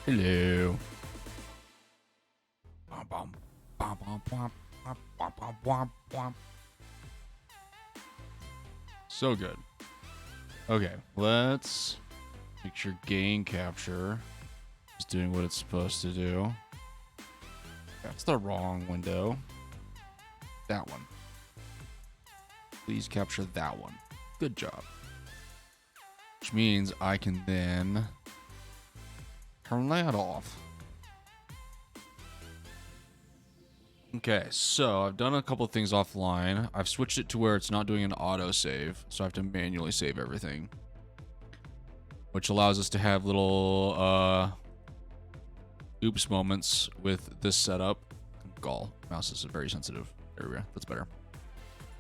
Hello. So good. Okay, let's make sure gain capture is doing what it's supposed to do. That's the wrong window. That one. Please capture that one. Good job. Which means I can then turn that off. Okay, so I've done a couple of things offline. I've switched it to where it's not doing an auto save, so I have to manually save everything, which allows us to have little oops moments with this setup. Gall, mouse is very sensitive. There we go. That's better.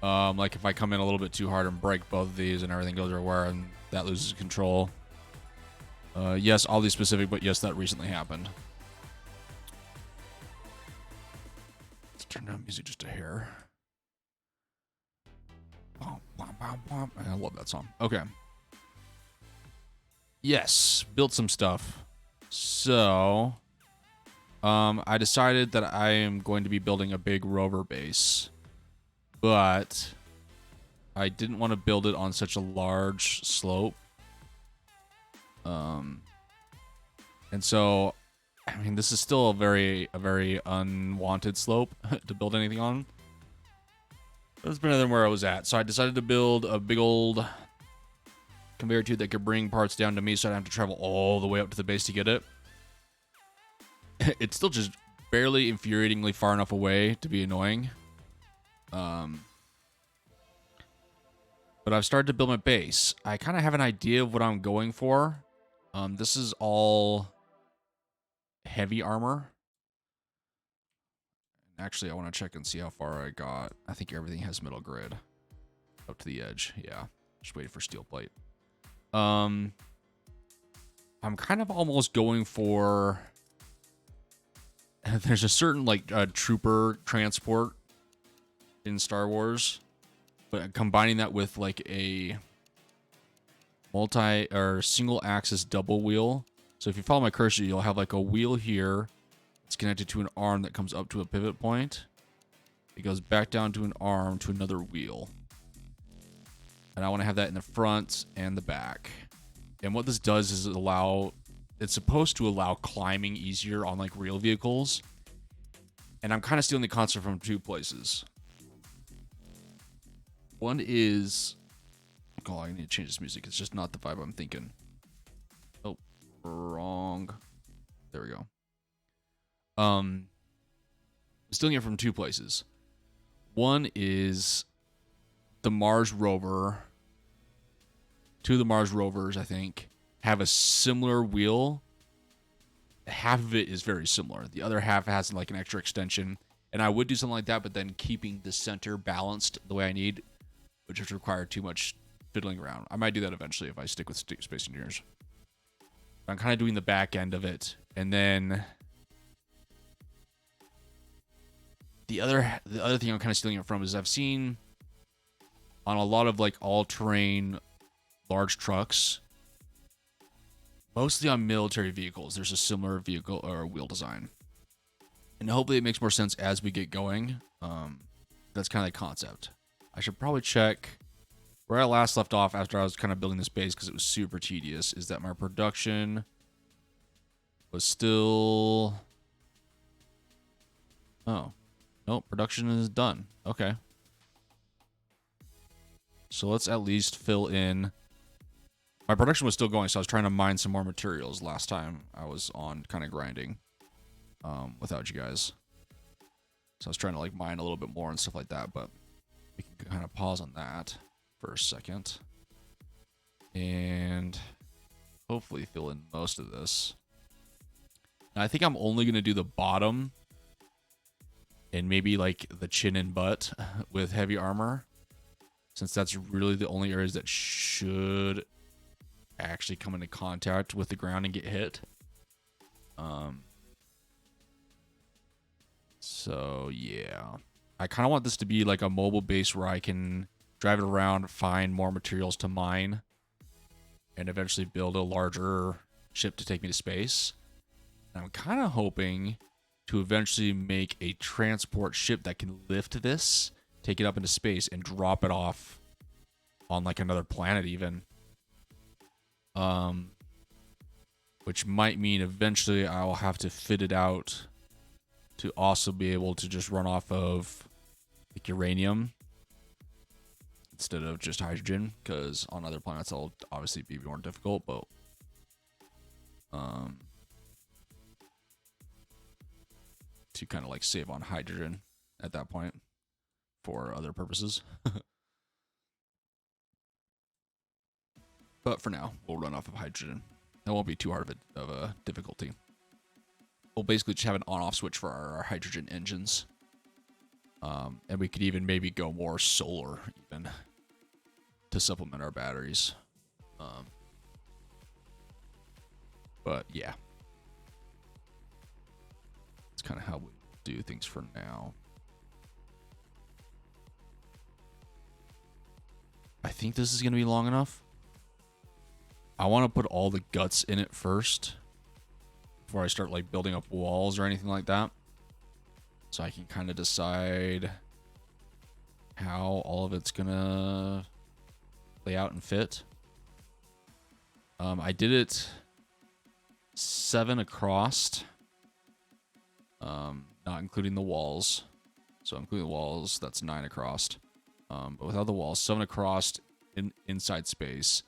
Like if I come in a little bit too hard and break both of these and everything goes everywhere and that loses control. Yes, I'll be specific, but yes, that recently happened. Let's turn down music just a hair. I love that song. Okay. Yes, built some stuff. So, I decided that I am going to be building a big rover base, but I didn't want to build it on such a large slope. And so, I mean, this is still a very unwanted slope to build anything on. But it's better than where I was at. So I decided to build a big old conveyor tube that could bring parts down to me so I don't have to travel all the way up to the base to get it. It's still just barely infuriatingly far enough away to be annoying. But I've started to build my base. I kind of have an idea of what I'm going for. This is all heavy armor. Actually, I want to check and see how far I got. I think everything has metal grid up to the edge. Yeah, just waiting for steel plate. I'm kind of almost going for... There's a certain like trooper transport in Star Wars, but combining that with like a multi or single axis double wheel. So if you follow my cursor, you'll have like a wheel here. It's connected to an arm that comes up to a pivot point. It goes back down to an arm to another wheel. And I want to have that in the front and the back. And what this does is it's supposed to allow climbing easier on like real vehicles. And I'm kind of stealing the concept from two places. One is, oh, I need to change this music. It's just not the vibe I'm thinking. Oh, wrong. There we go. Stealing it from two places. One is the Mars rover. Two of the Mars rovers, I think, have a similar wheel. Half of it is very similar. The other half has like an extra extension. And I would do something like that, but then keeping the center balanced the way I need, which would require too much fiddling around. I might do that eventually if I stick with Space Engineers. But I'm kind of doing the back end of it. And then the other thing I'm kind of stealing it from is I've seen on a lot of like all-terrain large trucks, mostly on military vehicles, there's a similar vehicle or wheel design. And hopefully it makes more sense as we get going. That's kind of the concept. I should probably check where I last left off after I was kind of building this base because it was super tedious, is that my production was still... Oh. Nope, production is done. Okay. So let's at least fill in... My production was still going, so I was trying to mine some more materials last time I was on kind of grinding without you guys. So I was trying to like mine a little bit more and stuff like that, but we can kind of pause on that for a second. And hopefully fill in most of this. Now, I think I'm only going to do the bottom and maybe like the chin and butt with heavy armor, since that's really the only areas that should actually come into contact with the ground and get hit. So yeah, I kind of want this to be like a mobile base where I can drive it around, find more materials to mine, and eventually build a larger ship to take me to space. And I'm kind of hoping to eventually make a transport ship that can lift this, take it up into space, and drop it off on like another planet even. Which might mean eventually I'll have to fit it out to also be able to just run off of like uranium instead of just hydrogen, because on other planets it'll obviously be more difficult, but to kind of like save on hydrogen at that point for other purposes. But for now, we'll run off of hydrogen. That won't be too hard of a difficulty. We'll basically just have an on-off switch for our hydrogen engines. And we could even maybe go more solar even to supplement our batteries. But yeah. That's kind of how we do things for now. I think this is going to be long enough. I want to put all the guts in it first before I start like building up walls or anything like that. So I can kind of decide how all of it's going to lay out and fit. I did it 7 across, not including the walls. So including the walls, that's 9 across. But without the walls, 7 across inside space.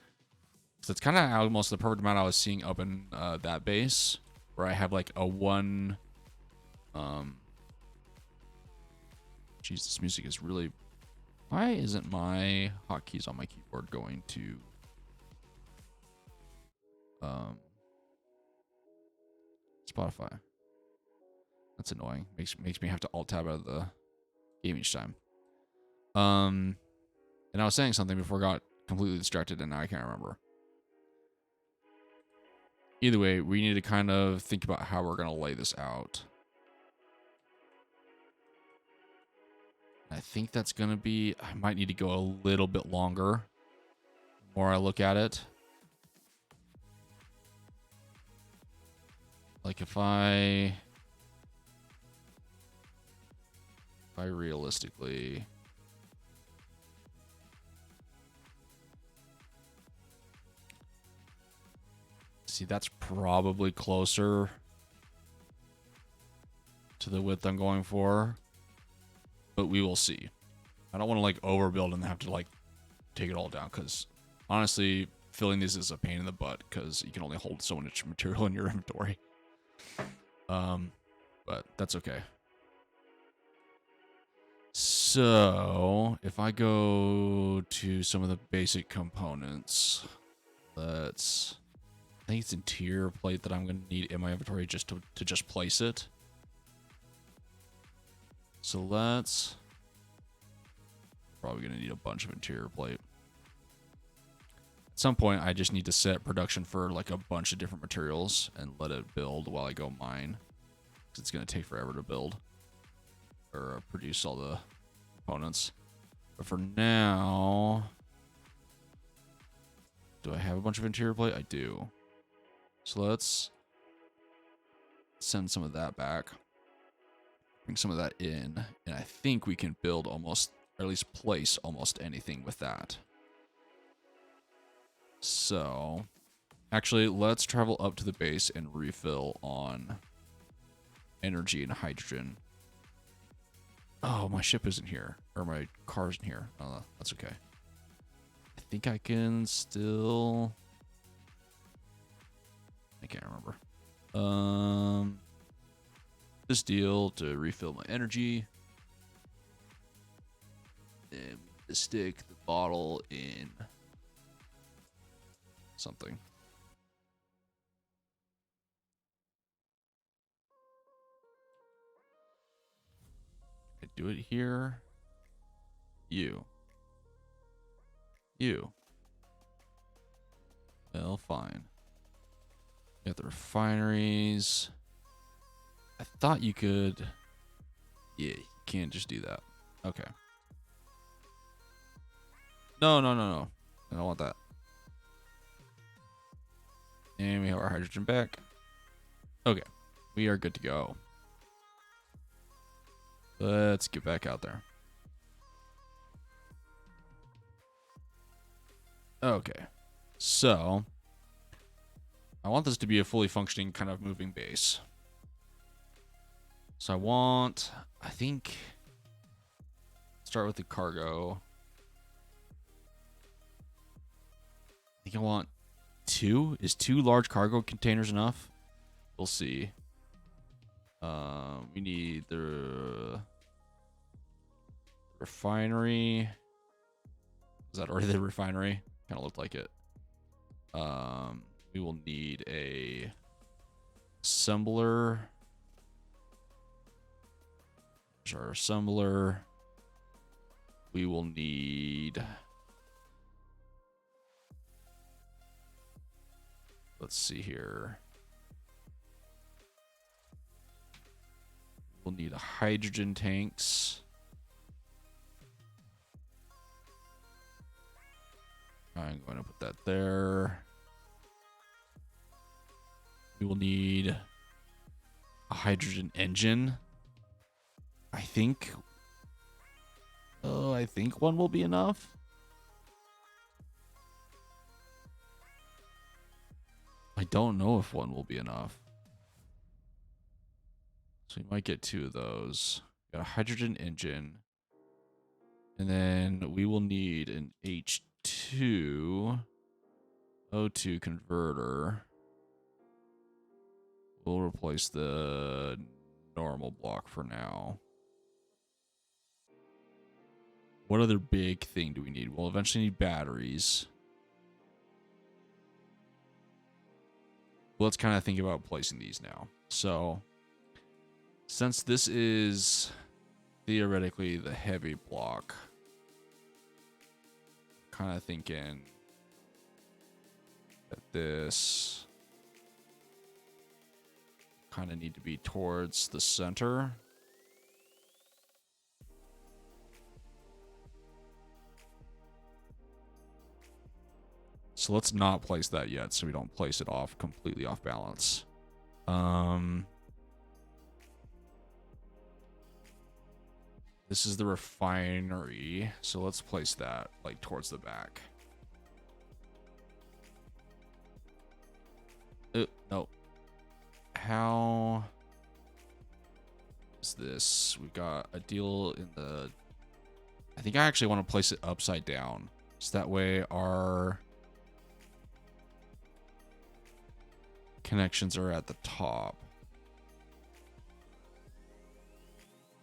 So it's kind of almost the perfect amount I was seeing up in that base, where I have like a one. Jeez, this music is really. Why isn't my hotkeys on my keyboard going to? Spotify. That's annoying. Makes me have to alt tab out of the game each time. And I was saying something before I got completely distracted, and now I can't remember. Either way, we need to kind of think about how we're going to lay this out. I think that's going to be... I might need to go a little bit longer the more I look at it. Like if I realistically... See, that's probably closer to the width I'm going for, but we will see. I don't want to like overbuild and have to like take it all down, because honestly, filling these is a pain in the butt because you can only hold so much material in your inventory. But that's okay. So if I go to some of the basic components, let's... I think it's interior plate that I'm going to need in my inventory just to just place it. So let's... Probably going to need a bunch of interior plate. At some point, I just need to set production for like a bunch of different materials and let it build while I go mine. Because it's going to take forever to build or produce all the components. But for now... Do I have a bunch of interior plate? I do. So let's send some of that back. Bring some of that in. And I think we can build almost, or at least place almost anything with that. So, actually, let's travel up to the base and refill on energy and hydrogen. Oh, my ship isn't here. Or my car isn't here. Oh, that's okay. I think I can still... I can't remember. This deal to refill my energy. And stick the bottle in something. I do it here. You. Well, fine. Got the refineries. I thought you could... Yeah, you can't just do that. Okay. No. I don't want that. And we have our hydrogen back. Okay. We are good to go. Let's get back out there. Okay. So, I want this to be a fully functioning kind of moving base. So I think, start with the cargo. I think I want 2. Is 2 large cargo containers enough? We'll see. We need the refinery. Is that already the refinery? Kind of looked like it. We will need a assembler. There's our assembler. We will need, let's see here. We'll need hydrogen tanks. I'm going to put that there. We will need a hydrogen engine. I think one will be enough. I don't know if one will be enough. So we might get 2 of those. Got a hydrogen engine. And then we will need an H2 O2 converter. We'll replace the normal block for now. What other big thing do we need? We'll eventually need batteries. Let's kind of think about placing these now. So, since this is theoretically the heavy block, kind of thinking that this kind of need to be towards the center. So let's not place that yet, so we don't place it off completely off balance. This is the refinery, so let's place that like towards the back. No. How is this? We got a deal in the, I think I actually want to place it upside down, so that way our connections are at the top,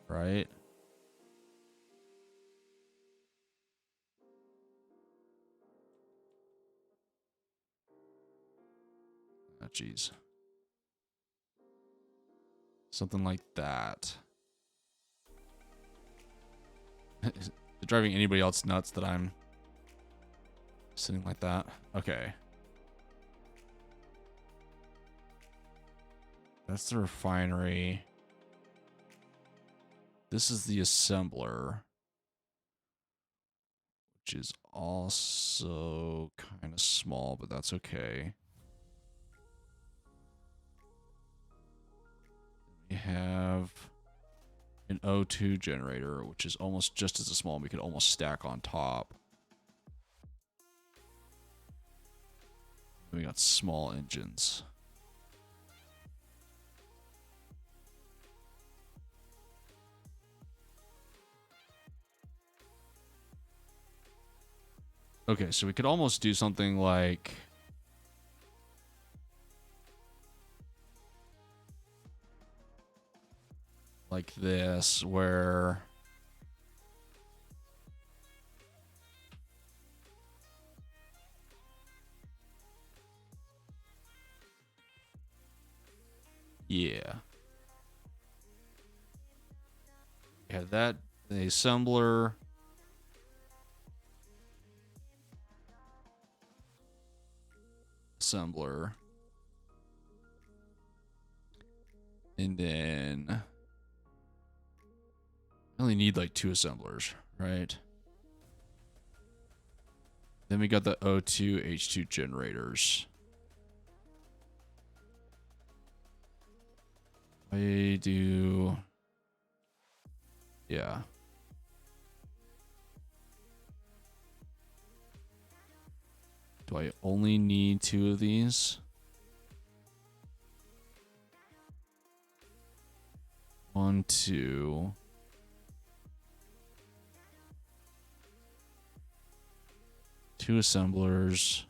right? Oh, geez. Something like that. Is it driving anybody else nuts that I'm sitting like that? Okay. That's the refinery. This is the assembler, which is also kind of small, but that's okay. We have an O2 generator, which is almost just as small. We could almost stack on top. We got small engines. Okay, so we could almost do something like this, where yeah. We have that, the assembler. And then I only need like 2 assemblers, right? Then we got the O2 H2 generators. I do... Yeah. Do I only need 2 of these? 1, 2. Two assemblers.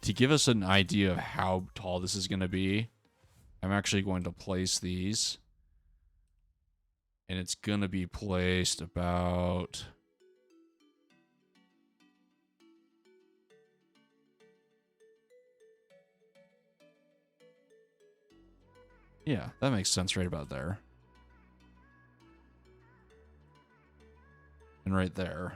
To give us an idea of how tall this is going to be, I'm actually going to place these. And it's going to be placed about... Yeah, that makes sense right about there. And right there.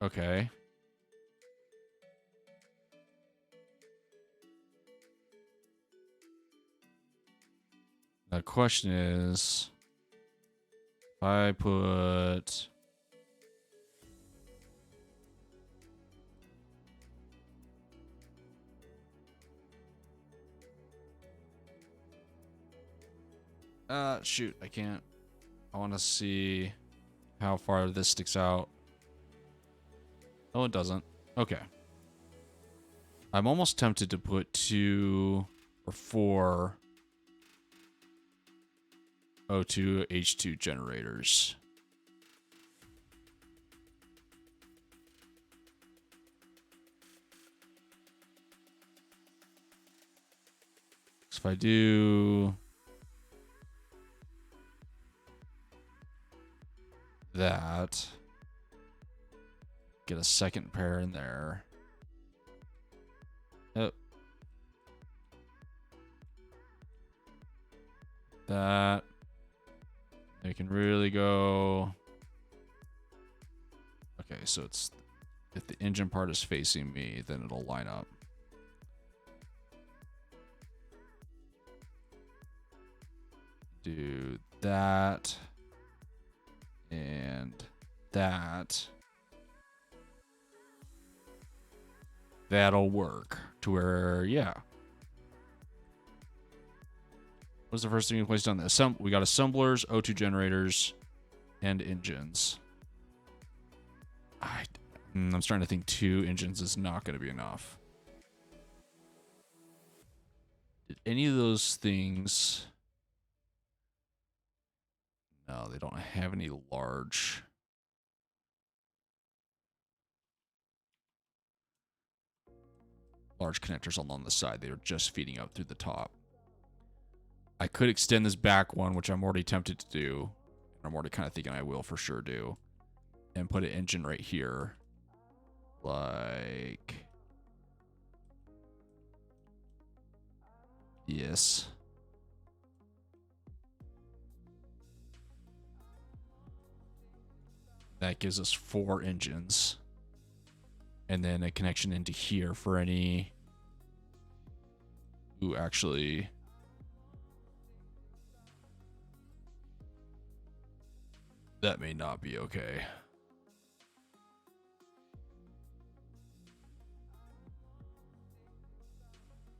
Okay. The question is, if I put... shoot, I can't. I want to see how far this sticks out. Oh, it doesn't. Okay. I'm almost tempted to put 2 or 4 O2 H2 generators. So if I do that, get a second pair in there. Oh. That. We can really go. Okay, so it's, if the engine part is facing me, then it'll line up. Do that. And that. That'll work to where, yeah. What's the first thing we placed on this? We got assemblers, O2 generators, and engines. I'm starting to think 2 engines is not going to be enough. Did any of those things... No, they don't have any large... connectors along the side. They are just feeding up through the top. I could extend this back one, which I'm already tempted to do. I'm already kind of thinking I will for sure do. And put an engine right here. Like... Yes. That gives us 4 engines. And then a connection into here for any... Ooh, actually... That may not be okay.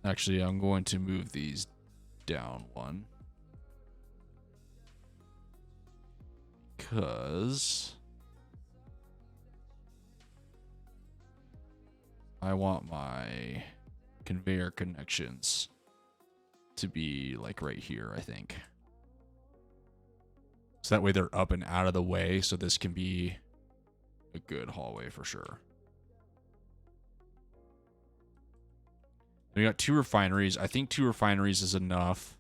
Actually, I'm going to move these down 1. Because... I want my conveyor connections to be like right here, I think. So that way they're up and out of the way, so this can be a good hallway for sure. We got 2 refineries. I think 2 refineries is enough.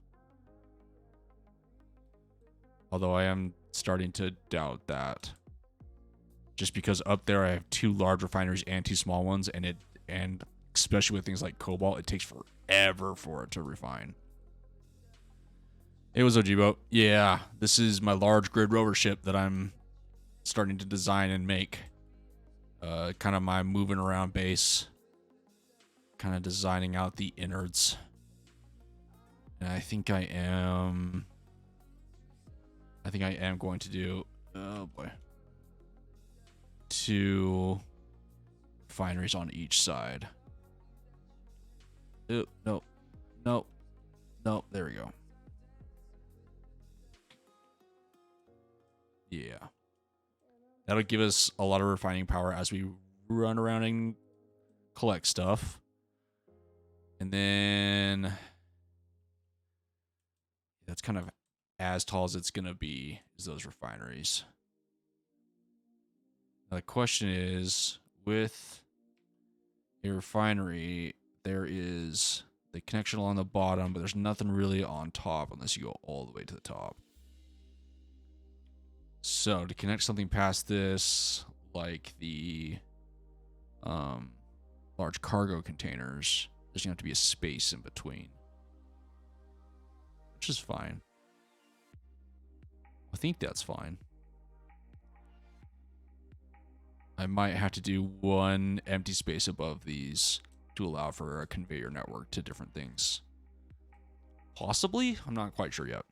Although I am starting to doubt that. Just because up there I have 2 large refineries and 2 small ones, and especially with things like cobalt, it takes forever for it to refine. It was Ojibo. Yeah, this is my large grid rover ship that I'm starting to design and make. Kind of my moving around base. Kind of designing out the innards And I think I am going to do, oh boy, 2 refineries on each side. Oh, no, no, no, there we go. Yeah. That'll give us a lot of refining power as we run around and collect stuff. And then that's kind of as tall as it's going to be, is those refineries. Now the question is, with a refinery, there is the connection along the bottom, but there's nothing really on top unless you go all the way to the top. So to connect something past this, like the large cargo containers, there's going to have to be a space in between, which is fine. I think that's fine. I might have to do 1 empty space above these to allow for a conveyor network to different things. Possibly? I'm not quite sure yet.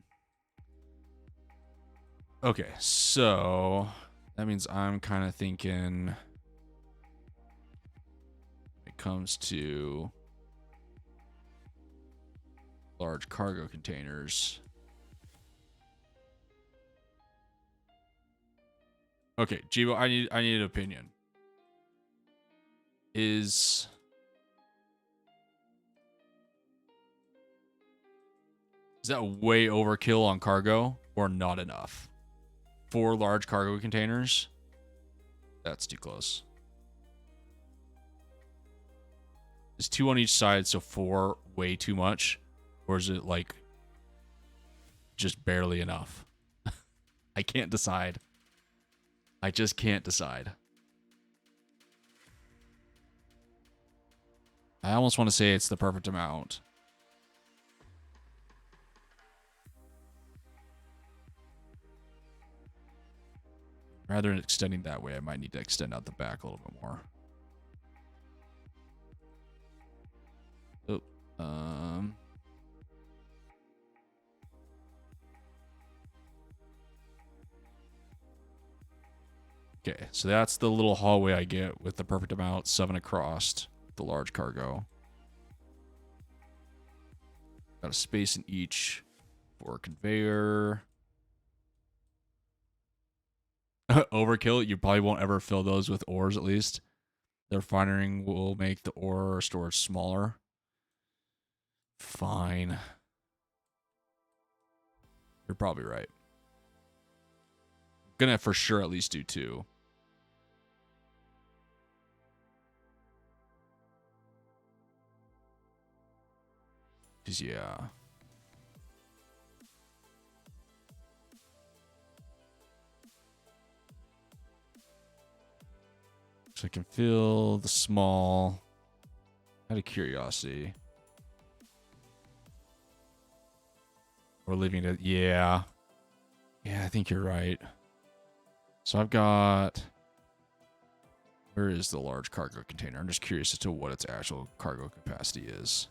Okay, so that means I'm kind of thinking when it comes to large cargo containers. Okay, Jibo, I need an opinion. Is that way overkill on cargo or not enough? 4 large cargo containers? That's too close. Is 2 on each side, so 4 way too much? Or is it like just barely enough? I can't decide. I just can't decide. I almost want to say it's the perfect amount. Rather than extending that way, I might need to extend out the back a little bit more. Oh, okay, so that's the little hallway I get with the perfect amount, 7 across, the large cargo. Got a space in each for a conveyor. Overkill, you probably won't ever fill those with ores, at least. The refining will make the ore storage smaller. Fine. You're probably right. I'm gonna for sure at least do 2. Cause yeah. So I can fill the small. Out of curiosity. We're leaving it. Yeah. Yeah, I think you're right. So I've got. Where is the large cargo container? I'm just curious as to what its actual cargo capacity is.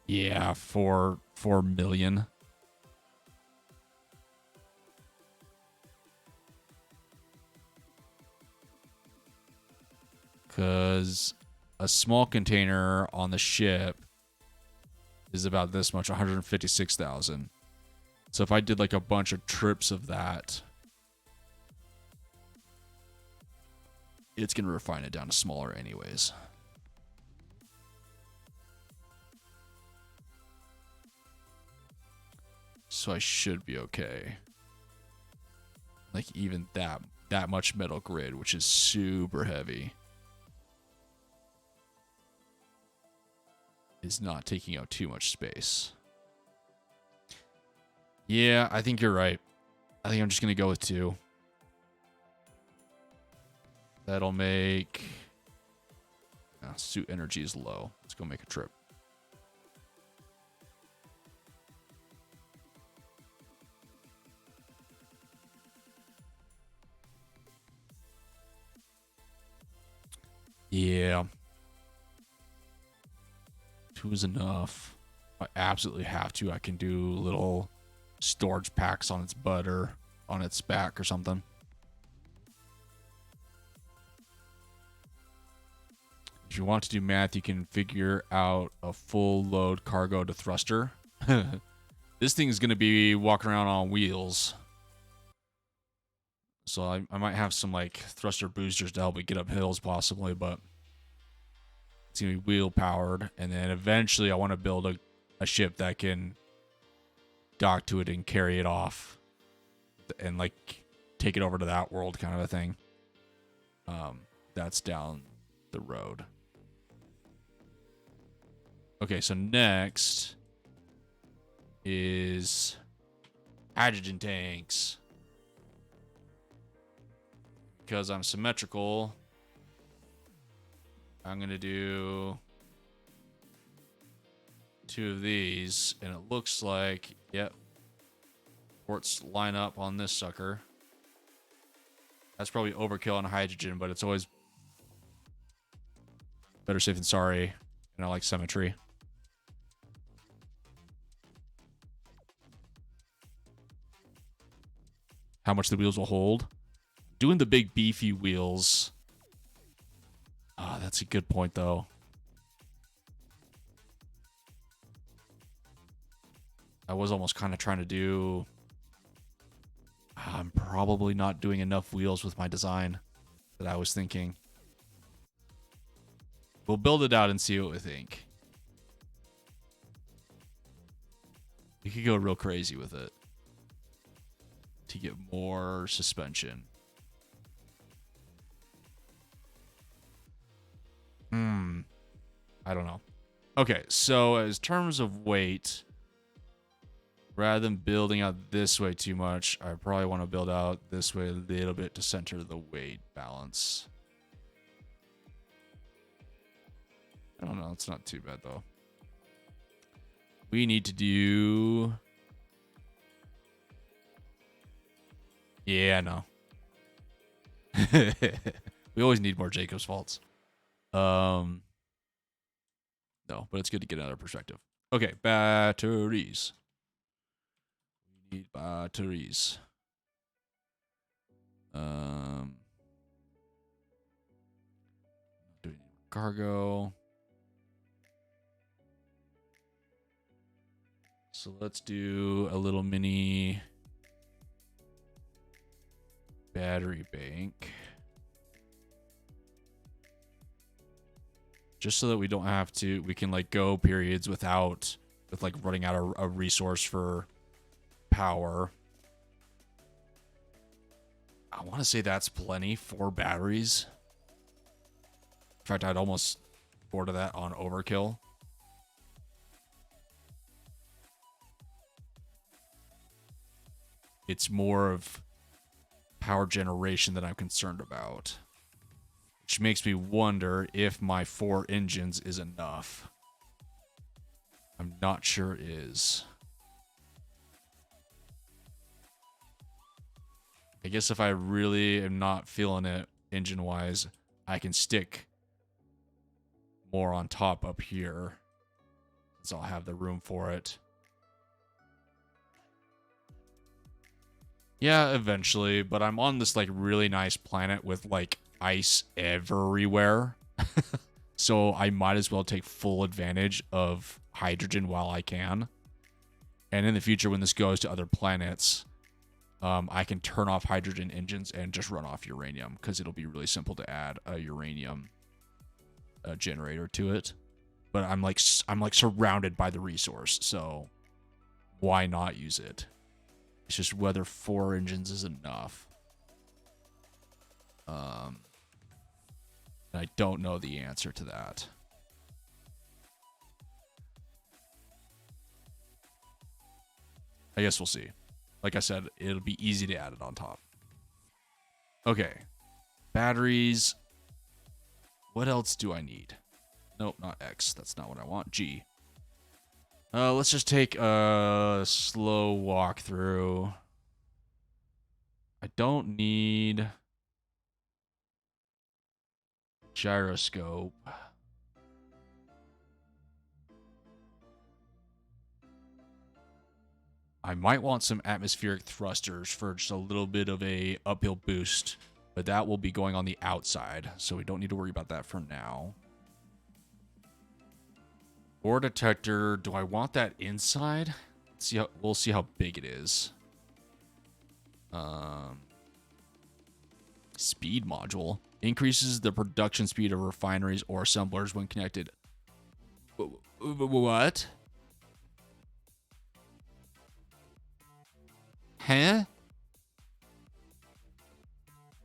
Yeah, 4 million. Because a small container on the ship is about this much, 156,000. So if I did like a bunch of trips of that, it's going to refine it down to smaller anyways. So I should be okay. Like even that much metal grid, which is super heavy, is not taking out too much space. Yeah, I think you're right. I think I'm just going to go with 2. That'll make... suit energy is low. Let's go make a trip. Yeah. 2 is enough. I absolutely have to, I can do little storage packs on its butt or on its back or something. If you want to do math, you can figure out a full load cargo to thruster. This thing is going to be walking around on wheels. So I might have some like thruster boosters to help it get up hills possibly, but it's going to be wheel powered. And then eventually I want to build a ship that can dock to it and carry it off and like take it over to that world kind of a thing. That's down the road. Okay, so next is hydrogen tanks. Because I'm symmetrical, I'm going to do 2 of these, and it looks like, yep, ports line up on this sucker. That's probably overkill on hydrogen, but it's always better safe than sorry, and I like symmetry. How much the wheels will hold. Doing the big beefy wheels. Ah, that's a good point, though. I was almost kind of trying to do... I'm probably not doing enough wheels with my design that I was thinking. We'll build it out and see what we think. You could go real crazy with it to get more suspension. I don't know. Okay, so as terms of weight, rather than building out this way too much, I probably want to build out this way a little bit to center the weight balance. I don't know. It's not too bad, though. We need to do... Yeah, no. We always need more Jacob's faults. No, but it's good to get another perspective. Okay, batteries. We need batteries. Doing cargo. So let's do a little mini battery bank. Just so that we don't have to, we can like go periods with like running out of a resource for power. I want to say that's plenty for batteries. In fact, I'd almost order that on overkill. It's more of power generation that I'm concerned about. Which makes me wonder if my 4 engines is enough. I'm not sure it is. I guess if I really am not feeling it engine-wise, I can stick more on top up here. So I'll have the room for it. Yeah, eventually, but I'm on this like really nice planet with like ice everywhere. So I might as well take full advantage of hydrogen while I can. And in the future, when this goes to other planets, I can turn off hydrogen engines and just run off uranium, because it'll be really simple to add a uranium generator to it. But I'm like surrounded by the resource, so why not use it? It's just whether 4 engines is enough. I don't know the answer to that. I guess we'll see. Like I said, it'll be easy to add it on top. Okay. Batteries. What else do I need? Nope, not X. That's not what I want. G. Let's just take a slow walk through. I don't need gyroscope. I might want some atmospheric thrusters for just a little bit of a uphill boost, but that will be going on the outside, so we don't need to worry about that for now. Ore detector, do I want that inside? We'll see how big it is. Speed module increases the production speed of refineries or assemblers when connected. What? Huh?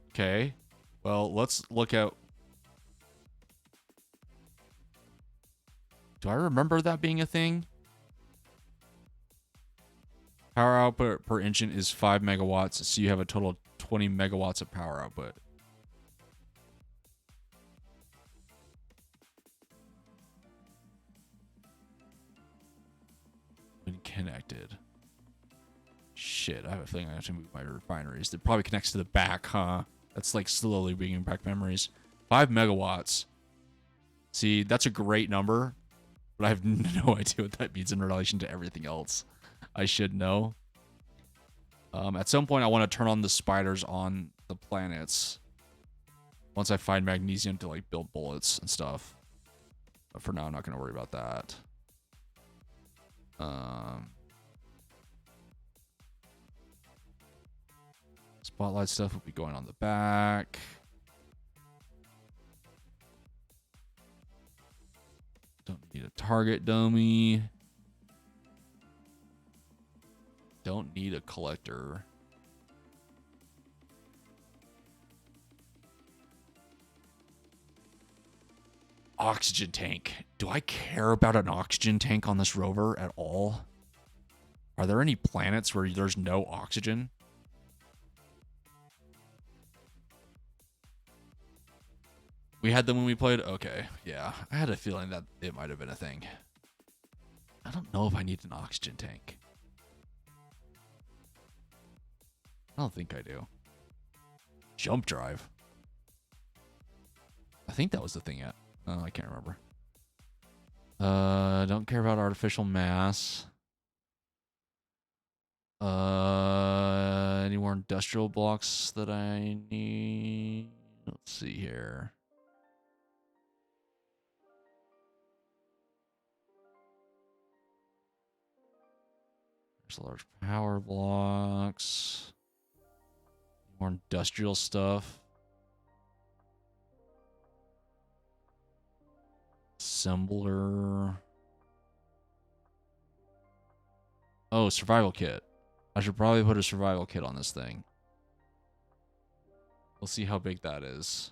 Okay. Well, let's look at... Do I remember that being a thing? Power output per engine is 5 megawatts, so you have a total of 20 megawatts of power output. When connected. Shit, I have a feeling I have to move my refineries. It probably connects to the back, huh? That's like slowly bringing back memories. 5 megawatts. See, that's a great number, but I have no idea what that means in relation to everything else. I should know. At some point, I want to turn on the spiders on the planets. Once I find magnesium to like build bullets and stuff. But for now, I'm not going to worry about that. Spotlight stuff will be going on the back. Don't need a target dummy. Don't need a collector. Oxygen tank. Do I care about an oxygen tank on this rover at all? Are there any planets where there's no oxygen? We had them when we played? Okay, yeah. I had a feeling that it might have been a thing. I don't know if I need an oxygen tank. I don't think I do. Jump drive. I think that was the thing yet. Oh, I can't remember. Don't care about artificial mass. Any more industrial blocks that I need? Let's see here. There's large power blocks. More industrial stuff. Assembler. Oh, survival kit. I should probably put a survival kit on this thing. We'll see how big that is.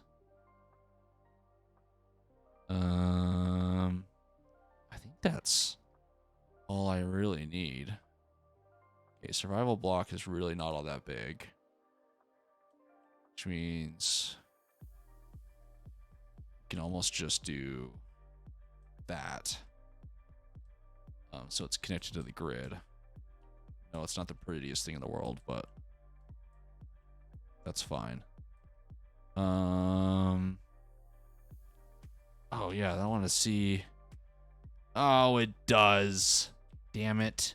I think that's all I really need. Okay, survival block is really not all that big. Which means you can almost just do that. So it's connected to the grid. No, it's not the prettiest thing in the world, but that's fine. Oh yeah, I want to see. Oh, it does. Damn it.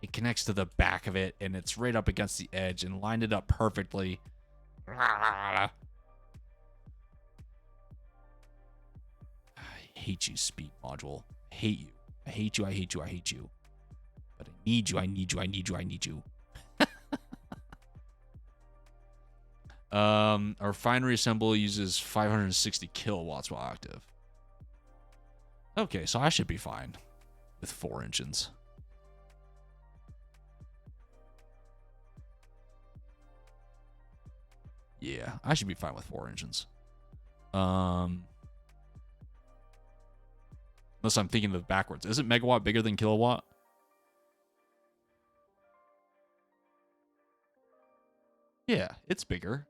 It connects to the back of it, and it's right up against the edge and lined it up perfectly. I hate you, speed module. I hate you. I hate you, I hate you, I hate you. But I need you, I need you, I need you, I need you. Our refinery assembly uses 560 kilowatts while active. Okay, so I should be fine with 4 engines. Yeah, I should be fine with 4 engines. Unless I'm thinking of it backwards. Isn't megawatt bigger than kilowatt? Yeah, it's bigger.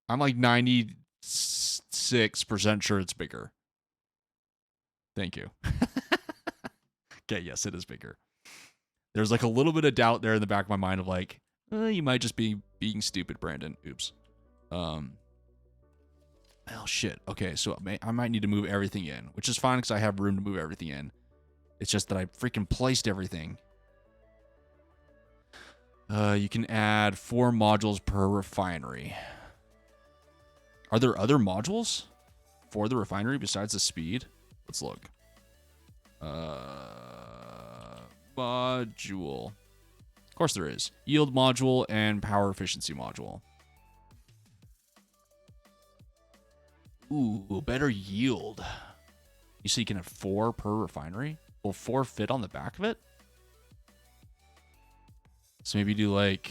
I'm like 96% sure it's bigger. Thank you. Okay, yes, it is bigger. There's like a little bit of doubt there in the back of my mind of like, you might just be being stupid, Brandon. Oops. Oh, shit. Okay, so I might need to move everything in, which is fine because I have room to move everything in. It's just that I freaking placed everything. You can add 4 modules per refinery. Are there other modules for the refinery besides the speed? Let's look. Module. Of course there is. Yield module and power efficiency module. Ooh, better yield. You see you can have 4 per refinery? Will 4 fit on the back of it? So maybe do like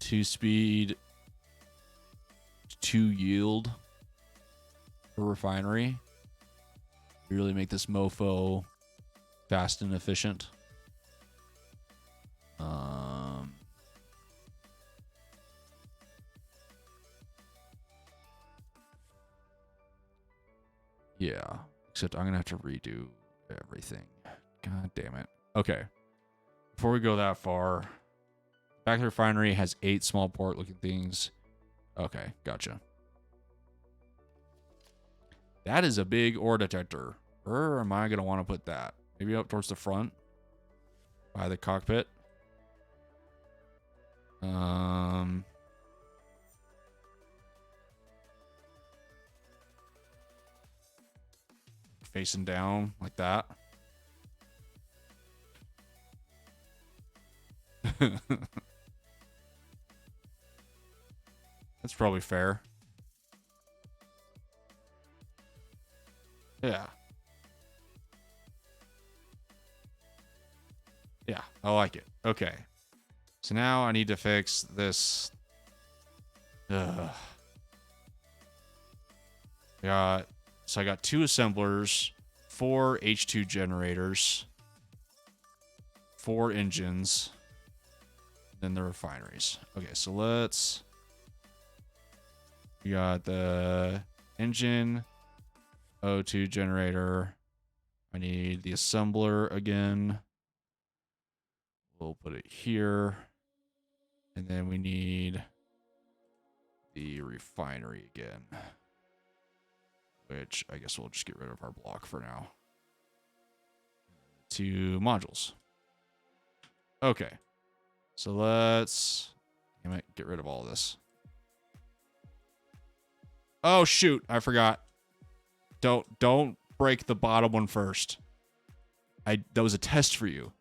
2 speed, 2 yield per refinery. Really make this mofo fast and efficient. Yeah, except I'm gonna have to redo everything. God damn it. Okay. Before we go that far, back of the refinery has 8 small port looking things. Okay, gotcha. That is a big ore detector. Where am I gonna want to put that? Maybe up towards the front by the cockpit. Facing down like that. That's probably fair. Yeah. Yeah, I like it. Okay. So now I need to fix this. So I got 2 assemblers, 4 H2 generators, 4 engines, then the refineries. Okay, so we got the engine, O2 generator. I need the assembler again. We'll put it here. And then we need the refinery again, which I guess we'll just get rid of our block for now. 2 modules. Okay. So let's get rid of all this. Oh shoot, I forgot. Don't break the bottom one first. That was a test for you.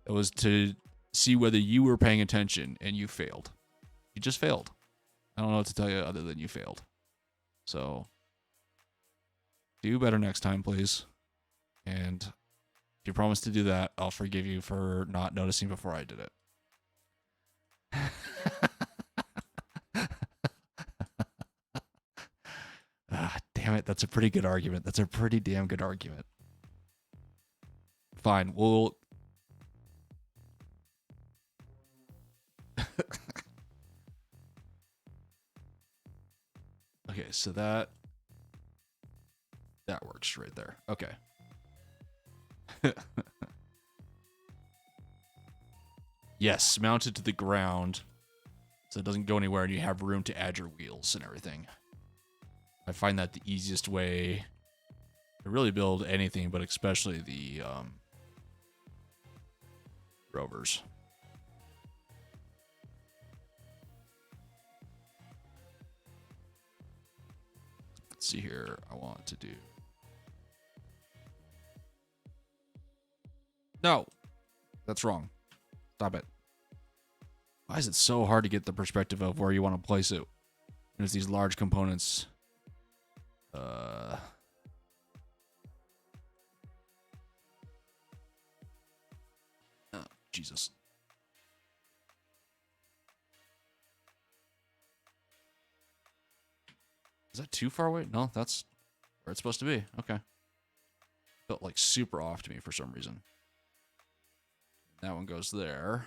That was to see whether you were paying attention, and you failed. You just failed. I don't know what to tell you other than you failed. So do better next time, please. And if you promise to do that, I'll forgive you for not noticing before I did it. Damn it. That's a pretty good argument. That's a pretty damn good argument. Fine. We'll... Okay, so that works right there. Okay. Yes, mount it to the ground so it doesn't go anywhere and you have room to add your wheels and everything. I find that the easiest way to really build anything, but especially the rovers. Let's see here. I want to do... No, that's wrong. Stop it. Why is it so hard to get the perspective of where you want to place it? There's these large components. Oh, Jesus. Is that too far away? No, that's where it's supposed to be. Okay. Felt like super off to me for some reason. That one goes there.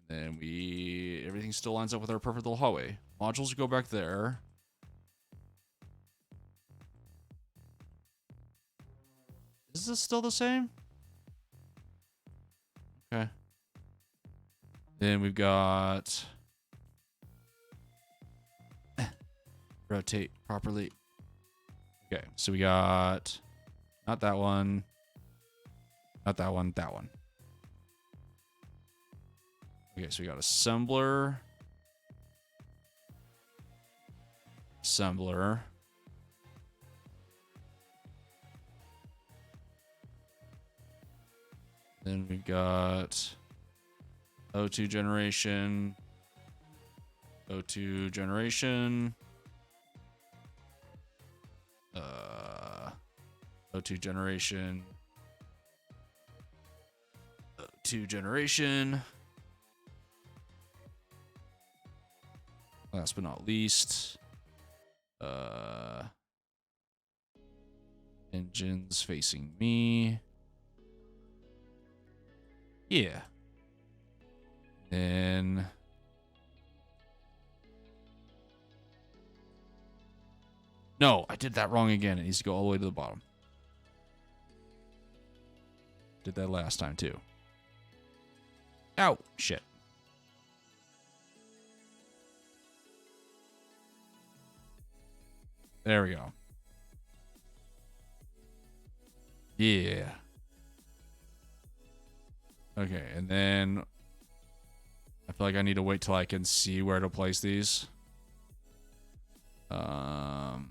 And then everything still lines up with our perfect little hallway. Modules go back there. Is this still the same? Okay. Then we've got... rotate properly. Okay, so we got not that one, not that one, that one. Okay, so we got assembler, assembler. Then we got O2 generation, O2 generation, O2 generation, O2 generation. Last but not least, engines facing me. Yeah. Then no, I did that wrong again. It needs to go all the way to the bottom. Did that last time too. Ow, shit. There we go. Yeah. Okay, and then I feel like I need to wait till I can see where to place these. Unless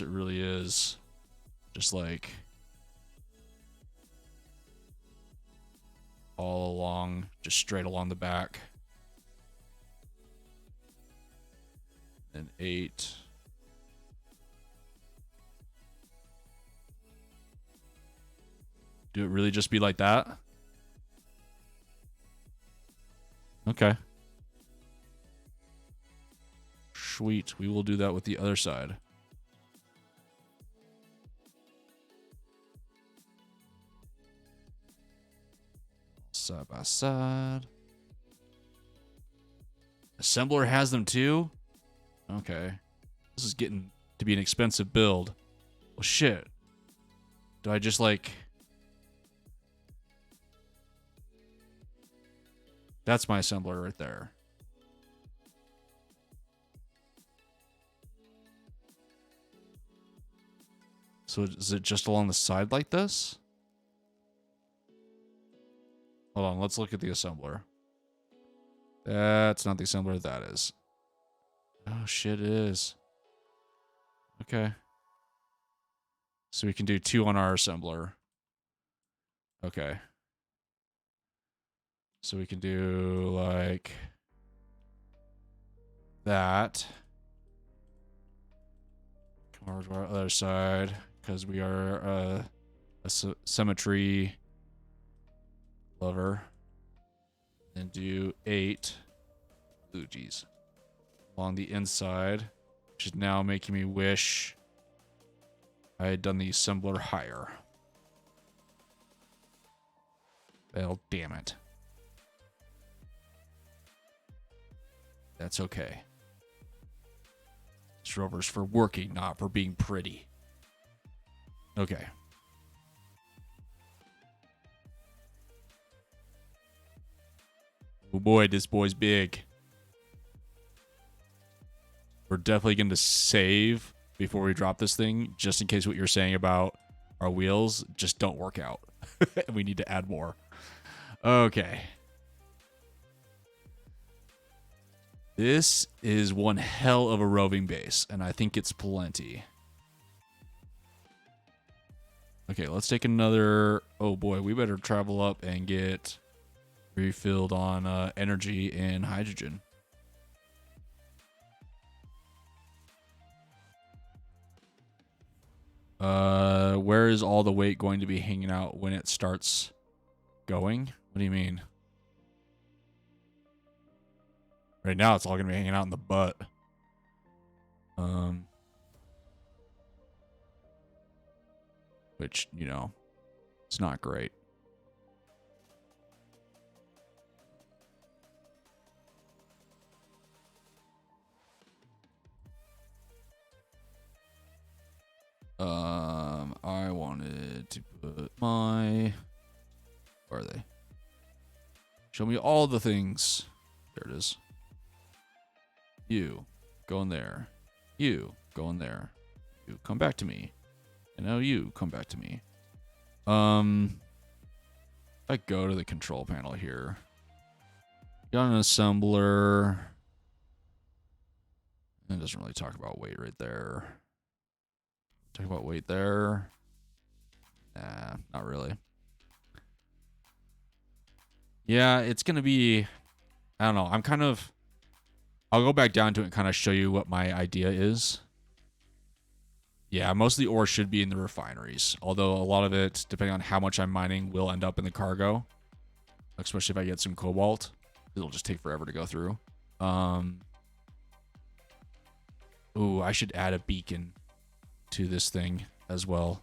it really is just like all along, just straight along the back. And 8. Do it really just be like that? Okay. Sweet. We will do that with the other side. Side by side. Assembler has them too? Okay. This is getting to be an expensive build. Well, shit. Do I just like... That's my assembler right there. So is it just along the side like this? Hold on, let's look at the assembler. That's not the assembler, that is. Oh shit, it is. Okay. So we can do 2 on our assembler. Okay. So we can do like that. Come over to our other side because we are a symmetry lover. And do 8. Ooh, geez. Along the inside, which is now making me wish I had done the assembler higher. Well, damn it. That's okay. This rover's for working, not for being pretty. Okay. Oh boy, this boy's big. We're definitely going to save before we drop this thing, just in case what you're saying about our wheels just don't work out. We need to add more. Okay. This is one hell of a roving base, and I think it's plenty. Okay, let's take another... Oh boy, we better travel up and get refilled on energy and hydrogen. Where is all the weight going to be hanging out when it starts going? What do you mean? Right now, it's all going to be hanging out in the butt. Which, you know, it's not great. I wanted to put my... Where are they? Show me all the things. There it is. You, go in there. You, go in there. You, come back to me. And now you, come back to me. I go to the control panel here. Got an assembler. It doesn't really talk about weight right there. Talk about weight there. Nah, not really. Yeah, it's going to be... I don't know. I'll go back down to it and kind of show you what my idea is. Yeah, most of the ore should be in the refineries. Although a lot of it, depending on how much I'm mining, will end up in the cargo. Especially if I get some cobalt. It'll just take forever to go through. Ooh, I should add a beacon to this thing as well.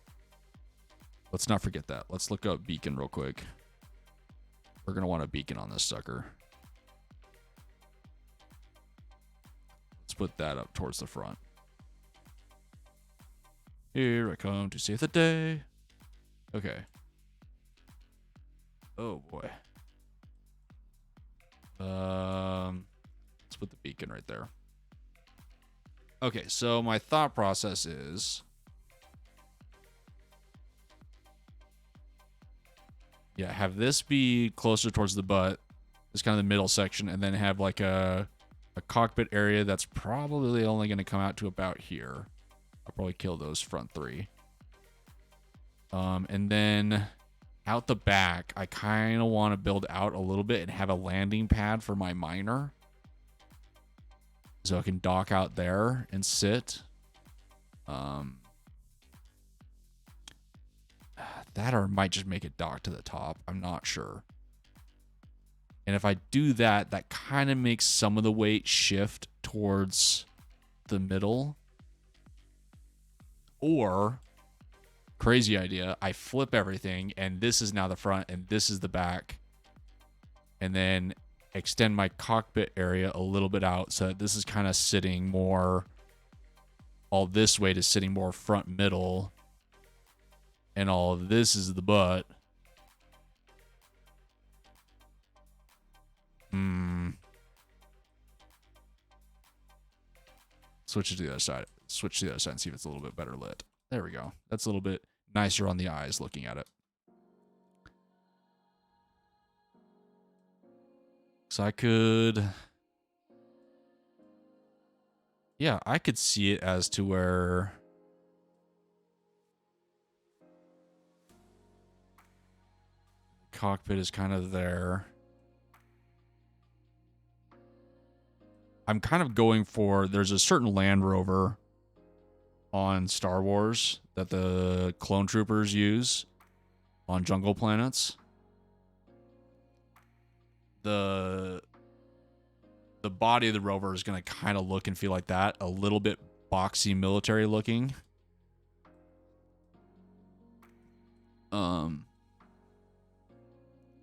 Let's not forget that. Let's look up beacon real quick. We're going to want a beacon on this sucker. Let's put that up towards the front. Here I come to save the day. Okay. Oh boy. Let's put the beacon right there. Okay, so my thought process is... Yeah, have this be closer towards the butt. It's kind of the middle section, and then have like a cockpit area that's probably only going to come out to about here. I'll probably kill those front three. And then out the back, I kind of want to build out a little bit and have a landing pad for my miner. So I can dock out there and sit. That or might just make it dock to the top. I'm not sure. And if I do that, that kind of makes some of the weight shift towards the middle. Or, crazy idea, I flip everything and this is now the front and this is the back. And then extend my cockpit area a little bit out so that this is kind of sitting more, all this weight is sitting more front middle. And all of this is the butt. Switch it to the other side. Switch to the other side and see if it's a little bit better lit. There we go. That's a little bit nicer on the eyes looking at it. So I could... Yeah, I could see it as to where... cockpit is kind of there. I'm kind of going for... There's a certain Land Rover on Star Wars that the clone troopers use on jungle planets. The body of the rover is going to kind of look and feel like that. A little bit boxy military looking.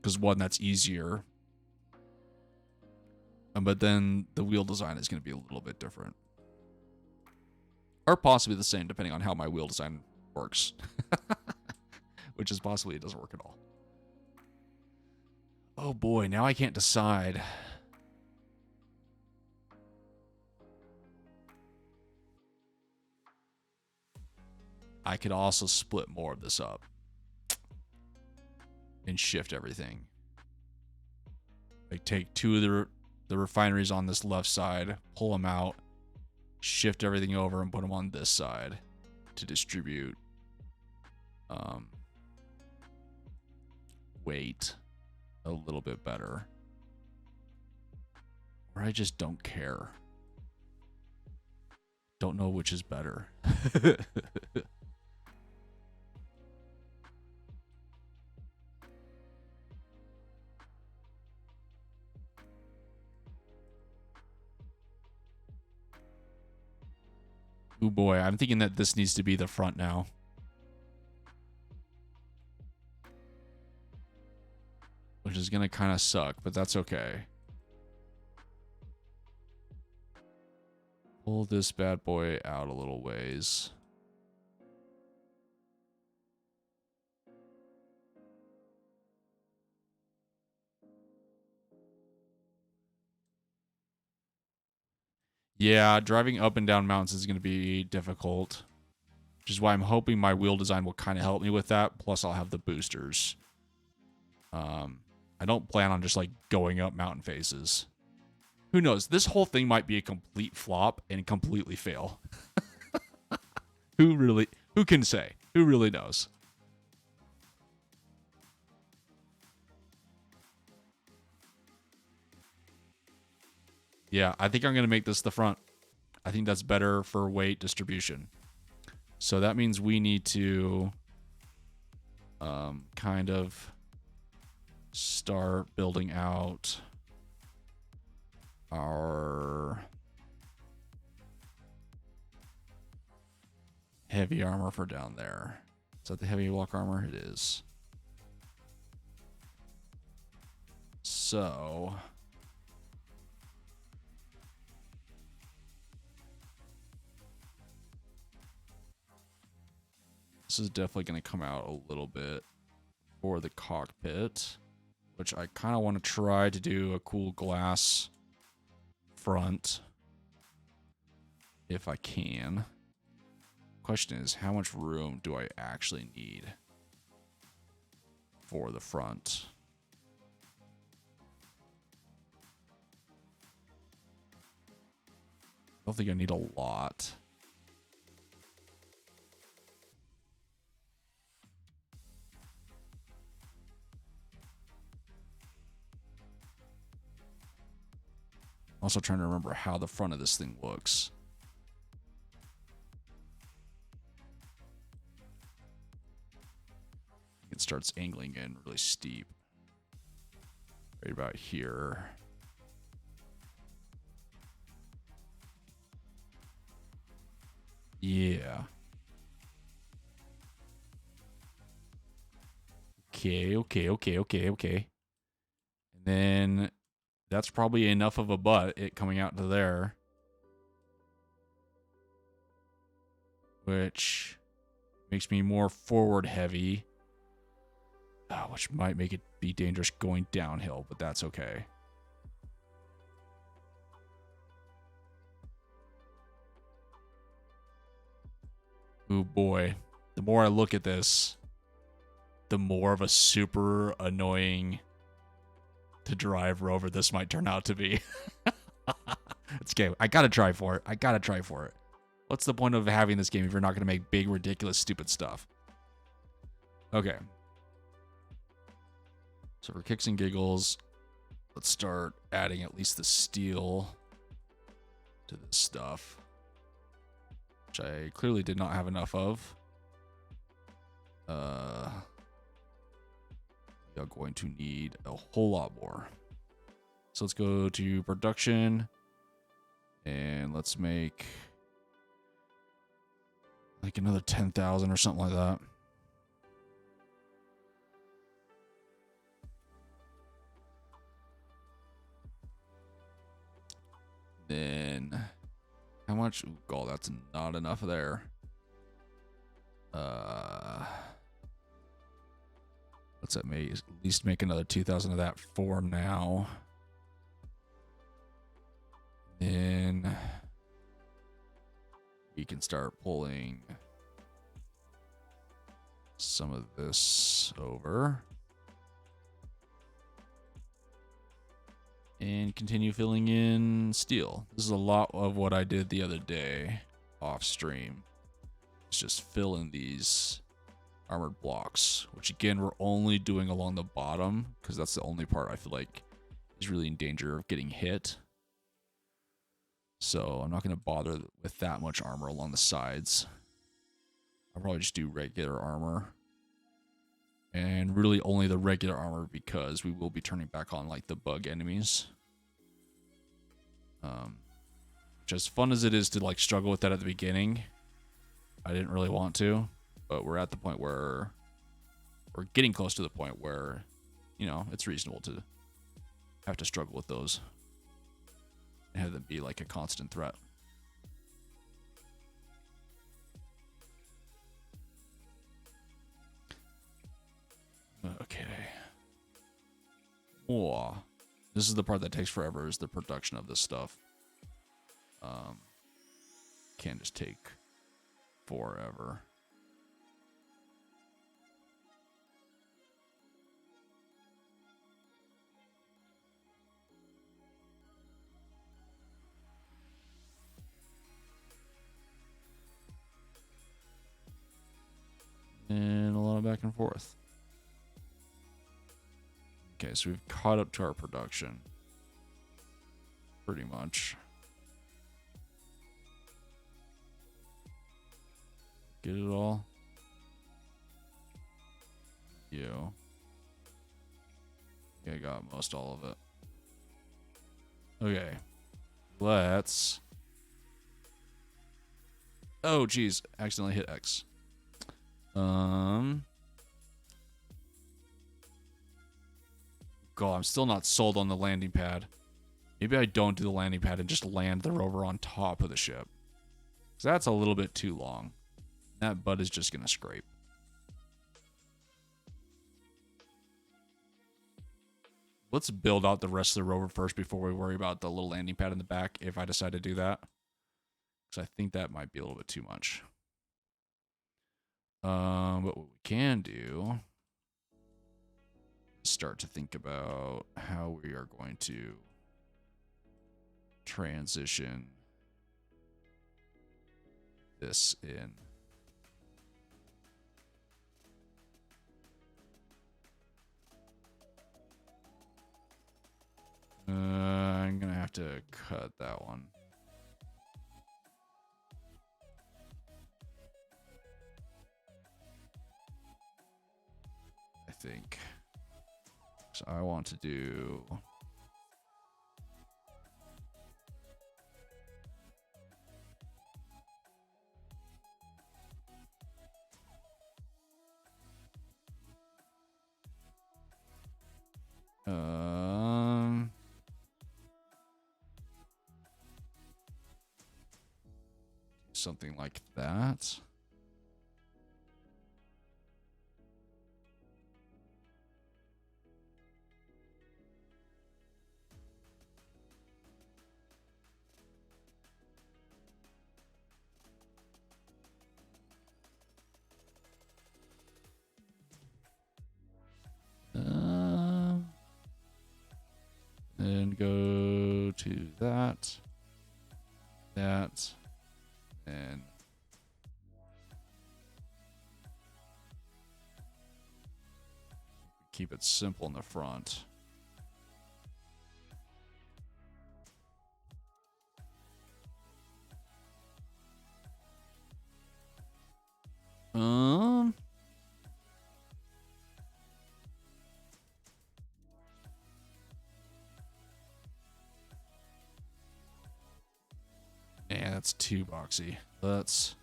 Because one, that's easier. But then the wheel design is going to be a little bit different. Or possibly the same, depending on how my wheel design works. Which is possibly it doesn't work at all. Oh boy, now I can't decide. I could also split more of this up. And shift everything. Like take two of the refineries on this left side, pull them out, shift everything over and put them on this side to distribute weight a little bit better. Or I just don't care. Don't know which is better. Oh boy, I'm thinking that this needs to be the front now. Which is going to kind of suck, but that's okay. Pull this bad boy out a little ways. Yeah, driving up and down mountains is going to be difficult, which is why I'm hoping my wheel design will kind of help me with that. Plus, I'll have the boosters. I don't plan on just like going up mountain faces. Who knows? This whole thing might be a complete flop and completely fail. Who can say? Who really knows? Yeah, I think I'm going to make this the front. I think that's better for weight distribution. So that means we need to kind of start building out our heavy armor for down there. Is that the heavy block armor? It is. So this is definitely going to come out a little bit for the cockpit, which I kind of want to try to do a cool glass front if I can. Question is, how much room do I actually need for the front? I don't think I need a lot. Also trying to remember how the front of this thing looks. It starts angling in really steep. Right about here. Yeah. Okay. And then that's probably enough of a butt, it coming out to there. Which makes me more forward heavy. Which might make it be dangerous going downhill, but that's okay. Oh boy. The more I look at this, the more of a super annoying to drive Rover this might turn out to be. It's okay. I gotta try for it. What's the point of having this game if you're not gonna make big, ridiculous, stupid stuff? Okay. So for kicks and giggles, let's start adding at least the steel to this stuff, which I clearly did not have enough of. We are going to need a whole lot more. So let's go to production and let's make like another 10,000 or something like that. Then how much? Ooh, God, that's not enough there. Let's at least make another 2,000 of that for now. Then we can start pulling some of this over. And continue filling in steel. This is a lot of what I did the other day off stream. It's just fill in these armored blocks, which again, we're only doing along the bottom because that's the only part I feel like is really in danger of getting hit. So I'm not going to bother with that much armor along the sides. I'll probably just do regular armor. And really only the regular armor because we will be turning back on like the bug enemies. Which as fun as it is to like struggle with that at the beginning, I didn't really want to. But we're at the point where we're getting close to the point where, you know, it's reasonable to have to struggle with those and have them be like a constant threat. Okay. Whoa. This is the part that takes forever, is the production of this stuff. Can't just take forever. And a lot of back and forth. Okay, so we've caught up to our production. Pretty much. Get it all? You. Yeah, I got most all of it. Okay. Let's... Oh, geez. Accidentally hit X. God, I'm still not sold on the landing pad. Maybe I don't do the landing pad and just land the rover on top of the ship. Because that's a little bit too long. That butt is just going to scrape. Let's build out the rest of the rover first before we worry about the little landing pad in the back, if I decide to do that. Because I think that might be a little bit too much. But what we can do is start to think about how we are going to transition this in. I'm gonna have to cut that one. I think. So I want to do... something like that. And go to that, and keep it simple in the front. Yeah, that's too boxy. Let's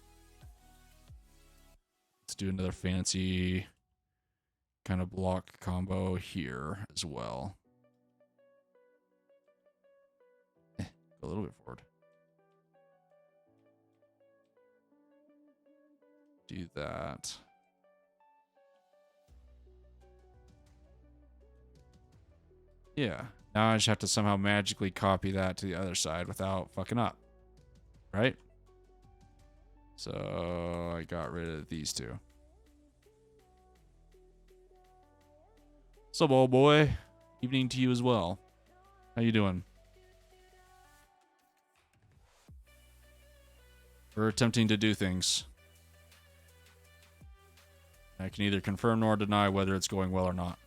do another fancy kind of block combo here as well. Go a little bit forward. Do that. Yeah. Now I just have to somehow magically copy that to the other side without fucking up. Right? So I got rid of these two. Sup, old boy? Evening to you as well. How you doing? We're attempting to do things. I can neither confirm nor deny whether it's going well or not.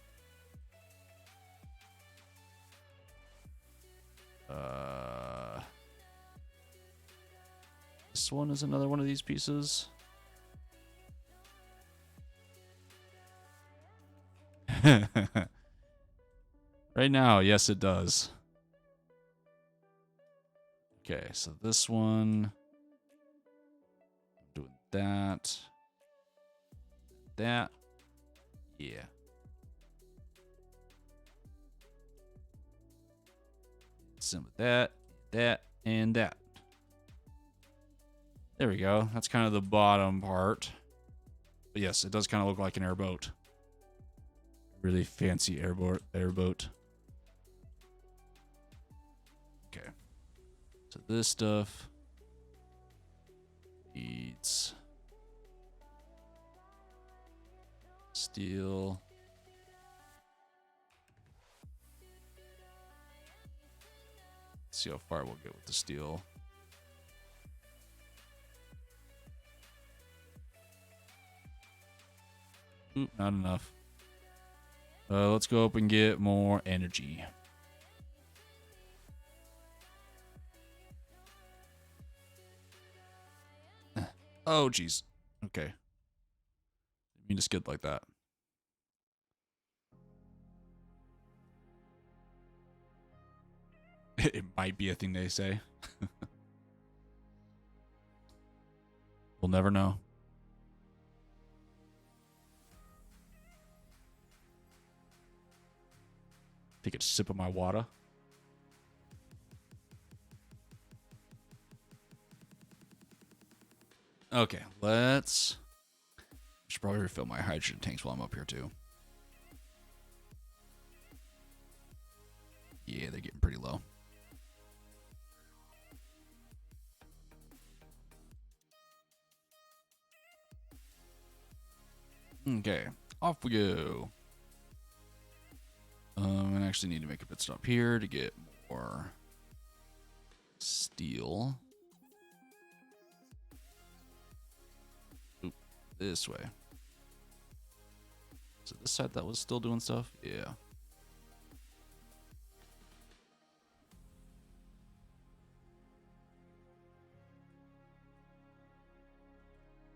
This one is another one of these pieces. Right now, yes, it does. Okay, so this one. Doing that. That. Yeah. Some of that, and that. There we go. That's kind of the bottom part. But yes, it does kind of look like an airboat. Really fancy airboat. Okay. So this stuff needs steel. Let's see how far we'll get with the steel. Oop, not enough. Let's go up and get more energy. Oh, jeez. Okay. Didn't mean to skid like that. It might be a thing they say. We'll never know. Take a sip of my water. Okay, let's... should probably refill my hydrogen tanks while I'm up here, too. Yeah, they're getting pretty low. Okay, off we go. I actually need to make a pit stop here to get more steel. Oop, this way. Is it this side that was still doing stuff? Yeah.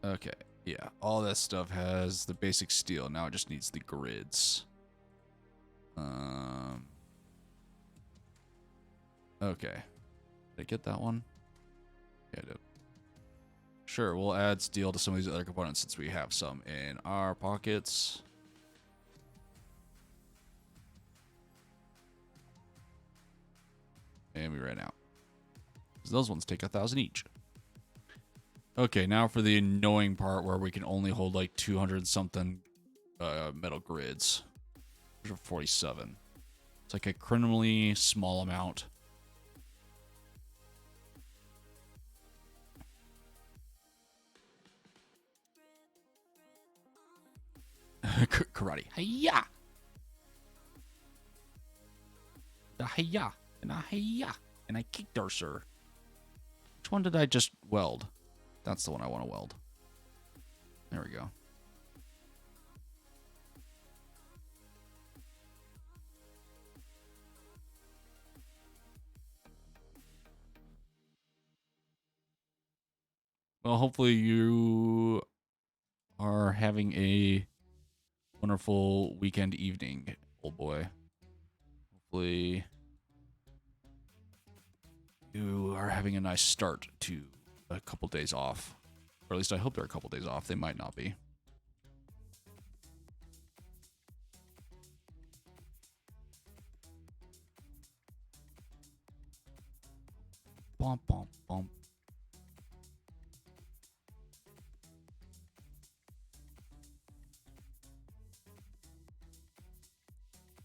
Okay, yeah. All that stuff has the basic steel. Now it just needs the grids. Okay. Did I get that one? Yeah, I did. Sure, we'll add steel to some of these other components since we have some in our pockets. And we ran out. Those ones take 1,000 each. Okay, now for the annoying part where we can only hold like 200 something metal grids. 47. It's like a criminally small amount. Karate. Hiya! The hiya. And a hiya. And I kicked her, sir. Which one did I just weld? That's the one I want to weld. There we go. Well, hopefully you are having a wonderful weekend evening, old boy. Hopefully you are having a nice start to a couple days off. Or at least I hope they're a couple days off. They might not be. Bump, bump, bump.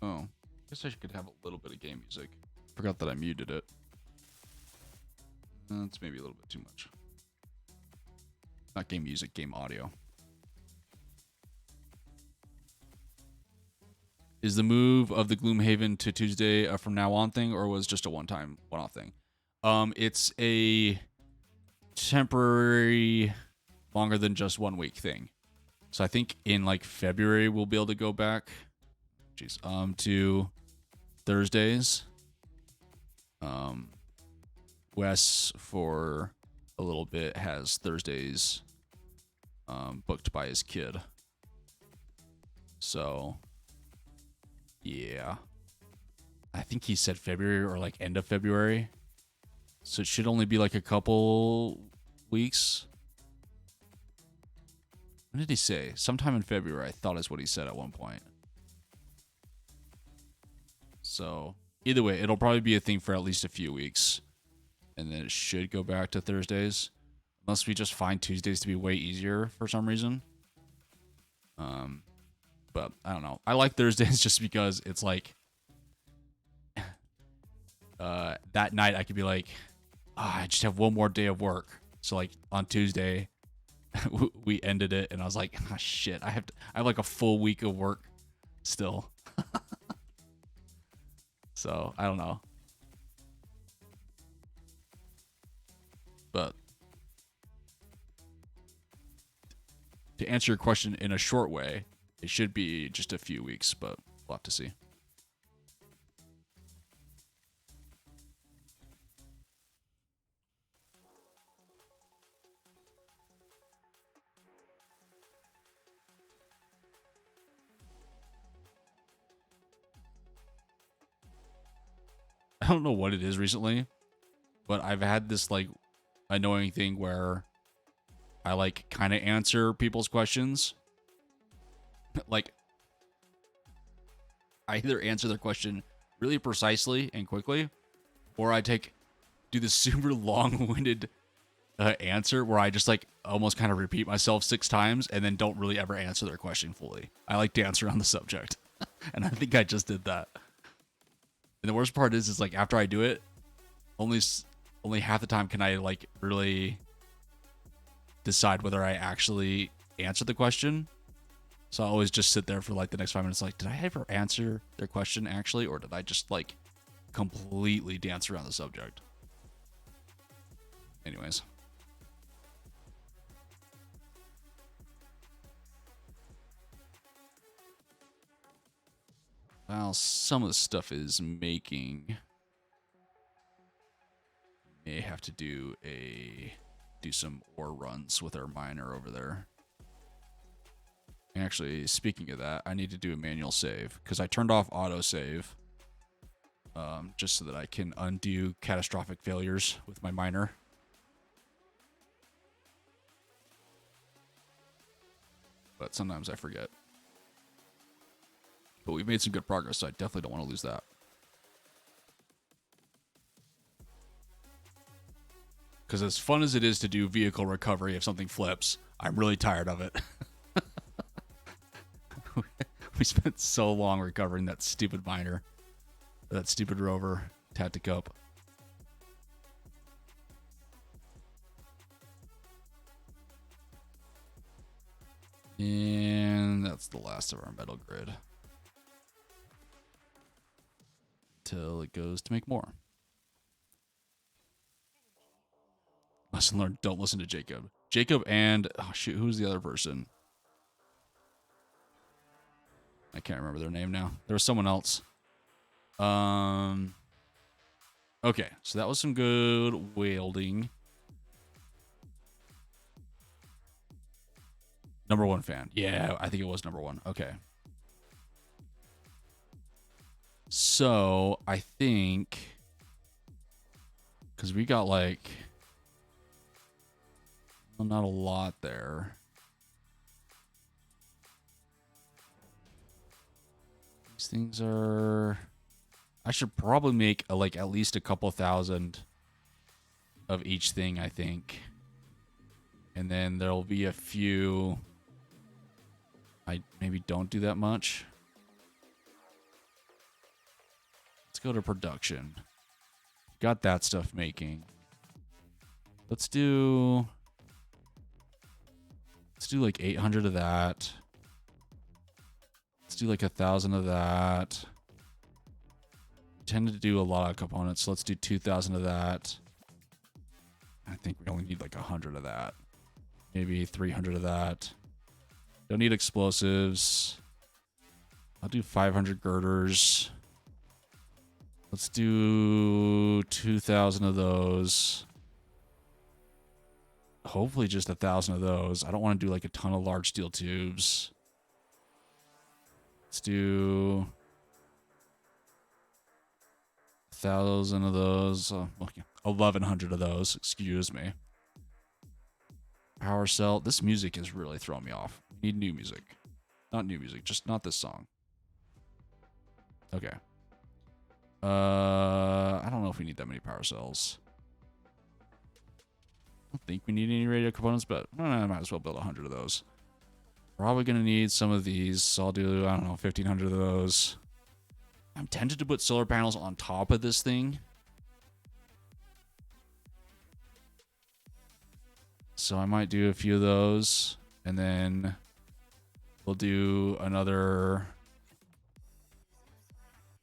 Oh, guess I could have a little bit of game music. Forgot that I muted it. That's maybe a little bit too much. Not game music, game audio. Is the move of the Gloomhaven to Tuesday from now on thing, or was just a one-off thing? It's a temporary, longer than just 1 week thing. So I think in like February we'll be able to go back. Jeez, to Thursdays. Wes for a little bit has Thursdays booked by his kid. So yeah. I think he said February or like end of February. So it should only be like a couple weeks. When did he say? Sometime in February, I thought is what he said at one point. So either way, it'll probably be a thing for at least a few weeks. And then it should go back to Thursdays. Unless we just find Tuesdays to be way easier for some reason. But I don't know. I like Thursdays just because it's like that night I could be like, I just have one more day of work. So like on Tuesday, we ended it, and I was like, oh, shit, I have like a full week of work still. So I don't know, but to answer your question in a short way, it should be just a few weeks, but we'll have to see. I don't know what it is recently, but I've had this like annoying thing where I like kind of answer people's questions. Like I either answer their question really precisely and quickly, or I do this super long-winded answer where I just like almost kind of repeat myself 6 times and then don't really ever answer their question fully. I like to answer on the subject, and I think I just did that. And the worst part is like after I do it, only half the time can I like really decide whether I actually answered the question. So I always just sit there for like the next 5 minutes, like, did I ever answer their question actually, or did I just like completely dance around the subject? Anyways. Well, some of the stuff is making. May have to do some ore runs with our miner over there. Actually, speaking of that, I need to do a manual save because I turned off autosave just so that I can undo catastrophic failures with my miner. But sometimes I forget. But we've made some good progress, so I definitely don't want to lose that. Because as fun as it is to do vehicle recovery if something flips, I'm really tired of it. We spent so long recovering that stupid miner. That stupid rover. Tacticup. And that's the last of our metal grid. Till it goes to make more. Lesson learned, don't listen to Jacob. Jacob and, oh shoot, who's the other person? I can't remember their name now. There was someone else. Okay, so that was some good welding. Number one fan. Yeah, I think it was number one. Okay. So, I think, because we got like, well, not a lot there. These things are, I should probably make like at least a couple thousand of each thing, I think. And then there'll be a few I maybe don't do that much. Let's go to production. Got that stuff making. Let's do like 800 of that. Let's do like 1,000 of that. Tend to do a lot of components, so let's do 2,000 of that. I think we only need like 100 of that. Maybe 300 of that. Don't need explosives. I'll do 500 girders. Let's do 2,000 of those. Hopefully just 1,000 of those. I don't want to do like a ton of large steel tubes. Let's do 1,000 of those. Okay. 1,100 of those. Excuse me. Power cell. This music is really throwing me off. We need new music. Not new music. Just not this song. Okay. I don't know if we need that many power cells. I don't think we need any radio components, but I might as well build 100 of those. Probably going to need some of these, so I'll do, I don't know, 1,500 of those. I'm tempted to put solar panels on top of this thing. So I might do a few of those, and then we'll do another,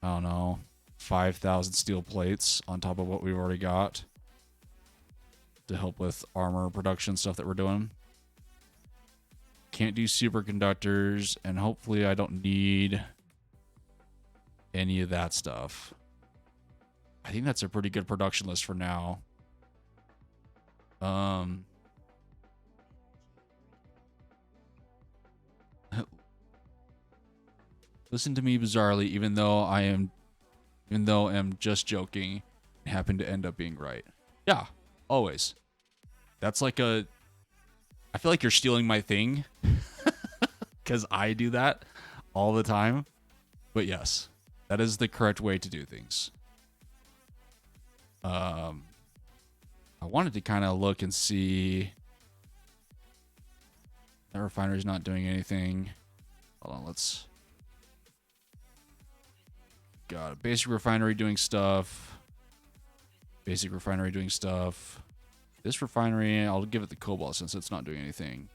I don't know, 5,000 steel plates on top of what we've already got to help with armor production stuff that we're doing. Can't do superconductors, and hopefully I don't need any of that stuff. I think that's a pretty good production list for now. Listen to me bizarrely, even though I'm just joking and happen to end up being right. Yeah, always. That's like I feel like you're stealing my thing because I do that all the time. But yes, that is the correct way to do things. I wanted to kind of look and see. That refinery's not doing anything. Hold on, let's. Got a basic refinery doing stuff. Basic refinery doing stuff. This refinery, I'll give it the cobalt since it's not doing anything.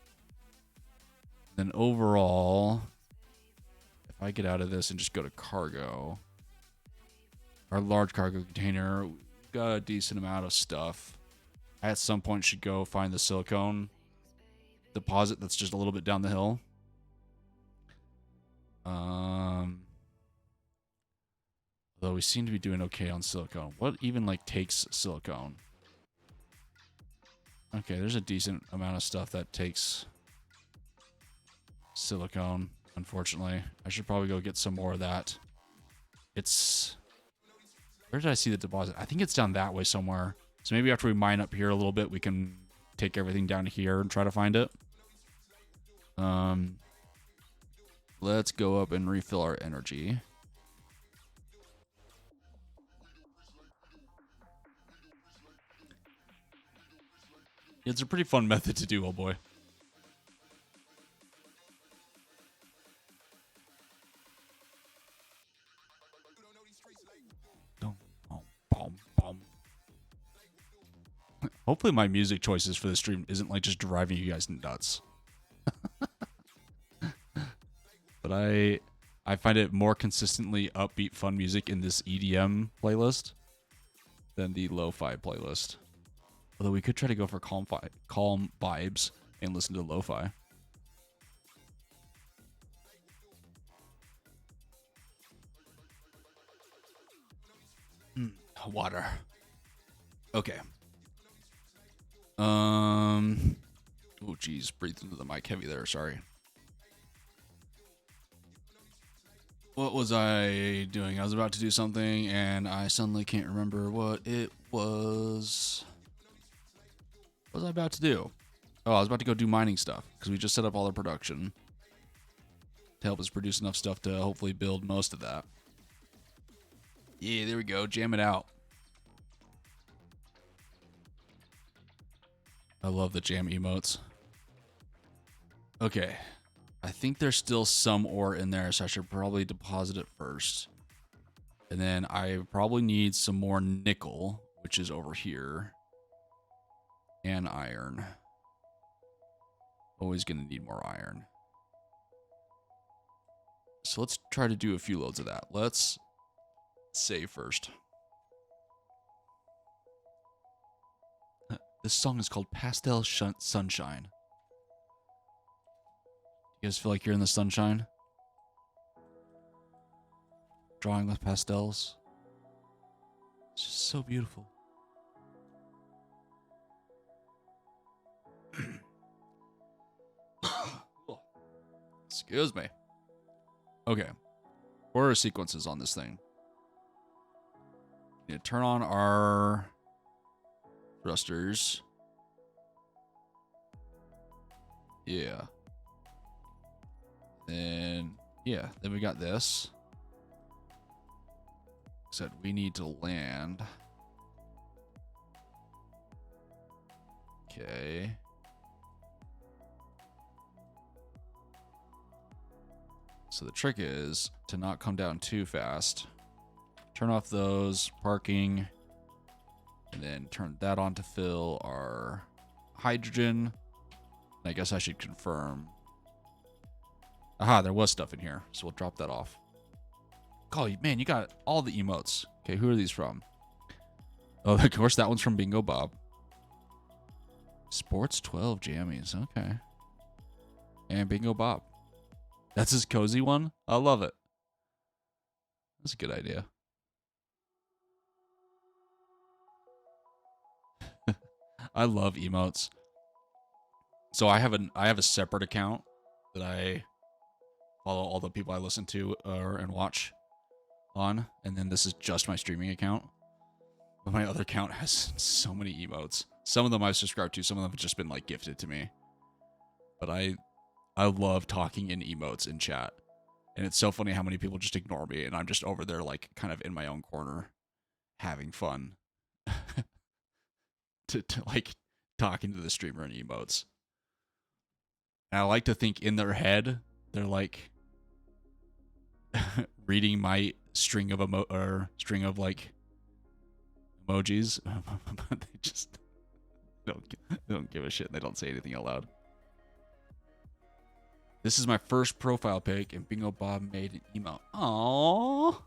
Then overall, if I get out of this and just go to cargo, our large cargo container, we've got a decent amount of stuff. I at some point should go find the silicone deposit that's just a little bit down the hill. Although we seem to be doing okay on silicone. What even like takes silicone? Okay, there's a decent amount of stuff that takes silicone, unfortunately. I should probably go get some more of that. It's... Where did I see the deposit? I think it's down that way somewhere. So maybe after we mine up here a little bit, we can take everything down here and try to find it. Let's go up and refill our energy. It's a pretty fun method to do, oh boy. Hopefully my music choices for the stream isn't like just driving you guys nuts. But I find it more consistently upbeat fun music in this EDM playlist than the lo-fi playlist. Although we could try to go for calm vibes and listen to lo-fi. Water. Okay. Oh geez, breathed into the mic heavy there, sorry. What was I doing? I was about to do something and I suddenly can't remember what it was. What was I about to do? Oh, I was about to go do mining stuff because we just set up all the production to help us produce enough stuff to hopefully build most of that. Yeah, there we go. Jam it out. I love the jam emotes. Okay. I think there's still some ore in there, so I should probably deposit it first. And then I probably need some more nickel, which is over here. And iron. Always going to need more iron. So let's try to do a few loads of that. Let's save first. This song is called Pastel Sunshine. You guys feel like you're in the sunshine? Drawing with pastels. It's just so beautiful. Excuse me. Okay. Order sequences on this thing. We need to turn on our thrusters. Yeah. Then, yeah. Then we got this. Said we need to land. Okay. So the trick is to not come down too fast. Turn off those parking, and then turn that on to fill our hydrogen. I guess I should confirm. Aha, there was stuff in here, so we'll drop that off. Golly, man, you got all the emotes. Okay, who are these from? Oh, of course, that one's from Bingo Bob. Sports 12 jammies. Okay. And Bingo Bob. That's his cozy one? I love it. That's a good idea. I love emotes. So I have a separate account that I follow all the people I listen to and watch on, and then this is just my streaming account. But my other account has so many emotes. Some of them I've subscribed to, some of them have just been like gifted to me. But I love talking in emotes in chat. And it's so funny how many people just ignore me, and I'm just over there like kind of in my own corner having fun. to like talking to the streamer in emotes. And I like to think in their head they're like reading my string of like emojis, but they just don't give a shit. They don't say anything out loud. This is my first profile pic, and Bingo Bob made an email. Aww.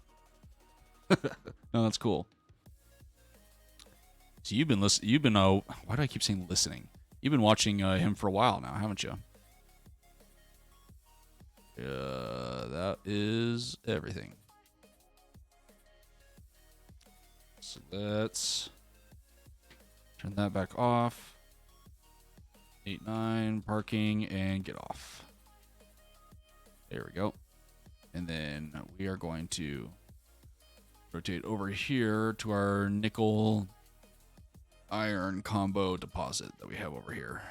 No, that's cool. So you've been listening. You've been why do I keep saying listening? You've been watching him for a while now, haven't you? That is everything. So let's turn that back off. 8-9 parking and get off. There we go. And then we are going to rotate over here to our nickel iron combo deposit that we have over here.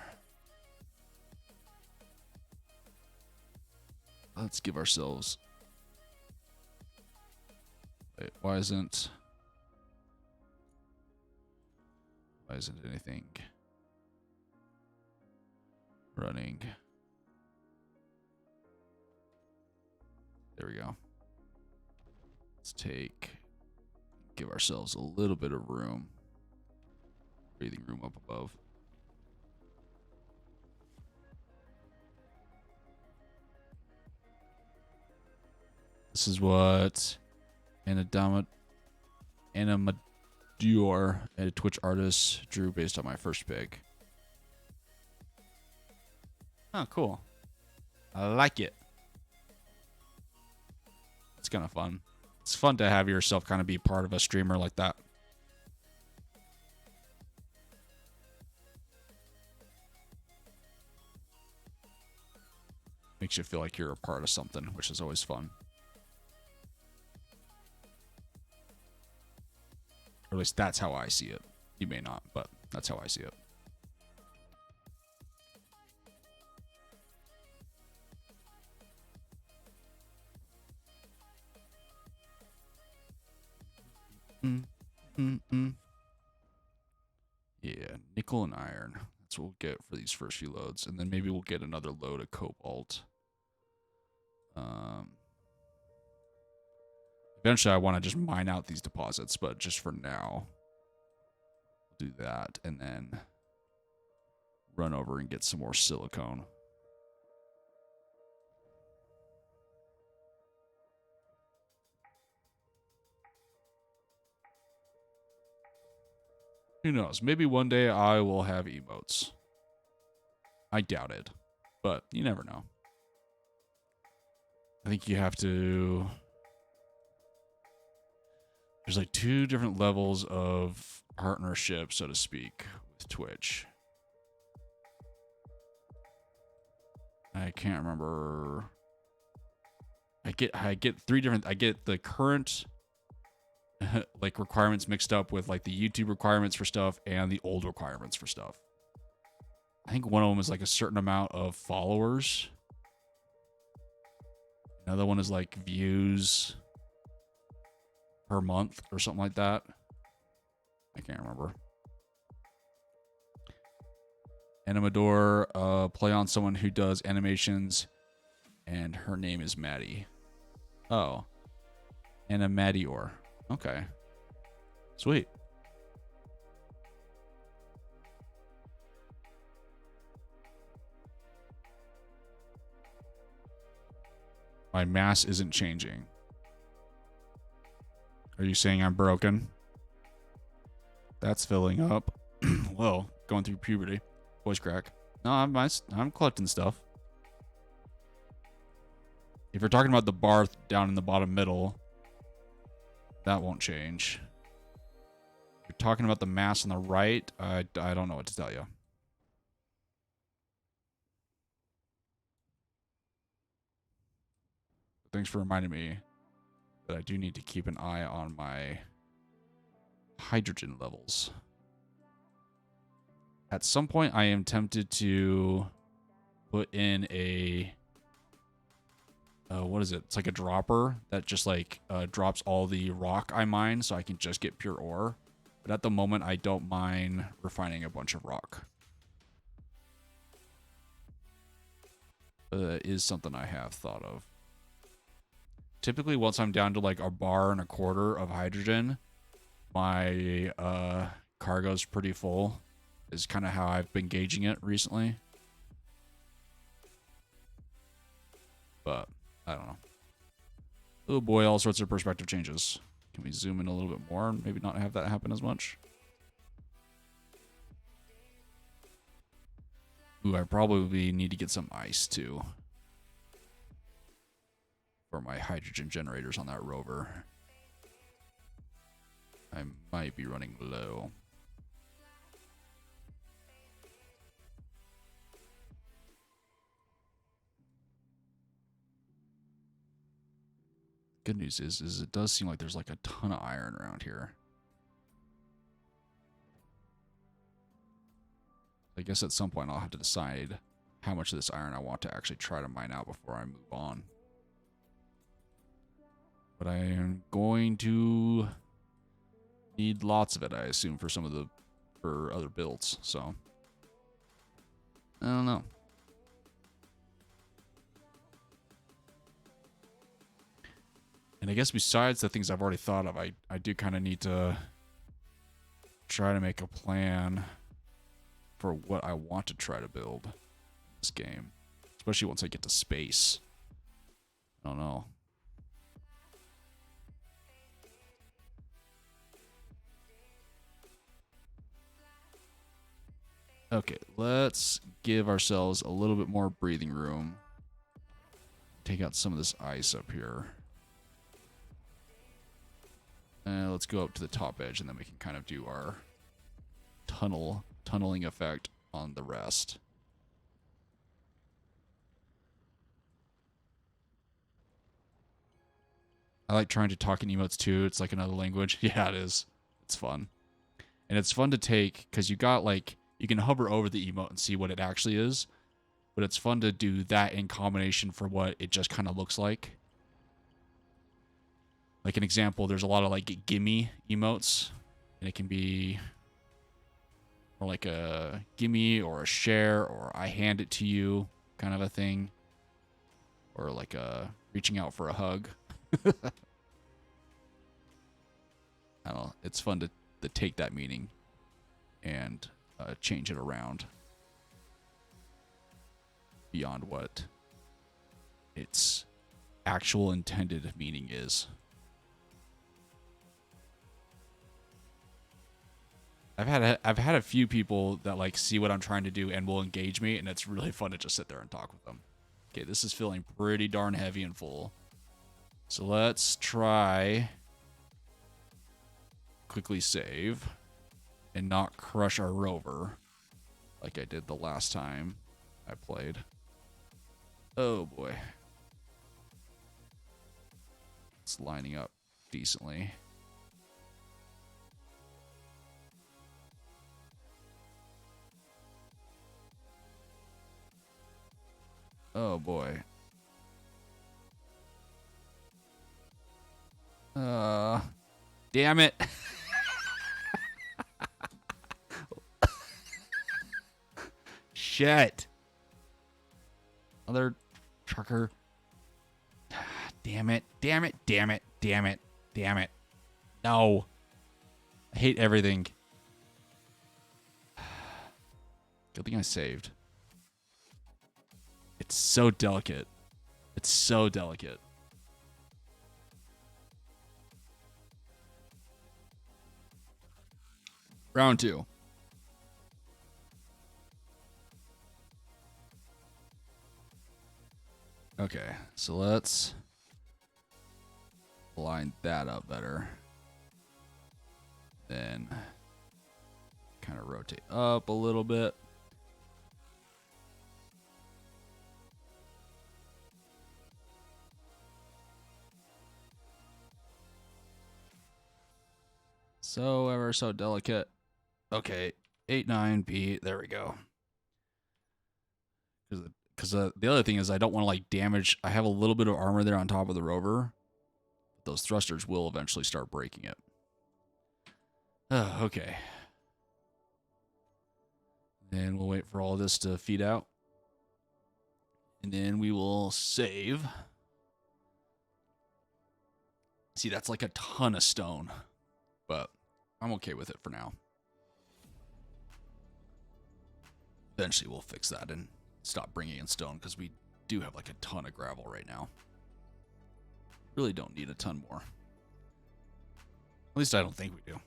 Let's give ourselves... Wait, why isn't anything running? There we go. Let's give ourselves a little bit of room. Breathing room up above. This is what Animadior, a Twitch artist, drew based on my first pick. Oh, cool. I like it. It's kind of fun. It's fun to have yourself kind of be part of a streamer like that. Makes you feel like you're a part of something, which is always fun. Or at least that's how I see it. You may not, but that's how I see it. Yeah, nickel and iron. That's what we'll get for these first few loads. And then maybe we'll get another load of cobalt. Eventually, I want to just mine out these deposits, but just for now, we'll do that and then run over and get some more silicone. Who knows? Maybe one day I will have emotes. I doubt it, but you never know. I think you have to... There's like 2 different levels of partnership, so to speak, with Twitch. I can't remember. I get 3 different... I get the current like requirements mixed up with like the YouTube requirements for stuff and the old requirements for stuff. I think one of them is like a certain amount of followers. Another one is like views per month or something like that. I can't remember. Animadior, play on someone who does animations, and her name is Maddie. Oh. Animadior. Okay. Sweet. My mass isn't changing. Are you saying I'm broken? That's filling up. Whoa, going through puberty. Voice crack. No, I'm collecting stuff. If you're talking about the bar down in the bottom middle, that won't change. If you're talking about the mass on the right, I don't know what to tell you. Thanks for reminding me that I do need to keep an eye on my hydrogen levels. At some point, I am tempted to put in a... what is it? It's like a dropper that just like drops all the rock I mine so I can just get pure ore. But at the moment, I don't mind refining a bunch of rock. That is something I have thought of. Typically, once I'm down to like a bar and a quarter of hydrogen, my cargo's pretty full. Is kind of how I've been gauging it recently. But I don't know. Oh boy, all sorts of perspective changes. Can we zoom in a little bit more and maybe not have that happen as much? Ooh, I probably need to get some ice too. For my hydrogen generators on that rover. I might be running low. Good news is it does seem like there's like a ton of iron around here. I guess at some point I'll have to decide how much of this iron I want to actually try to mine out before I move on. But I am going to need lots of it, I assume, for other builds, so I don't know. And I guess besides the things I've already thought of, I do kind of need to try to make a plan for what I want to try to build in this game. Especially once I get to space. I don't know. Okay, let's give ourselves a little bit more breathing room. Take out some of this ice up here. Let's go up to the top edge, and then we can kind of do our tunneling effect on the rest. I like trying to talk in emotes too. It's like another language. Yeah, it is. It's fun. And it's fun to take because you got like, you can hover over the emote and see what it actually is. But it's fun to do that in combination for what it just kind of looks like. Like an example, there's a lot of like gimme emotes. And it can be or like a gimme or a share or I hand it to you kind of a thing. Or like a reaching out for a hug. I don't know. It's fun to take that meaning and change it around beyond what its actual intended meaning is. I've had a few people that like see what I'm trying to do and will engage me, and it's really fun to just sit there and talk with them. Okay, this is feeling pretty darn heavy and full. So let's try quickly save and not crush our rover like I did the last time I played. Oh boy. It's lining up decently. Oh boy. Damn it. Shit. Other trucker. Damn it. Damn it. Damn it. Damn it. Damn it. No. I hate everything. Good thing I saved. It's so delicate. It's so delicate. Round 2. Okay, so let's line that up better. Then kind of rotate up a little bit. So ever so delicate. Okay, 8-9 B. There we go. Because the other thing is I don't want to like damage. I have a little bit of armor there on top of the rover. Those thrusters will eventually start breaking it. Oh, okay. Then we'll wait for all this to feed out. And then we will save. See, that's like a ton of stone. But I'm okay with it for now. Eventually we'll fix that and stop bringing in stone because we do have like a ton of gravel right now. Really don't need a ton more. At least I don't think we do.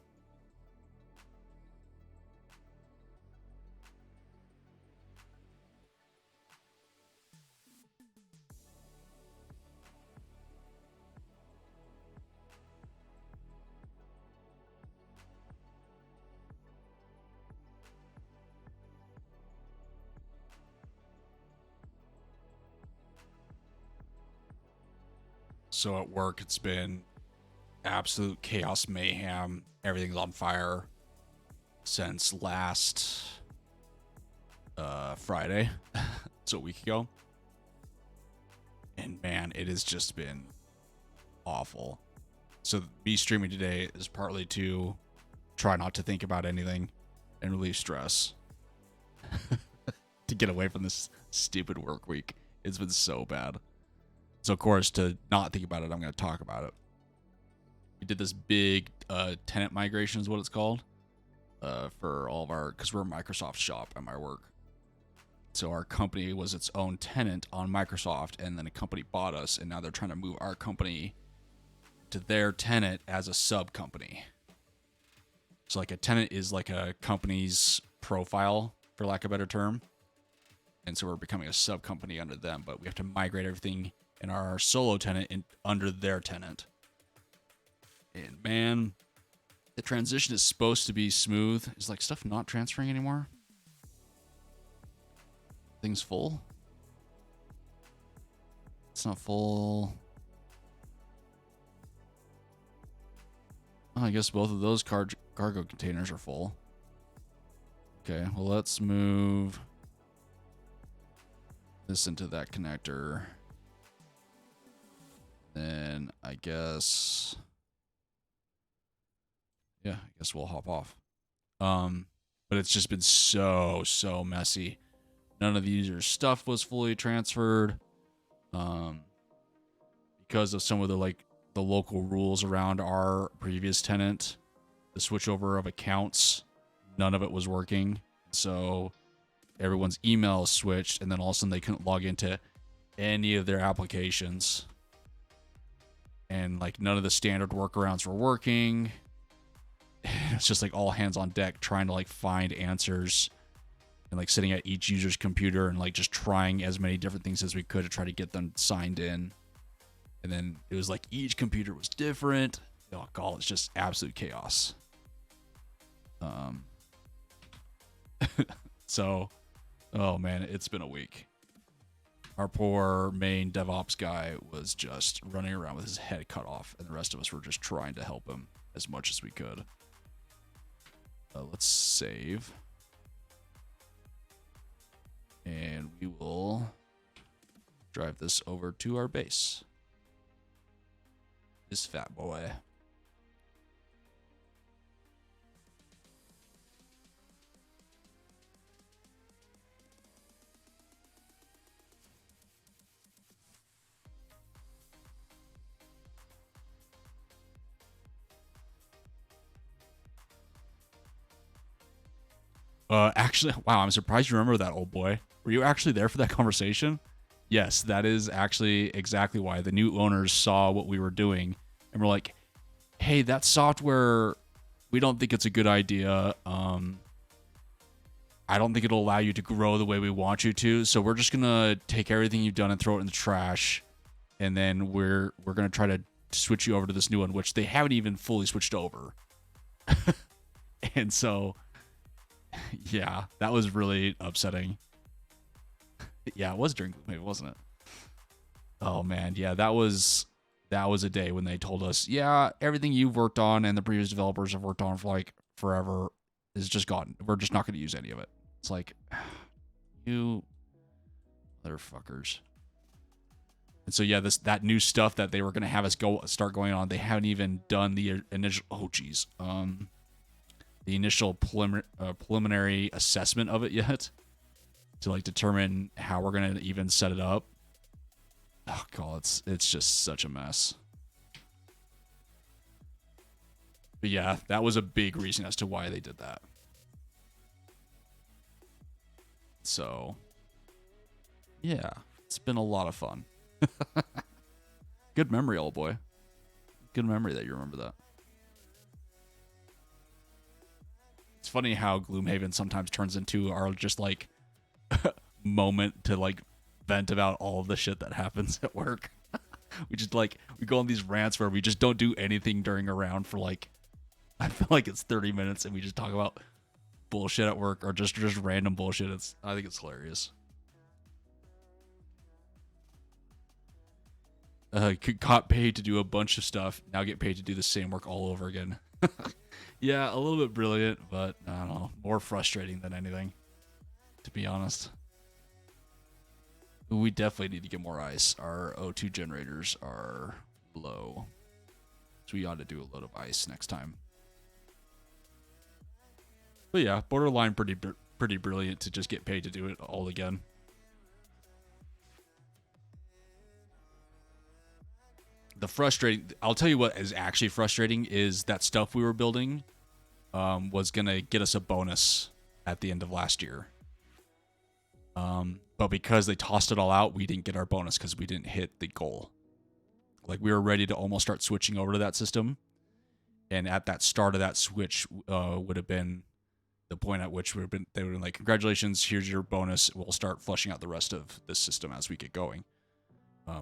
So at work, it's been absolute chaos, mayhem. Everything's on fire since last Friday. So a week ago. And man, it has just been awful. So me streaming today is partly to try not to think about anything and relieve stress. To get away from this stupid work week. It's been so bad. So, of course, to not think about it, I'm going to talk about it. We did this big tenant migration is what it's called for all of our, because we're a Microsoft shop at my work. So our company was its own tenant on Microsoft, and then a company bought us, and now they're trying to move our company to their tenant as a sub company. So like a tenant is like a company's profile, for lack of a better term. And so we're becoming a sub company under them, but we have to migrate everything in our solo tenant under their tenant. And man, the transition is supposed to be smooth. Is like stuff not transferring anymore? Things full? It's not full. Oh, I guess both of those cargo containers are full. Okay, well let's move this into that connector. Then I guess, yeah, I guess we'll hop off. But it's just been so messy. None of the user's stuff was fully transferred. Because of some of the the local rules around our previous tenant, the switchover of accounts, none of it was working. So everyone's email switched, and then all of a sudden they couldn't log into any of their applications. And like none of the standard workarounds were working. It's just like all hands on deck trying to like find answers and like sitting at each user's computer and like just trying as many different things as we could to try to get them signed in. And then it was like each computer was different. Oh god, it's just absolute chaos. So, oh man, it's been a week. Our poor main DevOps guy was just running around with his head cut off, and the rest of us were just trying to help him as much as we could. Let's save. And we will drive this over to our base. This fat boy. Actually, wow, I'm surprised you remember that, old boy. Were you actually there for that conversation? Yes, that is actually exactly why the new owners saw what we were doing and were like, "Hey, that software, we don't think it's a good idea. I don't think it'll allow you to grow the way we want you to. So we're just gonna take everything you've done and throw it in the trash, and then we're gonna try to switch you over to this new one, which they haven't even fully switched over." And so, yeah, that was really upsetting. Yeah, it was during Gloomhaven, wasn't it? Oh man, yeah, that was a day when they told us, yeah, everything you've worked on and the previous developers have worked on for like forever is just gone. We're just not going to use any of it. It's like, you motherfuckers. And so yeah, that new stuff that they were going to have us start going on, they haven't even done the initial. Oh geez, the initial preliminary assessment of it yet to like determine how we're going to even set it up. Oh god, it's just such a mess. But yeah, that was a big reason as to why they did that. So yeah, it's been a lot of fun. Good memory, old boy. Good memory that you remember that. It's funny how Gloomhaven sometimes turns into our just like moment to like vent about all of the shit that happens at work. We just like we go on these rants where we just don't do anything during a round for like I feel like it's 30 minutes and we just talk about bullshit at work or just random bullshit. I think it's hilarious. Got paid to do a bunch of stuff, now get paid to do the same work all over again. Yeah, a little bit brilliant, but I don't know, more frustrating than anything, to be honest. We definitely need to get more ice. Our O2 generators are low, so we ought to do a load of ice next time. But yeah, borderline pretty brilliant to just get paid to do it all again. I'll tell you what is actually frustrating is that stuff we were building was gonna get us a bonus at the end of last year. But because they tossed it all out, we didn't get our bonus because we didn't hit the goal. Like we were ready to almost start switching over to that system, and at that start of that switch would have been the point at which they would have been like, "Congratulations, here's your bonus. We'll start flushing out the rest of this system as we get going."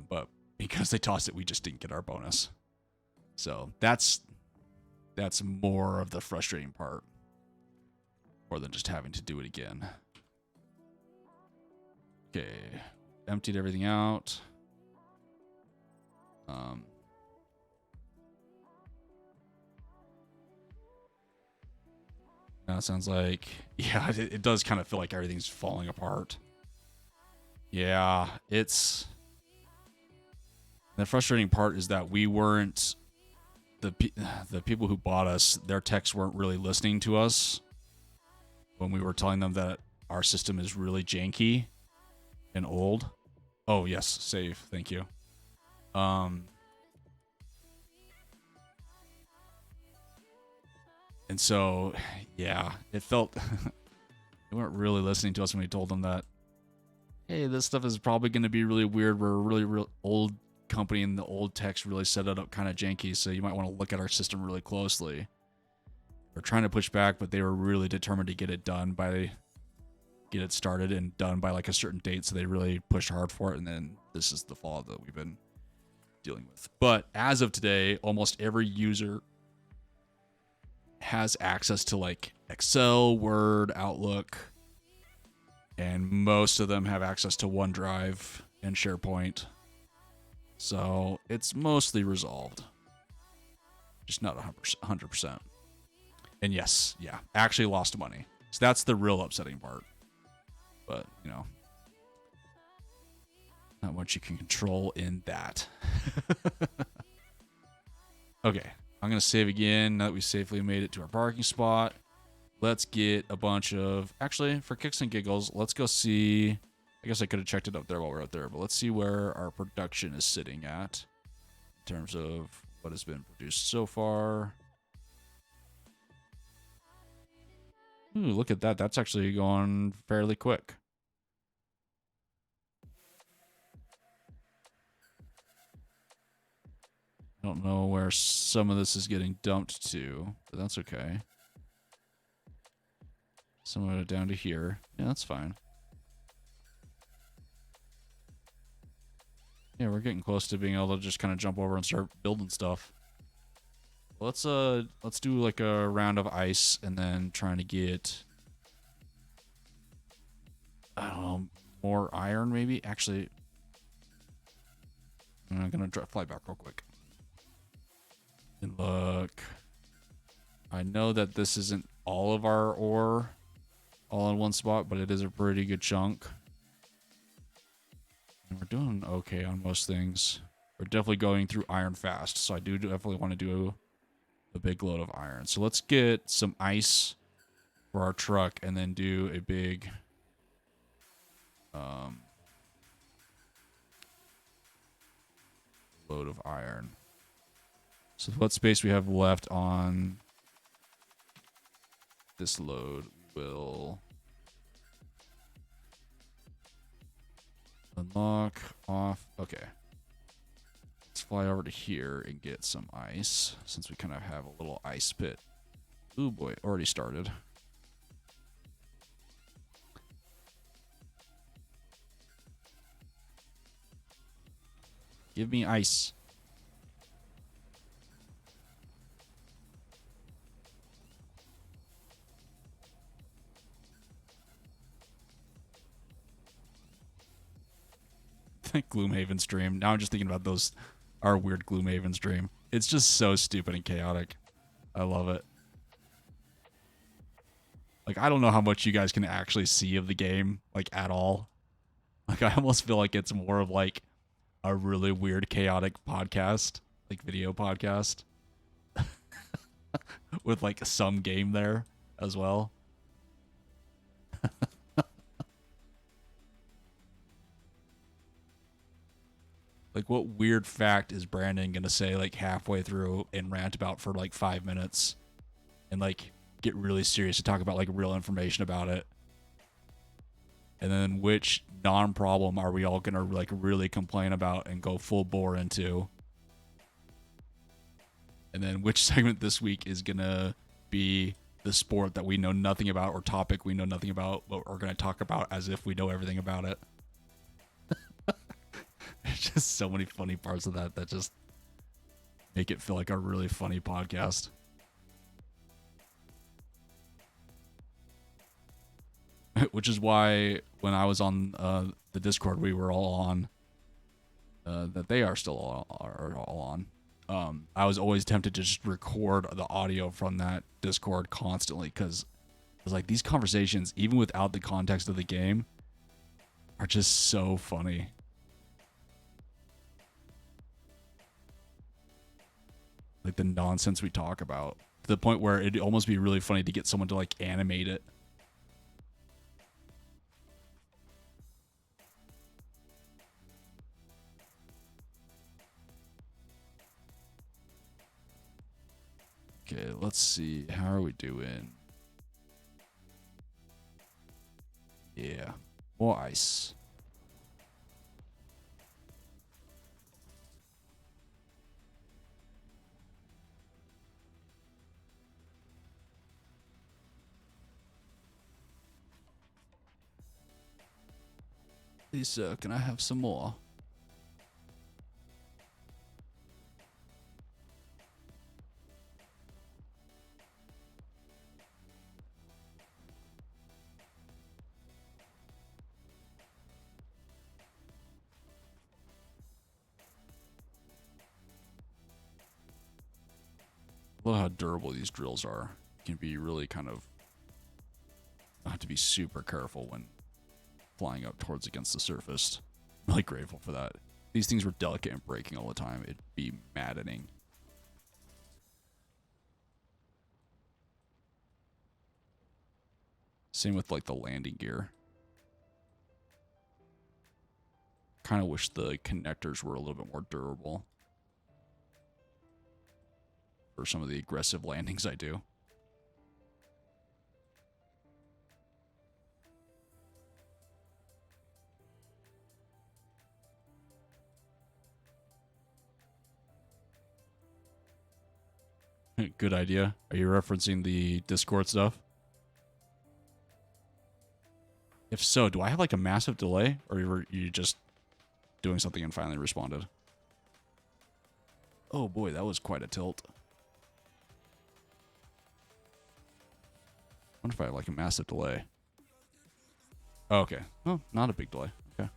But because they tossed it, we just didn't get our bonus. So that's more of the frustrating part, more than just having to do it again. Okay, emptied everything out. Now it sounds like, yeah, it does kind of feel like everything's falling apart. Yeah, it's the frustrating part is that we weren't the people who bought us. Their techs weren't really listening to us when we were telling them that our system is really janky and old. Oh yes, save. Thank you. And so, yeah, it felt they weren't really listening to us when we told them that, hey, this stuff is probably going to be really weird. We're a really real old company, and the old techs really set it up kind of janky, so you might want to look at our system really closely. We're trying to push back, but they were really determined to get it started and done by like a certain date, so they really pushed hard for it, and then this is the fall that we've been dealing with. But as of today, almost every user has access to like Excel, Word, Outlook, and most of them have access to OneDrive and SharePoint. So it's mostly resolved. Just not 100%. And yes, yeah, actually lost money. So that's the real upsetting part. But, you know, not much you can control in that. Okay, I'm going to save again now that we safely made it to our parking spot. Let's get a bunch of... Actually, for kicks and giggles, let's go see... I guess I could have checked it up there while we're out there, but let's see where our production is sitting at in terms of what has been produced so far. Ooh, look at that. That's actually going fairly quick. don't know where some of this is getting dumped to, but that's okay. Some of it down to here. Yeah, that's fine. Yeah, we're getting close to being able to just kind of jump over and start building stuff. Let's do like a round of ice and then trying to get, I don't know, more iron maybe. Actually, I'm gonna fly back real quick. And look, I know that this isn't all of our ore all in one spot, but it is a pretty good chunk. And we're doing okay on most things. We're definitely going through iron fast, so I do definitely want to do a big load of iron. So let's get some ice for our truck and then do a big load of iron. So what space we have left on this load will unlock off. Okay. Let's fly over to here and get some ice since we kind of have a little ice pit. Ooh boy, already started. Give me ice. Gloomhaven stream. Now I'm just thinking about our weird Gloomhaven stream. It's just so stupid and chaotic. I love it. Like, I don't know how much you guys can actually see of the game, like, at all. Like, I almost feel like it's more of, like, a really weird, chaotic podcast. Like, video podcast. With, like, some game there as well. Like, what weird fact is Brandon gonna say, like, halfway through and rant about for, like, 5 minutes? And, like, get really serious to talk about, like, real information about it? And then which non-problem are we all gonna, like, really complain about and go full bore into? And then which segment this week is gonna be the sport that we know nothing about or topic we know nothing about, but we're gonna talk about as if we know everything about it? There's just so many funny parts of that just make it feel like a really funny podcast. Which is why when I was on the Discord we were all on, that they are still all on, I was always tempted to just record the audio from that Discord constantly because I was like, these conversations, even without the context of the game, are just so funny. Like the nonsense we talk about, to the point where it'd almost be really funny to get someone to like animate it. Okay, let's see. How are we doing? Yeah. More ice. Please, can I have some more? I love how durable these drills are. You can be really kind of have to be super careful when flying up towards against the surface. I'm really grateful for that. These things were delicate and breaking all the time. It'd be maddening. Same with like the landing gear. Kind of wish the connectors were a little bit more durable for some of the aggressive landings I do. Good idea. Are you referencing the Discord stuff? If so, do I have like a massive delay, or were you just doing something and finally responded? Oh boy, that was quite a tilt. I wonder if I have like a massive delay. Oh, okay. Oh, not a big delay. Okay.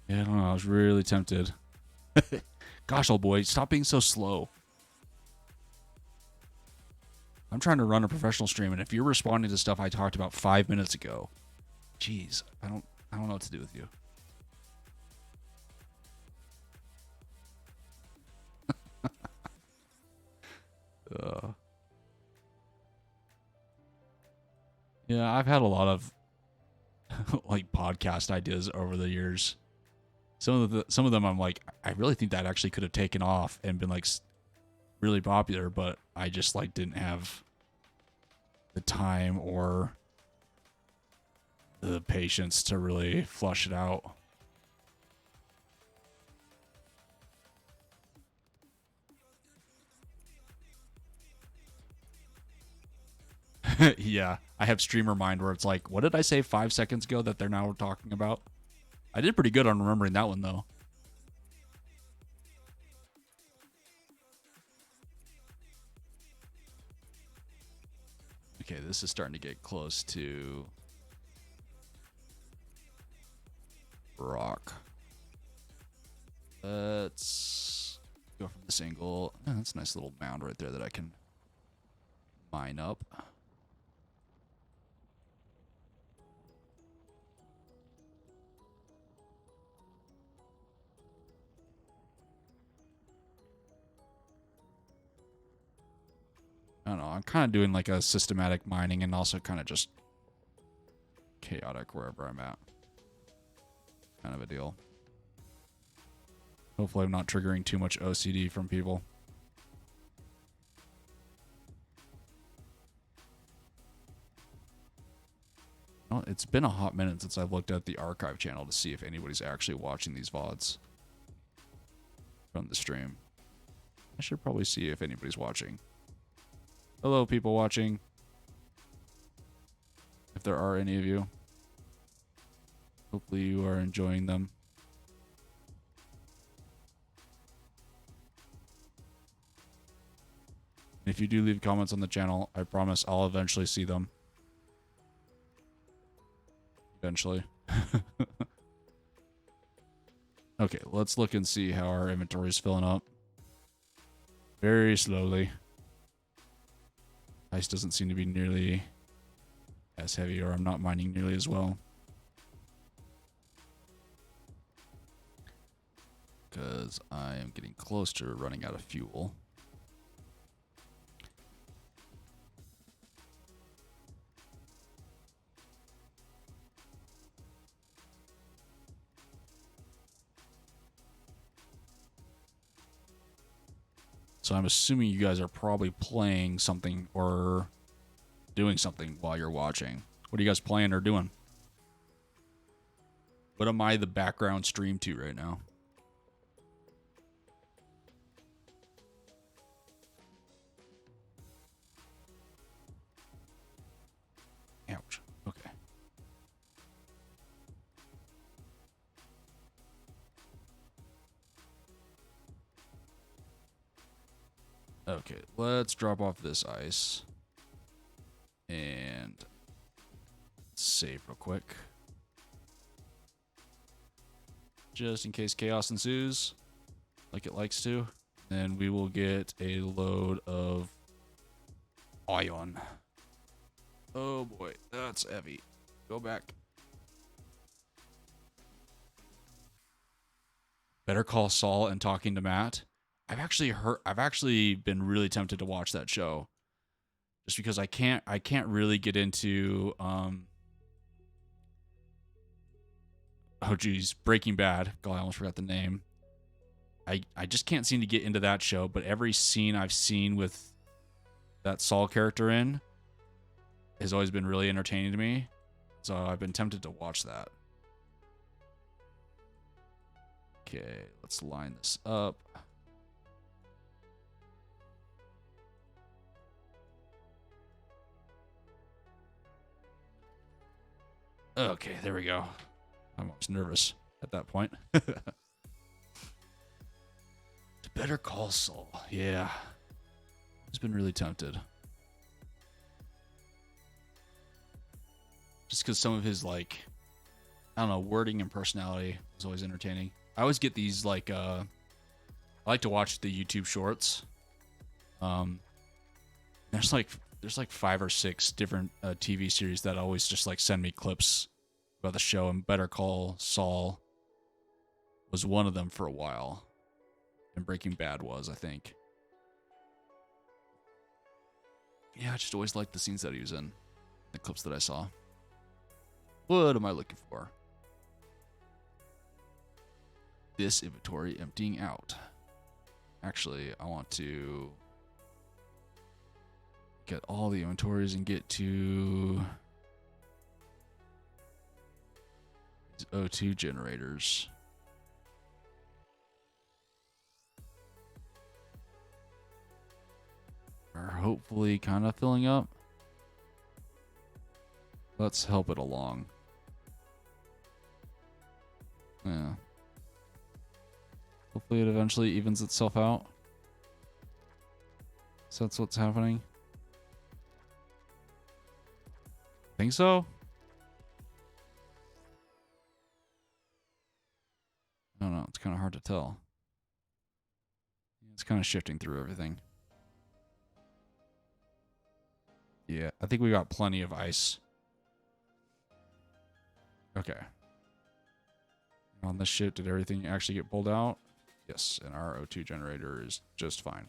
Yeah, I don't know. I was really tempted. Gosh, old boy, stop being so slow. I'm trying to run a professional stream, and if you're responding to stuff I talked about 5 minutes ago, jeez, I don't know what to do with you. Yeah, I've had a lot of like podcast ideas over the years. Some of them I'm like, I really think that actually could have taken off and been like really popular, but I just like didn't have the time or the patience to really flush it out. Yeah, I have streamer mind where it's like, what did I say 5 seconds ago that they're now talking about? I did pretty good on remembering that one though. Okay, this is starting to get close to rock. Let's go from this angle. Oh, that's a nice little mound right there that I can mine up. I don't know. I'm kind of doing like a systematic mining and also kind of just chaotic wherever I'm at. Kind of a deal. Hopefully I'm not triggering too much OCD from people. Well, it's been a hot minute since I've looked at the archive channel to see if anybody's actually watching these VODs from the stream. I should probably see if anybody's watching. Hello, people watching. If there are any of you. Hopefully you are enjoying them. If you do leave comments on the channel, I promise I'll eventually see them. Eventually. Okay, let's look and see how our inventory is filling up. Very slowly. Ice doesn't seem to be nearly as heavy, or I'm not mining nearly as well. Because I am getting close to running out of fuel. So I'm assuming you guys are probably playing something or doing something while you're watching. What are you guys playing or doing? What am I the background stream to right now? Ouch. Okay. Okay, let's drop off this ice. And save real quick. Just in case chaos ensues, like it likes to. Then we will get a load of iron. Oh boy, that's heavy. Go back. Better Call Saul and Talking to Matt. I've actually been really tempted to watch that show. Just because I can't really get into oh geez, Breaking Bad. God, I almost forgot the name. I just can't seem to get into that show, but every scene I've seen with that Saul character in has always been really entertaining to me. So I've been tempted to watch that. Okay, let's line this up. Okay, there we go. I'm almost nervous at that point. Better Call Saul. Yeah. He's been really tempted. Just because some of his, like, I don't know, wording and personality is always entertaining. I always get these, like, I like to watch the YouTube shorts. There's like 5 or 6 different TV series that always just, like, send me clips about the show, and Better Call Saul was one of them for a while. And Breaking Bad was, I think. Yeah, I just always liked the scenes that he was in. The clips that I saw. What am I looking for? This inventory emptying out. Actually, I want to get all the inventories and get to these O2 generators. Are hopefully kind of filling up. Let's help it along. Yeah. Hopefully it eventually evens itself out. So that's what's happening. Think so? I don't know. It's kind of hard to tell. It's kind of shifting through everything. Yeah, I think we got plenty of ice. Okay. On this ship, did everything actually get pulled out? Yes, and our O2 generator is just fine.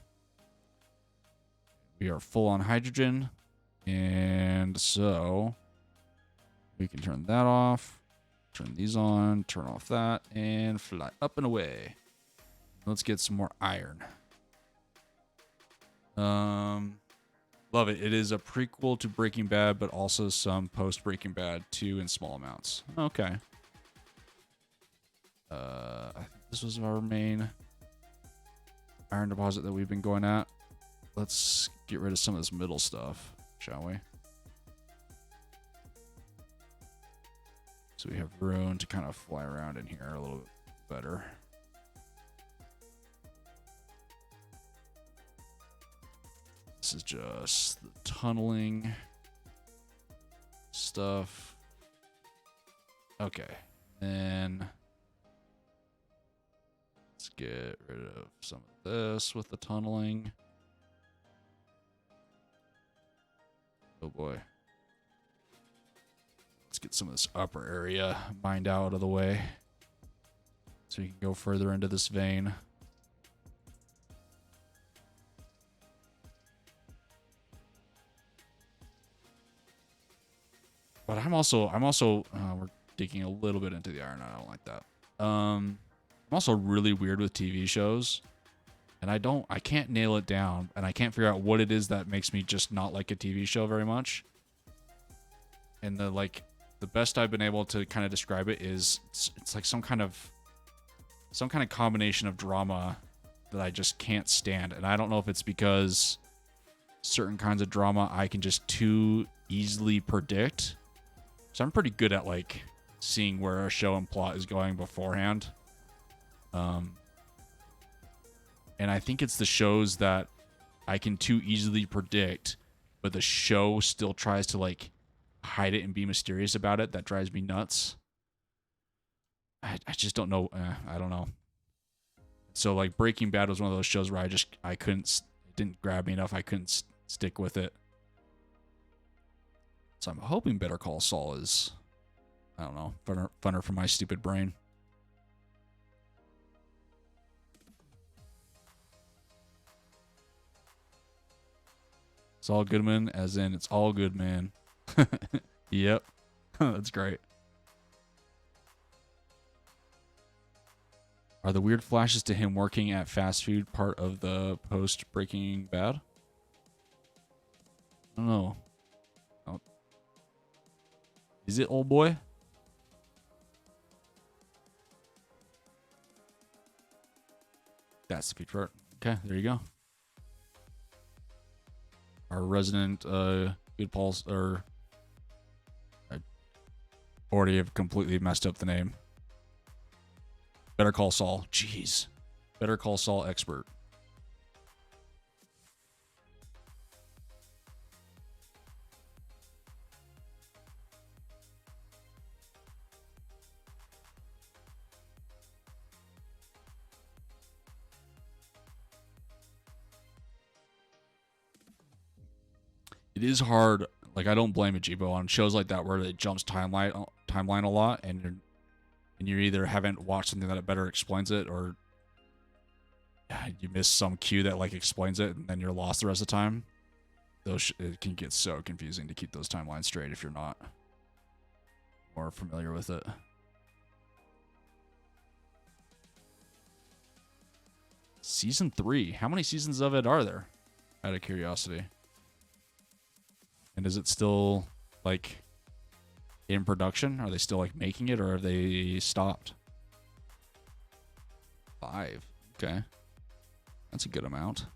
We are full on hydrogen, and so we can turn that off, turn these on, turn off that, and fly up and away. Let's get some more iron. Love it. It is a prequel to Breaking Bad, but also some post Breaking Bad too in small amounts. Okay. I think this was our main iron deposit that we've been going at. Let's get rid of some of this middle stuff, shall we? So we have room to kind of fly around in here a little bit better. This is just the tunneling stuff. Okay. Then let's get rid of some of this with the tunneling. Oh boy. Let's get some of this upper area mined out of the way so we can go further into this vein. But I'm also we're digging a little bit into the iron. I don't like that. I'm also really weird with TV shows, and I can't nail it down, and I can't figure out what it is that makes me just not like a TV show very much. And the best I've been able to kind of describe it is it's like some kind of combination of drama that I just can't stand, and I don't know if it's because certain kinds of drama I can just too easily predict. So I'm pretty good at like seeing where a show and plot is going beforehand. And I think it's the shows that I can too easily predict, but the show still tries to like hide it and be mysterious about it. That drives me nuts. I just don't know. I don't know. So like Breaking Bad was one of those shows where I couldn't, it didn't grab me enough. I couldn't stick with it. So I'm hoping Better Call Saul is, I don't know, funner for my stupid brain. It's all good, man, as in it's all good, man. Yep. That's great. Are the weird flashes to him working at fast food part of the post Breaking Bad? I don't know. Oh. Is it, old boy? That's the feature art. Okay, there you go. Our resident good pulse, or I already have completely messed up the name. Better Call Saul. Jeez. Better Call Saul expert. It is hard. Like, I don't blame it, Jibo, on shows like that where it jumps timeline a lot, and you either haven't watched something that better explains it, or you miss some cue that like explains it, and then you're lost the rest of the time. It can get so confusing to keep those timelines straight if you're not more familiar with it. Season 3. How many seasons of it are there? Out of curiosity. And is it still like in production? Are they still like making it, or have they stopped? 5. Okay. That's a good amount.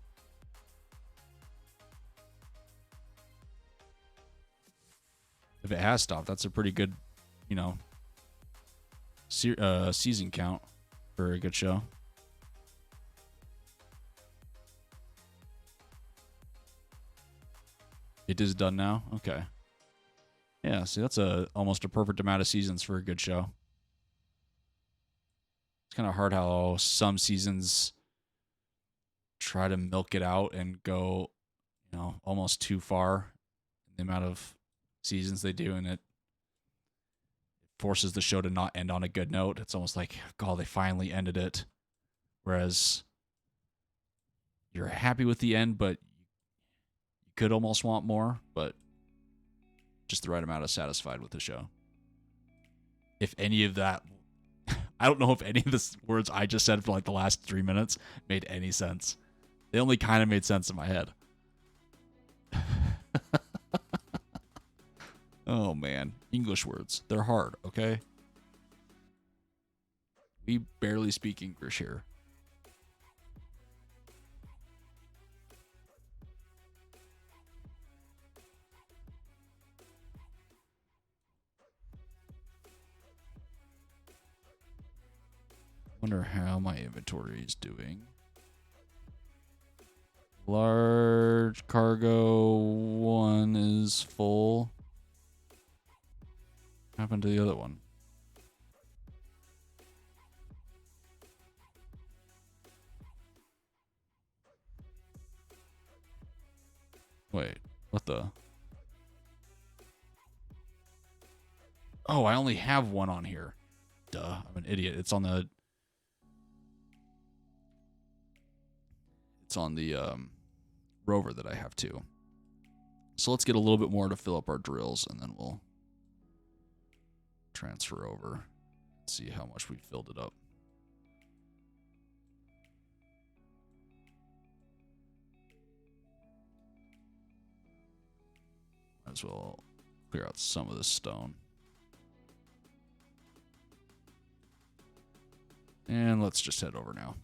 If it has stopped, that's a pretty good, you know, season count for a good show. It is done now? Okay. Yeah, see, that's almost a perfect amount of seasons for a good show. It's kind of hard how some seasons try to milk it out and go, you know, almost too far in the amount of seasons they do, and it forces the show to not end on a good note. It's almost like, God, they finally ended it. Whereas you're happy with the end, but you could almost want more, but just the right amount of satisfied with the show. If any of that, I don't know if any of the words I just said for like the last 3 minutes made any sense. They only kind of made sense in my head. Oh man, English words. They're hard, okay? We barely speak English here. Wonder how my inventory is doing. Large cargo 1 is full. What happened to the other one? Wait, what the? Oh, I only have one on here. Duh, I'm an idiot. It's on the rover that I have too. So let's get a little bit more to fill up our drills, and then we'll transfer over. See how much we filled it up. Might as well clear out some of this stone. And let's just head over now.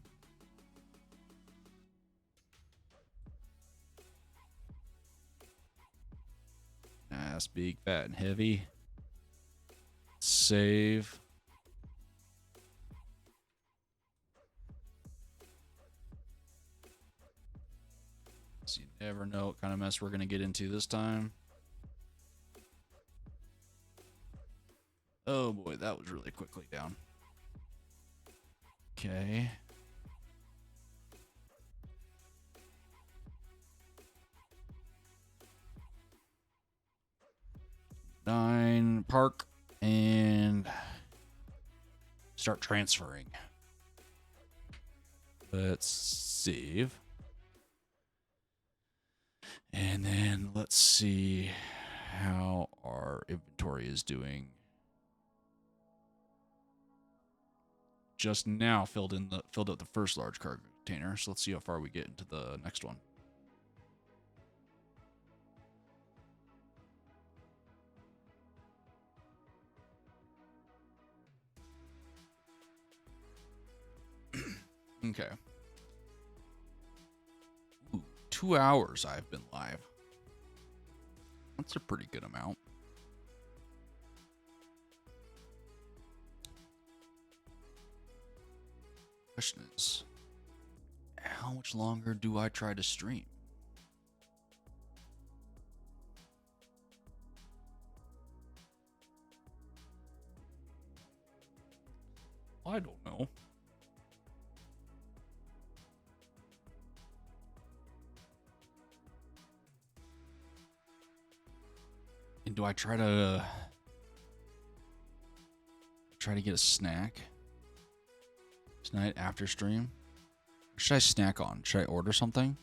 Nice, big, fat, and heavy. Save. So you never know what kind of mess we're going to get into this time. Oh boy, that was really quickly down. Okay. Nine, park, and start transferring. Let's save. And then let's see how our inventory is doing. Just now filled up the first large cargo container, so let's see how far we get into the next one. Okay. 2 hours I've been live. That's a pretty good amount. Question is, how much longer do I try to stream? I don't know. And do I try to get a snack tonight after stream? What should I snack on? Should I order something?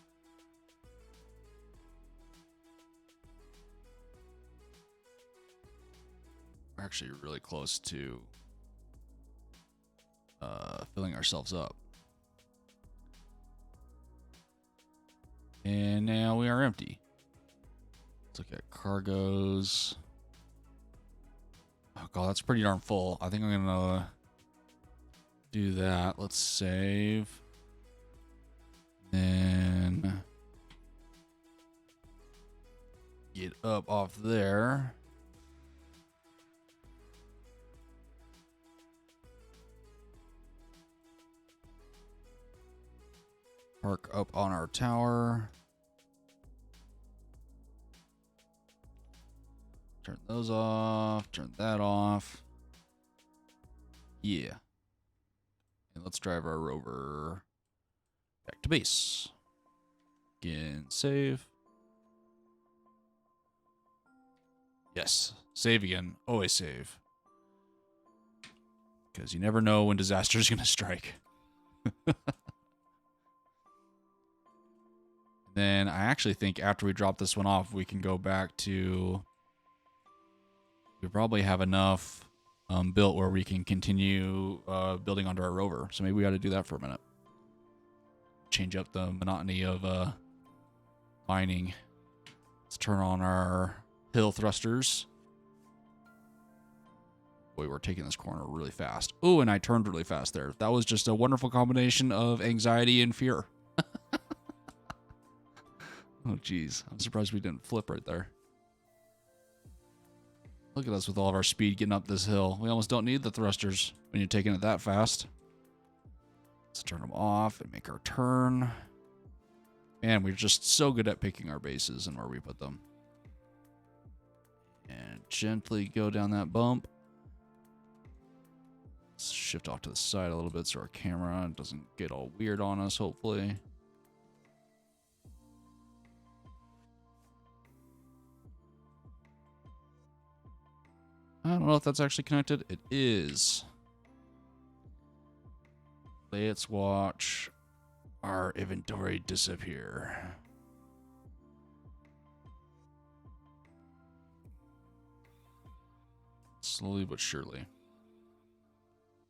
We're actually really close to filling ourselves up. And now we are empty. Let's look at cargoes. Oh god, that's pretty darn full. I think I'm gonna do that. Let's save. Then get up off there. Park up on our tower. Turn those off. Turn that off. Yeah. And let's drive our rover back to base. Again, save. Yes, save again. Always save. Because you never know when disaster is going to strike. Then I actually think after we drop this one off, we can go back to... We probably have enough built where we can continue building onto our rover. So maybe we ought to do that for a minute. Change up the monotony of mining. Let's turn on our hill thrusters. Boy, we're taking this corner really fast. Oh, and I turned really fast there. That was just a wonderful combination of anxiety and fear. Oh, geez. I'm surprised we didn't flip right there. Look at us with all of our speed getting up this hill. We almost don't need the thrusters when you're taking it that fast. Let's turn them off and make our turn. Man, we're just so good at picking our bases and where we put them. And gently go down that bump. Let's shift off to the side a little bit so our camera doesn't get all weird on us, hopefully. I don't know if that's actually connected. It is. Let's watch our inventory disappear. Slowly but surely.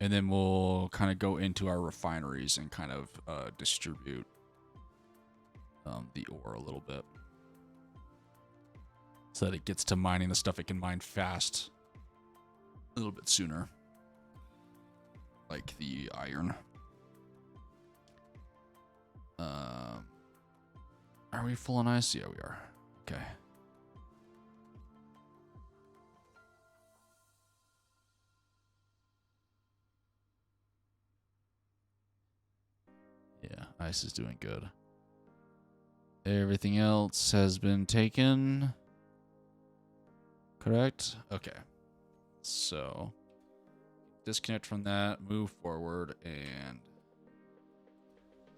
And then we'll kind of go into our refineries and kind of distribute the ore a little bit. So that it gets to mining the stuff it can mine fast. A little bit sooner. Like the iron. Are we full on ice? Yeah, we are. Okay. Yeah, ice is doing good. Everything else has been taken. Correct? Okay. So, disconnect from that, move forward, and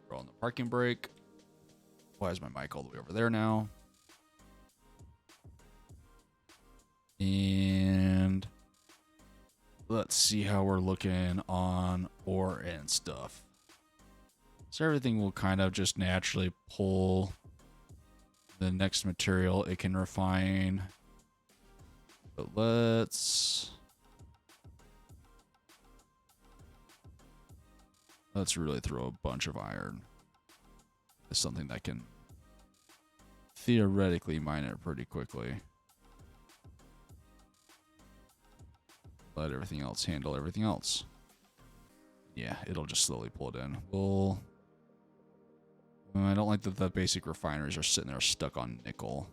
throw on the parking brake. Why is my mic all the way over there now? And let's see how we're looking on ore and stuff. So everything will kind of just naturally pull the next material it can refine. But let's really throw a bunch of iron. It's something that can theoretically mine it pretty quickly. Let everything else handle everything else. Yeah, it'll just slowly pull it in. We'll I don't like that the basic refineries are sitting there stuck on nickel.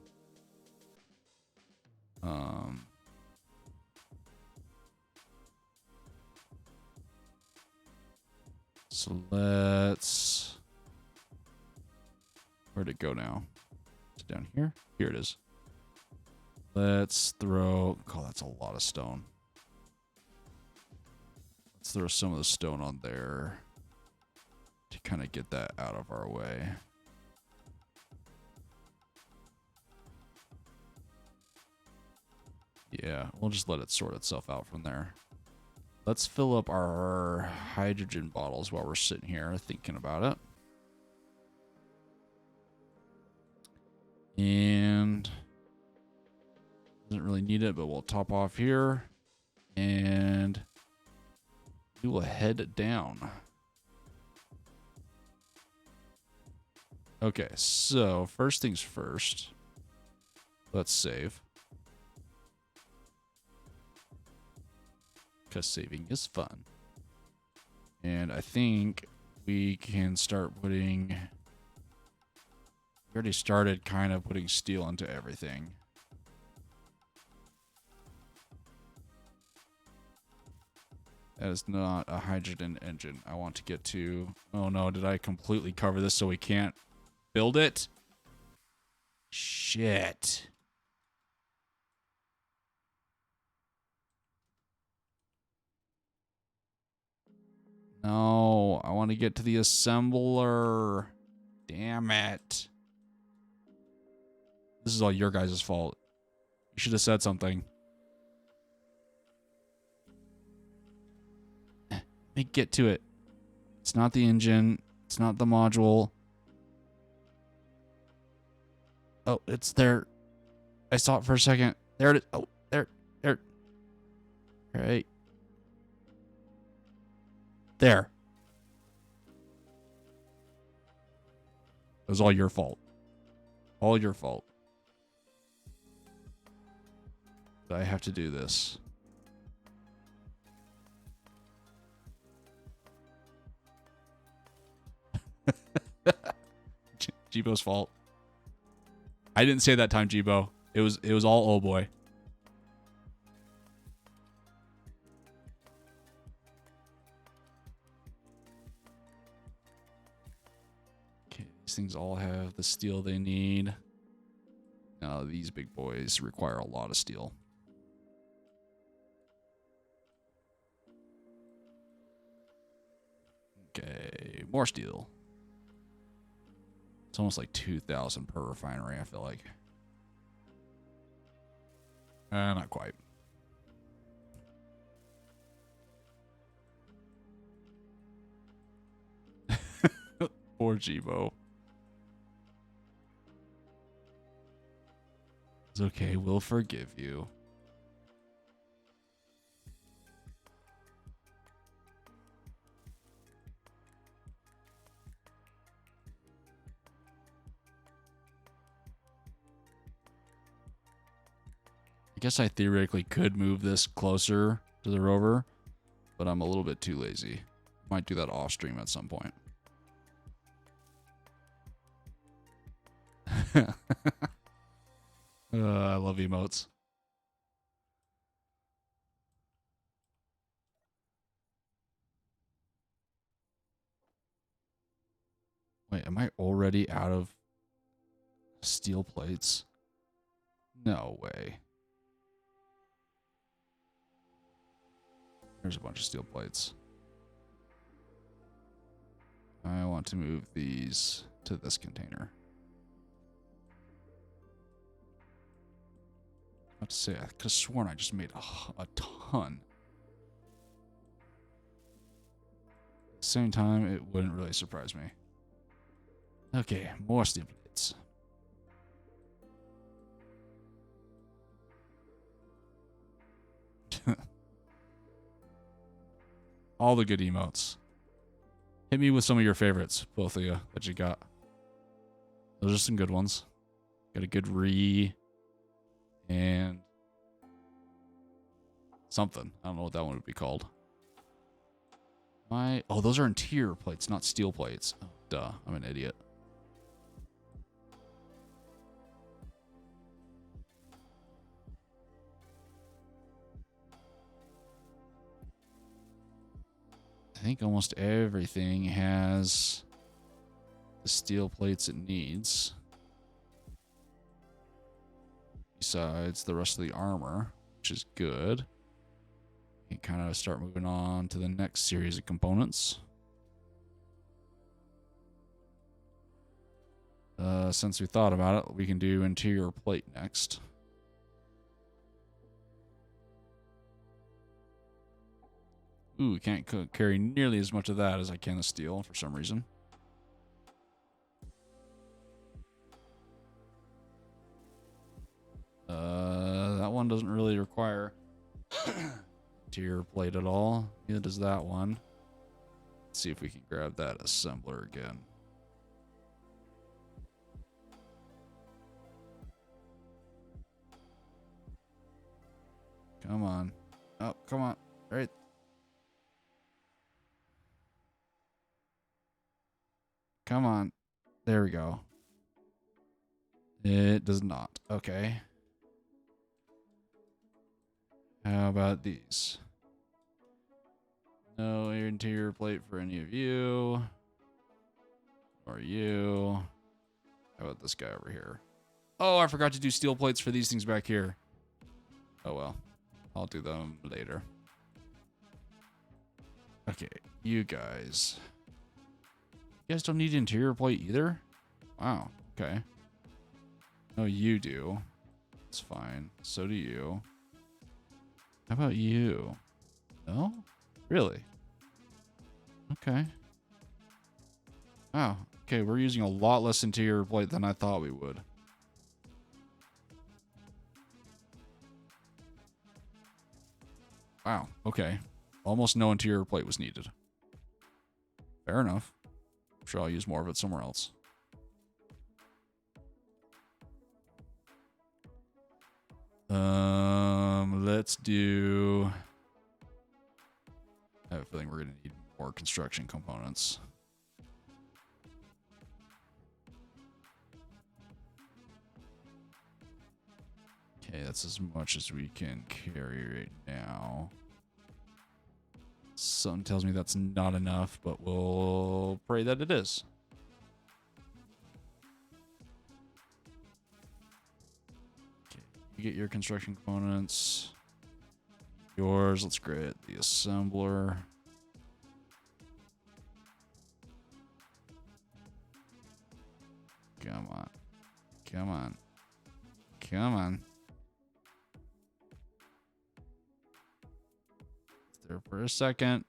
So let's... Where'd it go now? Is it down here? Here it is. Let's throw... Oh, that's a lot of stone. Let's throw some of the stone on there to kind of get that out of our way. Yeah, we'll just let it sort itself out from there. Let's fill up our hydrogen bottles while we're sitting here thinking about it. And doesn't really need it, but we'll top off here. And we will head down. Okay, so first things first. Let's save. Because saving is fun. And I think we can start putting... We already started kind of putting steel into everything. That is not a hydrogen engine I want to get to. Oh no, did I completely cover this so we can't build it? Shit. No, I want to get to the assembler. Damn it. This is all your guys' fault. You should have said something. Let me get to it. It's not the engine. It's not the module. Oh, it's there. I saw it for a second. There it is. Oh, there. All right. There. It was all your fault. All your fault. I have to do this. Jibo's fault. I didn't say that time, Jibo. It was all old boy. Okay, these things all have the steel they need. Now these big boys require a lot of steel. Okay, more steel. It's almost like 2,000 per refinery, I feel like. Not quite. Poor Jibo. It's okay, we'll forgive you. I guess I theoretically could move this closer to the rover, but I'm a little bit too lazy. Might do that off stream at some point. I love emotes. Wait, am I already out of steel plates? No way. There's a bunch of steel plates. I want to move these to this container. I have to say, I could have sworn I just made a ton. At the same time, it wouldn't really surprise me. Okay, more steel plates. All the good emotes. Hit me with some of your favorites, both of you, that you got. Those are some good ones. Got a good and something. I don't know what that one would be called. Oh, those are interior plates, not steel plates. Oh, duh, I'm an idiot. I think almost everything has the steel plates it needs. Besides the rest of the armor, which is good. You can kind of start moving on to the next series of components. Since we thought about it, we can do interior plate next. Ooh, can't carry nearly as much of that as I can the steel for some reason. That one doesn't really require interior plate at all. Neither does that one. Let's see if we can grab that assembler again. Come on. Oh, come on. Right. Come on. There we go. It does not. Okay. How about these? No interior plate for any of you. Or you. How about this guy over here? Oh, I forgot to do steel plates for these things back here. Oh well. I'll do them later. Okay, you guys. You guys don't need interior plate either? Wow, okay. No, you do. It's fine. So do you. How about you? No? Really? Okay. Wow. Okay, we're using a lot less interior plate than I thought we would. Wow. Okay. Almost no interior plate was needed. Fair enough. I'm sure I'll use more of it somewhere else. Let's do... I have a feeling we're going to need more construction components. Okay, that's as much as we can carry right now. Something tells me that's not enough, but we'll pray that it is. Okay, you get your construction components. Yours, let's grab the assembler. Come on. Come on. Come on. It's there for a second.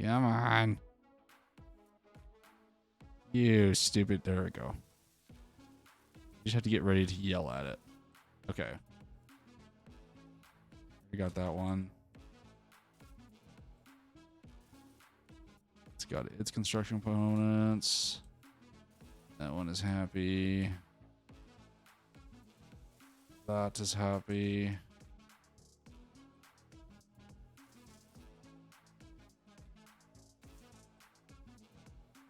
Come on. You stupid. There we go. You just have to get ready to yell at it. Okay. We got that one. It's got its construction components. That one is happy. That is happy.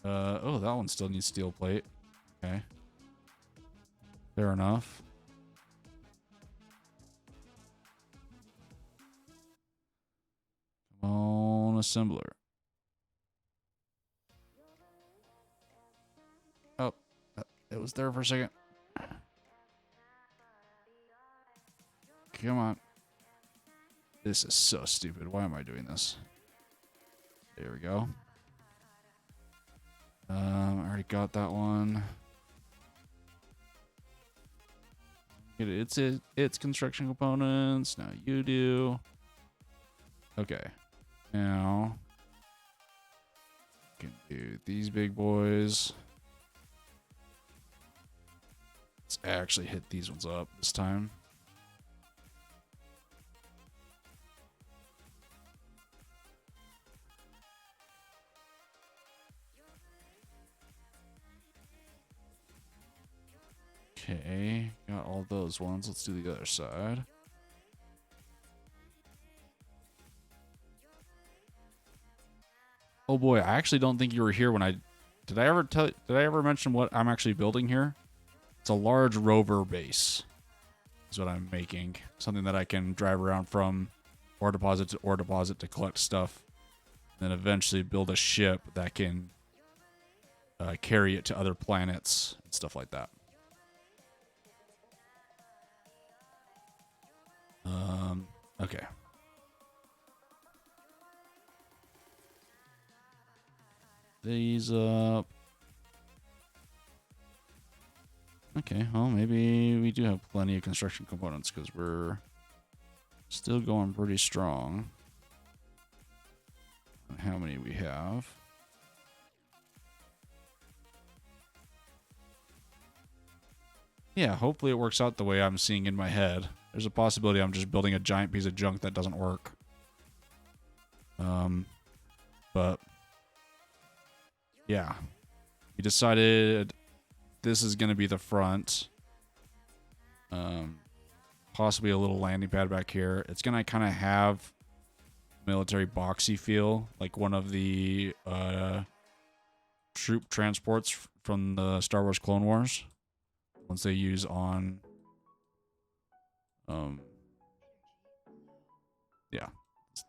Oh, that one still needs steel plate. Okay. Fair enough. Come on, assembler. Oh, it was there for a second. Come on. This is so stupid. Why am I doing this? There we go. I already got that one. It's construction components. Now you do. Okay. Now can do these big boys. Let's actually hit these ones up this time. Okay, got all those ones. Let's do the other side. Oh boy, I actually don't think you were here when did I ever mention what I'm actually building here? It's a large rover base. is what I'm making. Something that I can drive around from ore deposit to collect stuff. Then eventually build a ship that can carry it to other planets and stuff like that. Okay. These up. Okay, well, maybe we do have plenty of construction components because we're still going pretty strong. How many we have? Yeah, hopefully it works out the way I'm seeing in my head. There's a possibility I'm just building a giant piece of junk that doesn't work. But yeah, we decided this is going to be the front. Possibly a little landing pad back here. It's going to kind of have military boxy feel, like one of the troop transports from the Star Wars Clone Wars. Ones they use on yeah,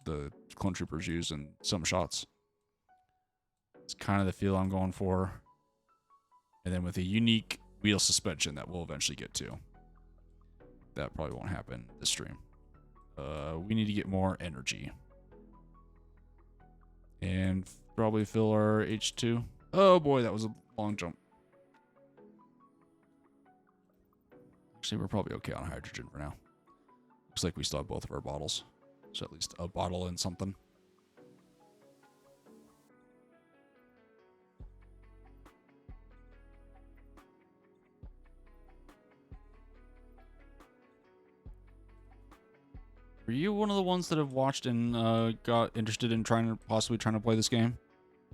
the clone troopers use in some shots. It's kind of the feel I'm going for. And then with a unique wheel suspension that we'll eventually get to. That probably won't happen this stream. We need to get more energy. And probably fill our H2. Oh boy, that was a long jump. Actually, we're probably okay on hydrogen for now. Looks like we still have both of our bottles. So at least a bottle and something. Were you one of the ones that have watched and got interested in possibly trying to play this game?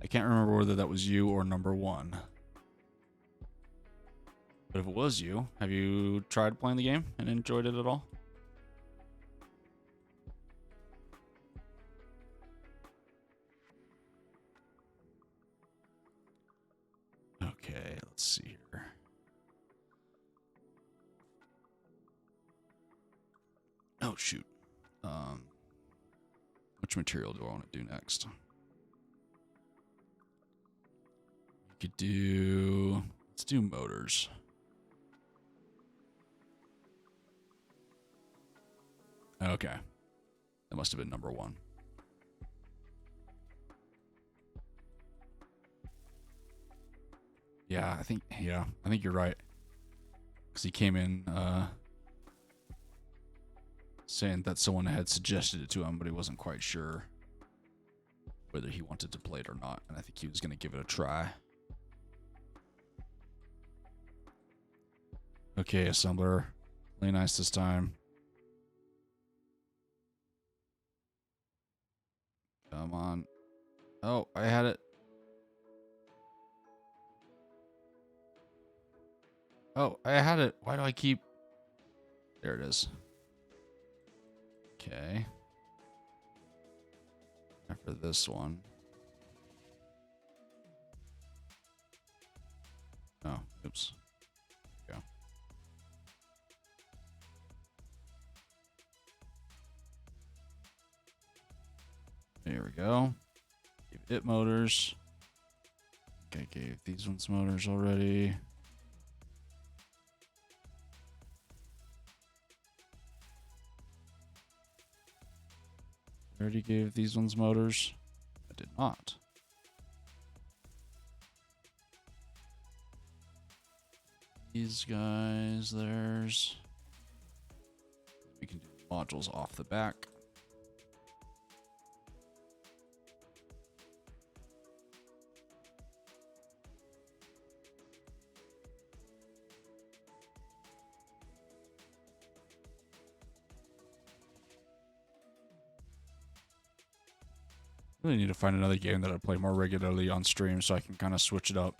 I can't remember whether that was you or number one. But if it was you, have you tried playing the game and enjoyed it at all? Okay, let's see here. Oh, shoot. Which material do I want to do next? We could do... Let's do motors. Okay. That must have been number one. Yeah, I think you're right. Because he came in saying that someone had suggested it to him, but he wasn't quite sure whether he wanted to play it or not. And I think he was going to give it a try. Okay, assembler. Play nice this time. Come on. Oh, I had it. Oh, I had it. Why do I keep... There it is. Okay. After this one. Oh, oops. There we go. There we go. Give it motors. Okay, gave these ones motors already. I already gave these ones motors. I did not. These guys, there's... We can do modules off the back. Really need to find another game that I play more regularly on stream so I can kind of switch it up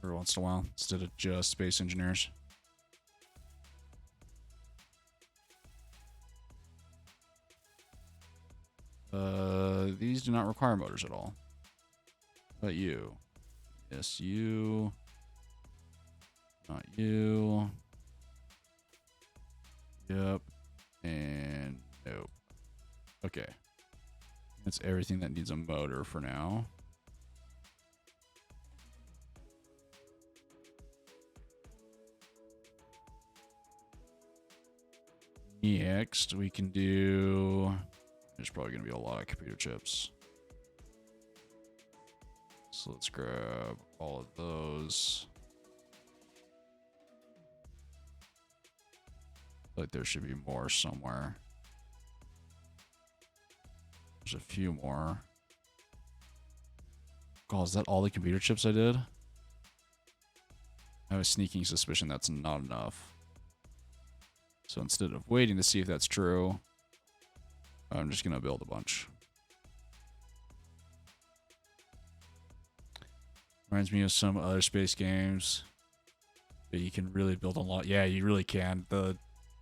every once in a while instead of just Space Engineers. These do not require motors at all. But you. Yes, you. Not you. Yep. And nope. Okay. That's everything that needs a motor for now. Next, we can do... There's probably going to be a lot of computer chips. So let's grab all of those. Like there should be more somewhere. There's a few more. God, is that all the computer chips I did? I have a sneaking suspicion that's not enough. So instead of waiting to see if that's true, I'm just going to build a bunch. Reminds me of some other space games that you can really build a lot. Yeah, you really can.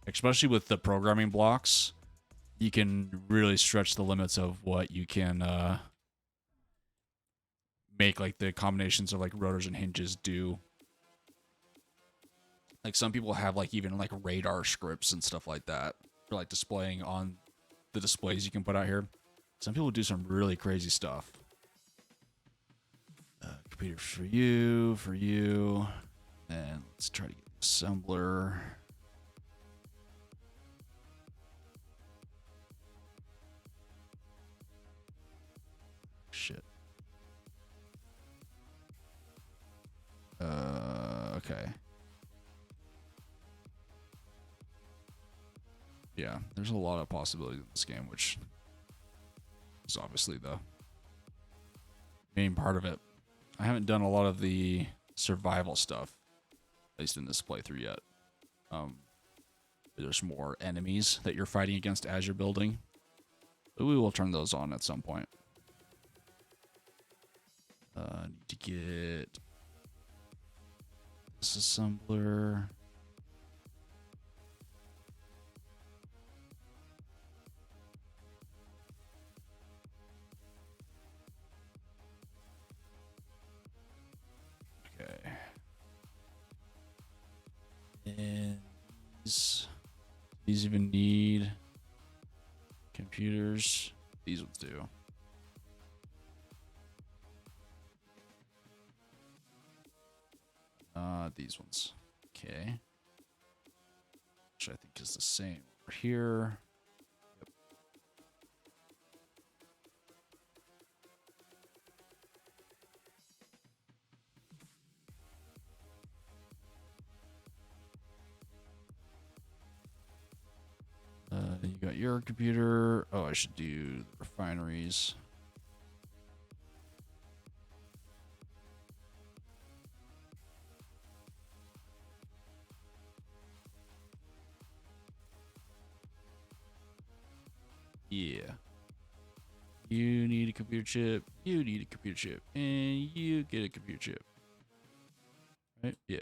Especially with the programming blocks, you can really stretch the limits of what you can make, like the combinations of like rotors and hinges do. Like some people have like even like radar scripts and stuff like that for like displaying on the displays you can put out here. Some people do some really crazy stuff. Computer for you, and let's try to get the assembler. Shit. Okay. Yeah, there's a lot of possibilities in this game, which is obviously the main part of it. I haven't done a lot of the survival stuff, at least in this playthrough yet. There's more enemies that you're fighting against as you're building, but we will turn those on at some point. Need to get this assembler. Okay. And these even need computers. These ones do. These ones. Okay. Which I think is the same over here. You got your computer. Oh, I should do the refineries. Yeah. You need a computer chip. You need a computer chip. And you get a computer chip. Right? Yeah.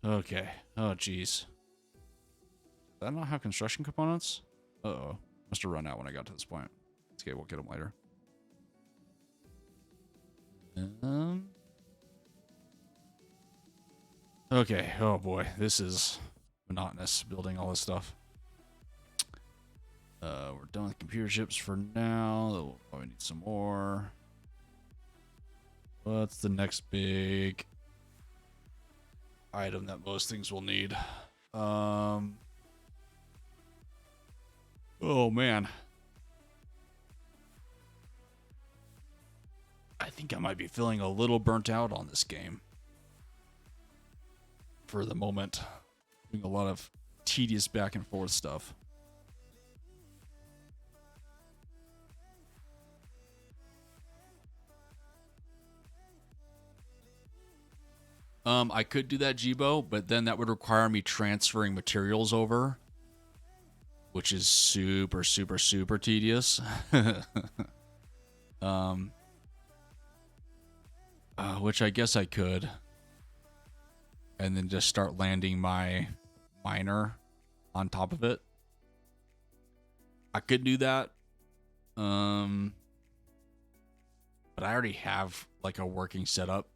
Okay. Oh, jeez. Did I not have construction components? Uh-oh. Must have run out when I got to this point. It's okay, we'll get them later. Okay. Oh, boy. This is monotonous, building all this stuff. We're done with computer chips for now. We'll probably need some more. What's the next big item that most things will need? Oh man. I think I might be feeling a little burnt out on this game. For the moment. Doing a lot of tedious back and forth stuff. I could do that, Jibo, but then that would require me transferring materials over, which is super, super, super tedious. Which I guess I could. And then just start landing my miner on top of it. I could do that. But but I already have like a working setup.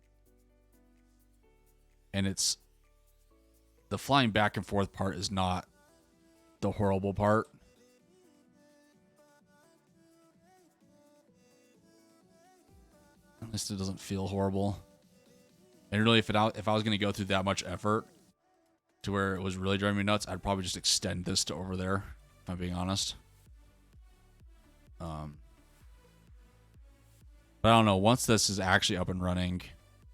And it's the flying back and forth part is not the horrible part. At least it doesn't feel horrible. And really, if I was going to go through that much effort to where it was really driving me nuts, I'd probably just extend this to over there, if I'm being honest. But I don't know. Once this is actually up and running,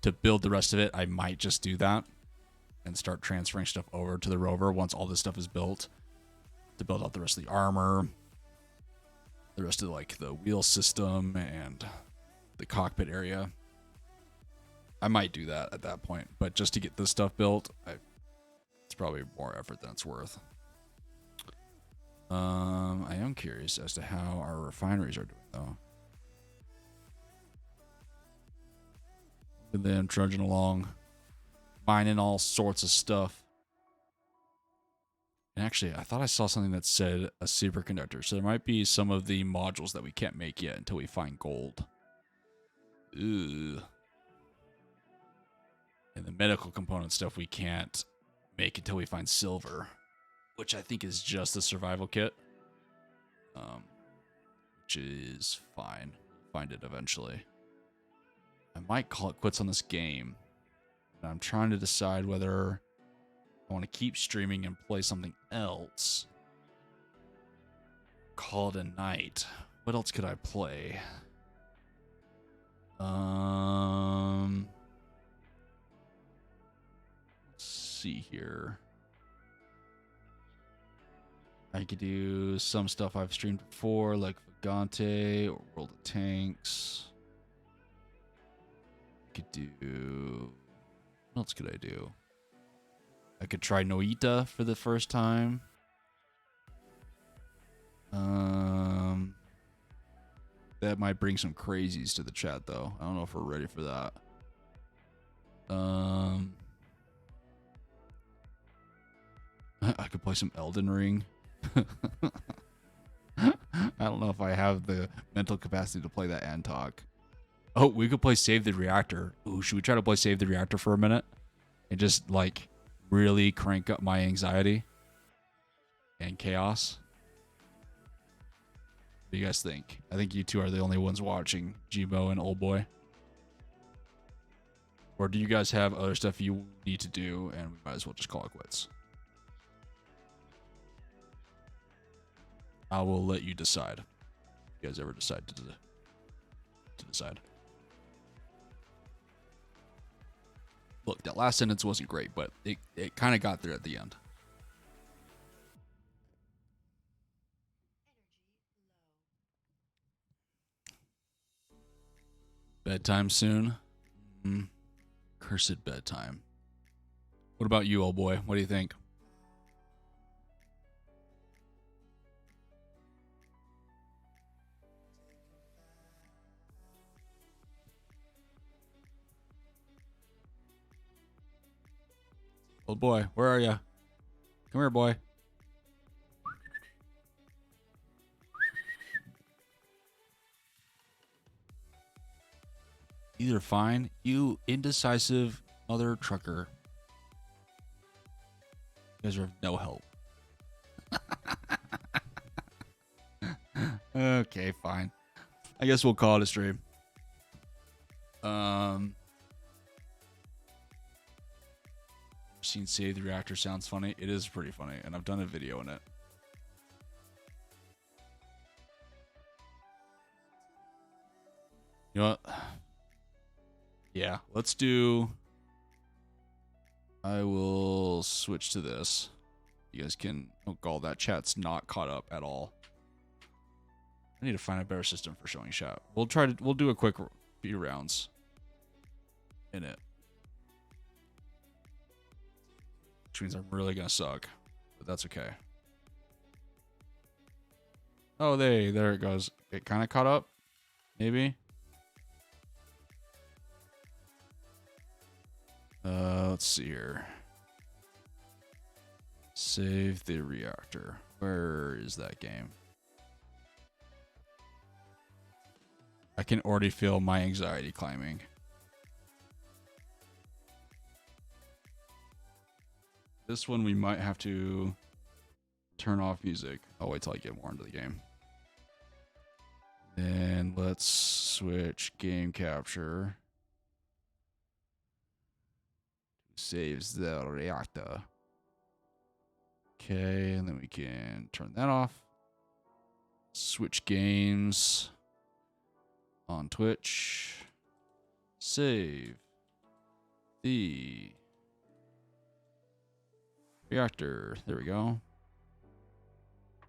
to build the rest of it, I might just do that and start transferring stuff over to the rover once all this stuff is built, to build out the rest of the armor, the rest of like the wheel system and the cockpit area. I might do that at that point, but just to get this stuff built, it's probably more effort than it's worth. I am curious as to how our refineries are doing, though. Look at them trudging along, mining all sorts of stuff. And actually, I thought I saw something that said a superconductor, so there might be some of the modules that we can't make yet until we find gold. Ooh. And the medical component stuff we can't make until we find silver, which I think is just the survival kit. Which is fine. Find it eventually. I might call it quits on this game. And I'm trying to decide whether I want to keep streaming and play something else. Call it a night. What else could I play? Let's see here. I could do some stuff I've streamed before, like Vagante or World of Tanks. I could do... What else could I do? I could try Noita for the first time. That might bring some crazies to the chat, though. I don't know if we're ready for that. I could play some Elden Ring. I don't know if I have the mental capacity to play that and talk. Oh, we could play Save the Reactor. Ooh, should we try to play Save the Reactor for a minute? And just, like, really crank up my anxiety and chaos? What do you guys think? I think you two are the only ones watching, Gbo and Old Boy. Or do you guys have other stuff you need to do and we might as well just call it quits? I will let you decide. If you guys ever decide to decide. Look, that last sentence wasn't great, but it kind of got there at the end. Bedtime soon? Cursed bedtime. What about you, old boy? What do you think? Old boy, where are you? Come here, boy. Either fine, you indecisive mother trucker. You guys are of no help. Okay, fine. I guess we'll call it a stream. Seen Save the Reactor sounds funny. It is pretty funny, and I've done a video in it. You know what? Yeah, let's do... I will switch to this. You guys can... Oh, God, that chat's not caught up at all. I need to find a better system for showing chat. We'll do a quick few rounds in it. Which means I'm really gonna suck, but that's okay. Oh, there it goes. It kind of caught up, maybe. Let's see here. Save the reactor. Where is that game? I can already feel my anxiety climbing. This one we might have to turn off music. I'll wait till I get more into the game. Then let's switch game capture. Saves the reactor. Okay, and then we can turn that off. Switch games on Twitch. Save the reactor. There we go.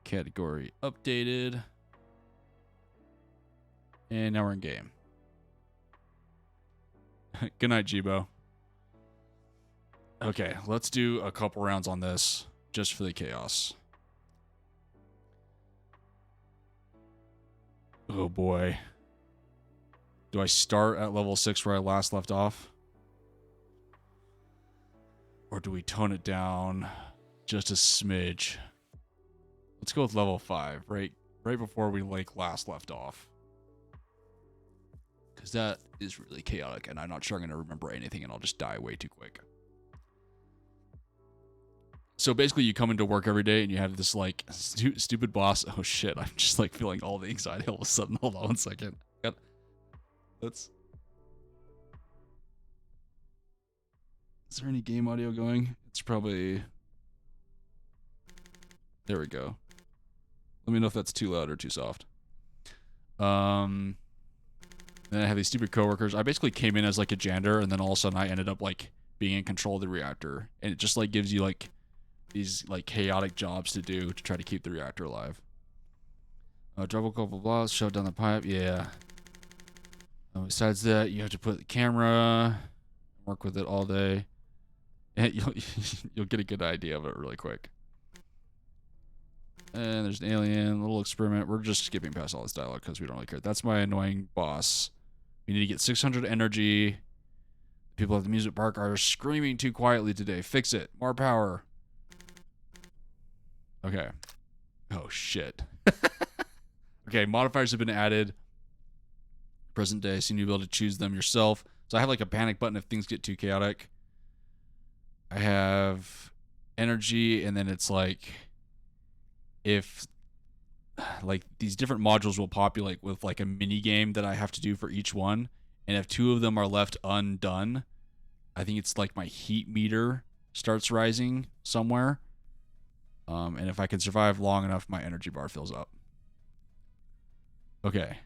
Category updated. And now we're in game. Good night, Jibo. Okay, let's do a couple rounds on this just for the chaos. Oh boy. Do I start at level 6 where I last left off? Or do we tone it down just a smidge? Let's go with level 5, right before we last left off. Because that is really chaotic, and I'm not sure I'm going to remember anything, and I'll just die way too quick. So basically, you come into work every day, and you have this, like, stupid boss. Oh, shit. I'm just, like, feeling all the anxiety all of a sudden. Hold on 1 second. Let's... Is there any game audio going? It's probably... There we go. Let me know if that's too loud or too soft. Then I have these stupid coworkers. I basically came in as like a janitor, and then all of a sudden I ended up like being in control of the reactor, and it just like gives you like these like chaotic jobs to do to try to keep the reactor alive. Drop a couple blocks, shove down the pipe. Yeah. Besides that, you have to put the camera, work with it all day, and you'll get a good idea of it really quick. And there's an alien, little experiment. We're just skipping past all this dialogue because we don't really care. That's my annoying boss. We need to get 600 energy. People at the music park are screaming too quietly today. Fix it. More power. Okay. Oh, shit. Okay, modifiers have been added. Present day, so you'll be able to choose them yourself. So I have like a panic button if things get too chaotic. I have energy, and then it's like... if like these different modules will populate with like a mini game that I have to do for each one, and if 2 of them are left undone, I think it's like my heat meter starts rising somewhere, and if I can survive long enough, my energy bar fills up. Okay,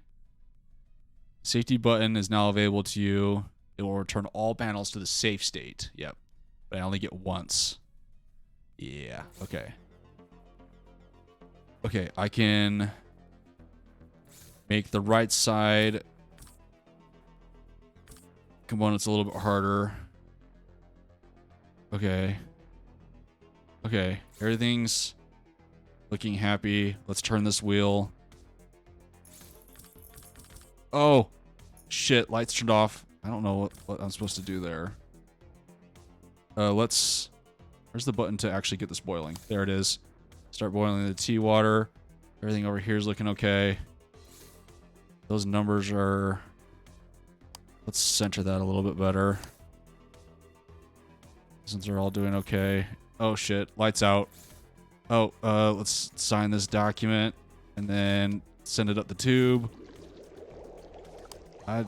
safety button is now available to you. It will return all panels to the safe state. Yep, but I only get once. Yeah, okay. Okay, I can make the right side components a little bit harder. Okay. Okay, everything's looking happy. Let's turn this wheel. Oh, shit, lights turned off. I don't know what I'm supposed to do there. Where's the button to actually get this boiling? There it is. Start boiling the tea water. Everything over here is looking okay. Those numbers are... Let's center that a little bit better. Since they're all doing okay. Oh shit, lights out. Oh, let's sign this document and then send it up the tube. I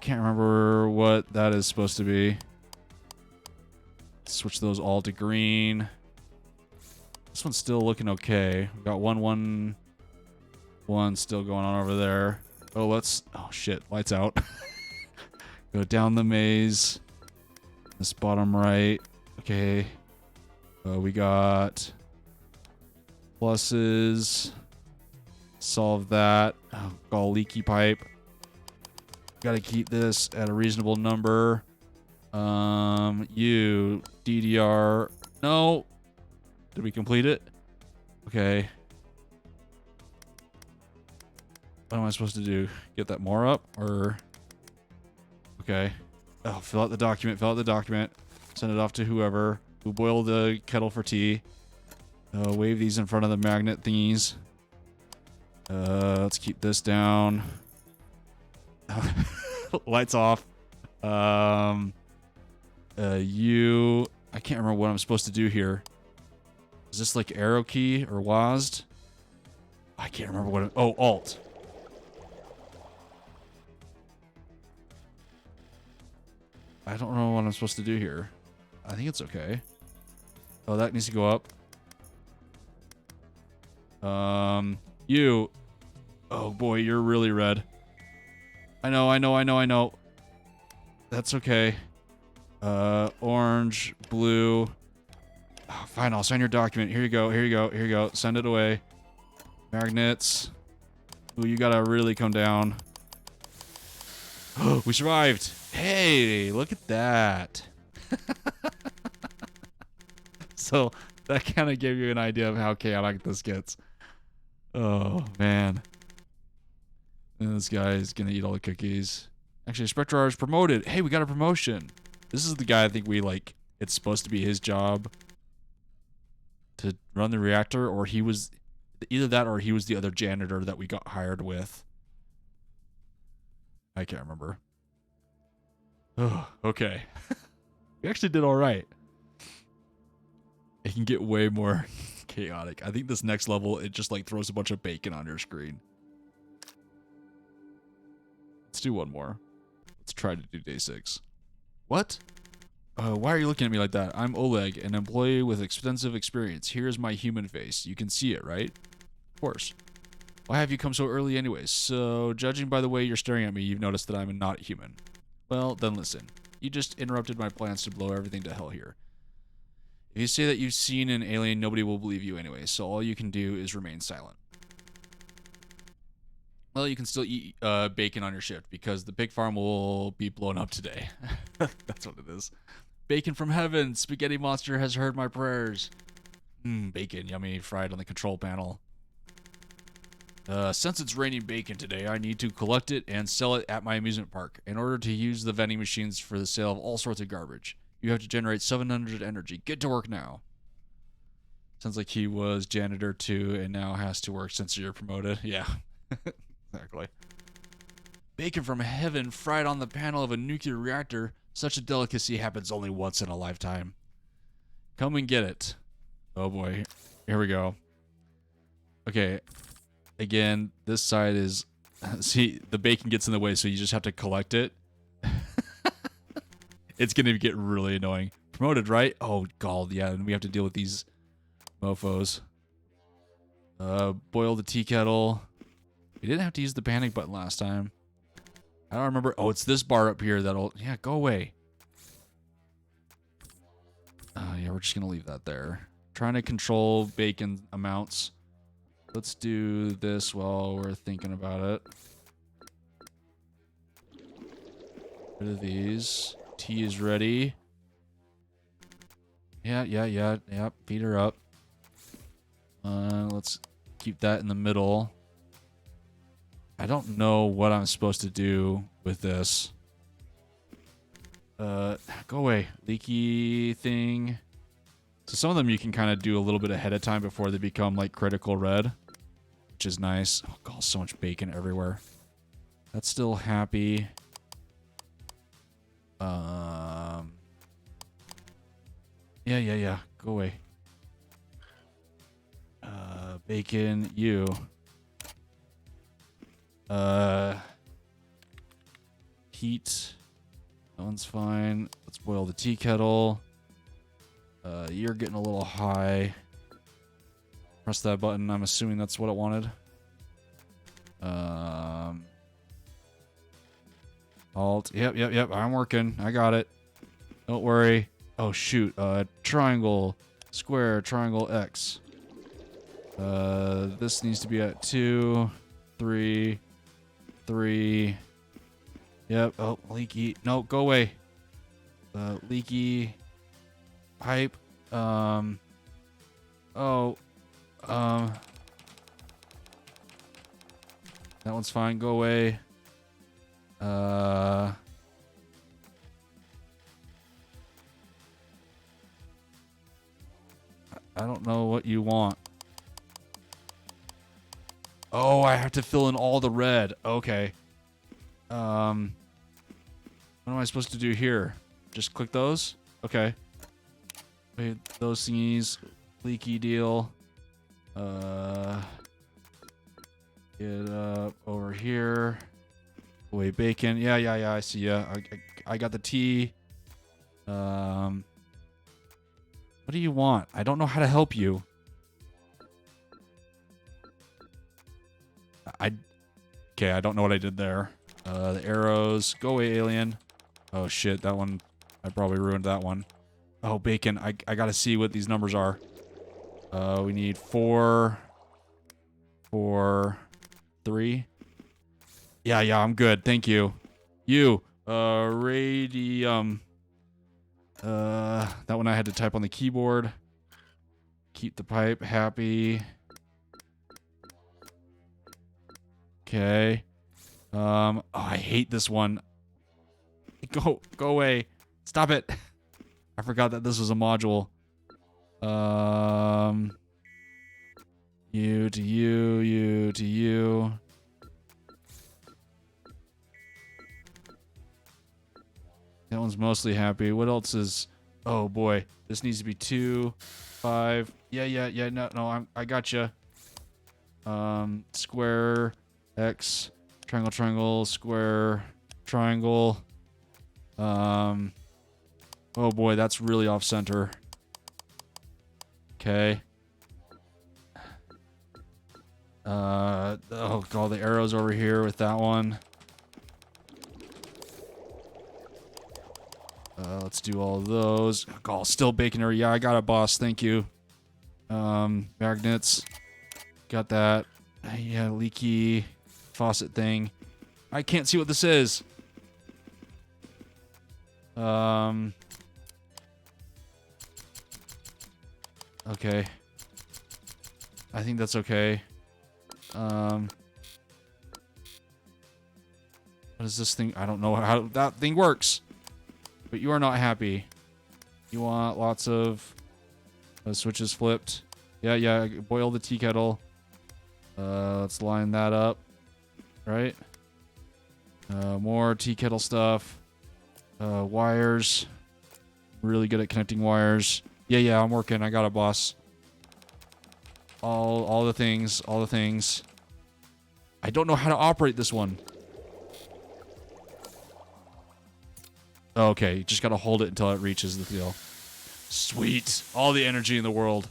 can't remember what that is supposed to be. Switch those all to green. This one's still looking okay. We've got 111 still going on over there. Oh, oh shit, lights out. Go down the maze. This bottom right. Okay. We got pluses. Solve that. Oh, got a leaky pipe. Gotta keep this at a reasonable number. DDR. No. Did we complete it? Okay. What am I supposed to do? Get that more up? Or... Okay. Oh, fill out the document. Fill out the document. Send it off to whoever. Who boiled the kettle for tea. Wave these in front of the magnet thingies. Let's keep this down. Lights off. I can't remember what I'm supposed to do here. Is this like arrow key or WASD? I can't remember what oh, Alt. I don't know what I'm supposed to do here. I think it's okay. Oh, that needs to go up. You. Oh boy, you're really red. I know. That's okay. Orange, blue. Oh, fine, I'll sign your document. Here you go. Send it away. Magnets. Ooh, you gotta really come down. We survived. Hey, look at that. So that kind of gave you an idea of how chaotic this gets. Oh, man. And this guy is gonna eat all the cookies. Actually, Spectrar is promoted. Hey, we got a promotion. This is the guy I think we like. It's supposed to be his job to run the reactor, or he was either that or he was the other janitor that we got hired with. I can't remember. Oh, okay. We actually did all right. It can get way more chaotic. I think this next level, it just like throws a bunch of bacon on your screen. Let's do one more. Let's try to do day 6. What? Why are you looking at me like that? I'm Oleg, an employee with extensive experience. Here's my human face. You can see it, right? Of course. Why have you come so early anyways? So, judging by the way you're staring at me, you've noticed that I'm not human. Well, then listen. You just interrupted my plans to blow everything to hell here. If you say that you've seen an alien, nobody will believe you anyway, so all you can do is remain silent. Well, you can still eat bacon on your shift, because the pig farm will be blown up today. That's what it is. Bacon from heaven! Spaghetti Monster has heard my prayers. Bacon, yummy, fried on the control panel. Since it's raining bacon today, I need to collect it and sell it at my amusement park. In order to use the vending machines for the sale of all sorts of garbage, you have to generate 700 energy. Get to work now. Sounds like he was janitor too and now has to work since you're promoted. Yeah, exactly. Bacon from heaven fried on the panel of a nuclear reactor. Such a delicacy happens only once in a lifetime. Come and get it. Oh boy. Here we go. Okay. Again, this side is... See, the bacon gets in the way, so you just have to collect it. It's going to get really annoying. Promoted, right? Oh, God, yeah. And we have to deal with these mofos. Boil the tea kettle. We didn't have to use the panic button last time. I don't remember. Oh, it's this bar up here that'll... Yeah, go away. Yeah, we're just going to leave that there. Trying to control bacon amounts. Let's do this while we're thinking about it. Rid of these. Tea is ready. Yeah. Feed her up. Let's keep that in the middle. I don't know what I'm supposed to do with this. Go away. Leaky thing. So some of them you can kind of do a little bit ahead of time before they become like critical red, which is nice. Oh God, so much bacon everywhere. That's still happy. Yeah. Go away. Bacon, you. Heat. That one's fine. Let's boil the tea kettle. You're getting a little high. Press that button. I'm assuming that's what it wanted. Alt. Yep. I'm working. I got it. Don't worry. Oh, shoot. Triangle. Square. Triangle. X. This needs to be at 2, 3, 3. Yep. Oh, leaky. No, go away. Leaky. Pipe. That one's fine. Go away. I don't know what you want. Oh, I have to fill in all the red. Okay. What am I supposed to do here? Just click those? Okay. Wait, those thingies. Leaky deal. Get up over here. Wait, bacon. Yeah, I see ya. I got the tea. What do you want? I don't know how to help you. Okay, I don't know what I did there. The arrows. Go away, alien. Oh, shit. That one. I probably ruined that one. Oh, bacon. I gotta see what these numbers are. We need 4, 4, 3. Yeah, I'm good. Thank you. You. Radium. That one I had to type on the keyboard. Keep the pipe happy. Okay. Oh, I hate this one. Go away. Stop it. I forgot that this was a module. You to you, you to you. That one's mostly happy. What else is... Oh, boy. This needs to be 2, 5. Yeah. No, I gotcha. Square, X, triangle, square, triangle. Oh, boy. That's really off center. Okay. Oh, God. The arrows over here with that one. Let's do all of those. Oh, still bacon area. Yeah, I got it, boss. Thank you. Magnets. Got that. Yeah, leaky faucet thing. I can't see what this is. Okay. I think that's okay. What is this thing? I don't know how that thing works. But you are not happy. You want lots of switches flipped. Yeah. Boil the tea kettle. Let's line that up. Right? More tea kettle stuff. Wires. Really good at connecting wires. Yeah, I'm working. I got it, boss. All the things. I don't know how to operate this one. Okay, you just gotta hold it until it reaches the deal. Sweet. All the energy in the world.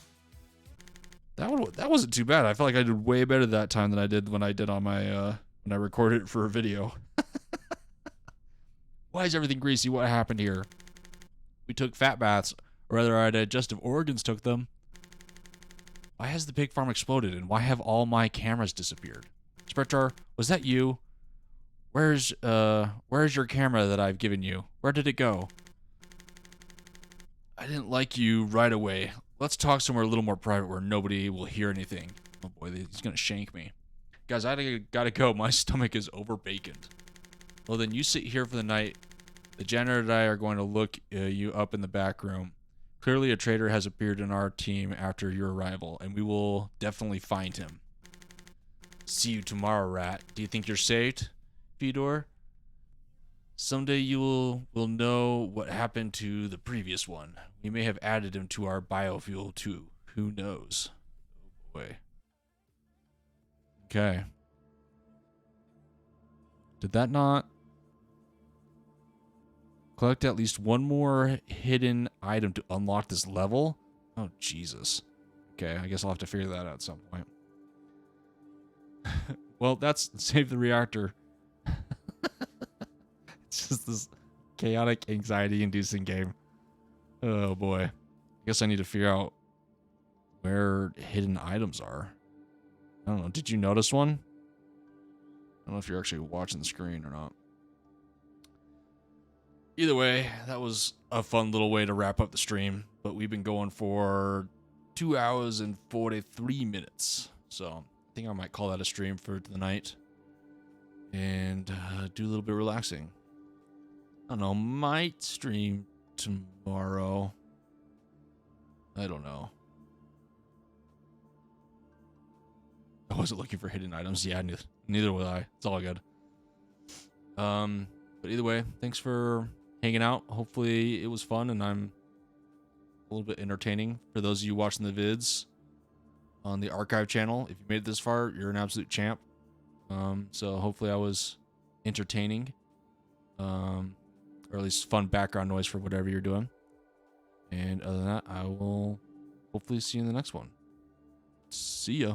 That wasn't too bad. I felt like I did way better that time than I did when I did on my when I recorded it for a video. Why is everything greasy? What happened here? We took fat baths, or rather our digestive organs took them. Why has the pig farm exploded, and why have all my cameras disappeared? Spectre, was that you? Where's your camera that I've given you? Where did it go? I didn't like you right away. Let's talk somewhere a little more private where nobody will hear anything. Oh boy, he's gonna shank me. Guys, I gotta go. My stomach is over baconed. Well, then you sit here for the night. The janitor and I are going to look you up in the back room. Clearly a traitor has appeared in our team after your arrival, and we will definitely find him. See you tomorrow, Rat. Do you think you're saved? Fedor, someday you will know what happened to the previous one. We may have added him to our biofuel too. Who knows? Oh boy. Okay. Did that not collect at least one more hidden item to unlock this level? Oh Jesus. Okay, I guess I'll have to figure that out at some point. Well, that's save the reactor. It's just this chaotic, anxiety-inducing game. Oh boy. I guess I need to figure out where hidden items are. I don't know. Did you notice one? I don't know if you're actually watching the screen or not. Either way, that was a fun little way to wrap up the stream. But we've been going for 2 hours and 43 minutes. So I think I might call that a stream for the night. And do a little bit of relaxing. I don't know, might stream tomorrow. I don't know. I wasn't looking for hidden items. Yeah, neither was I. It's all good. But either way, thanks for hanging out. Hopefully it was fun and I'm a little bit entertaining for those of you watching the vids on the archive channel. If you made it this far, you're an absolute champ. So hopefully I was entertaining, or at least fun background noise for whatever you're doing. And other than that, I will hopefully see you in the next one. See ya.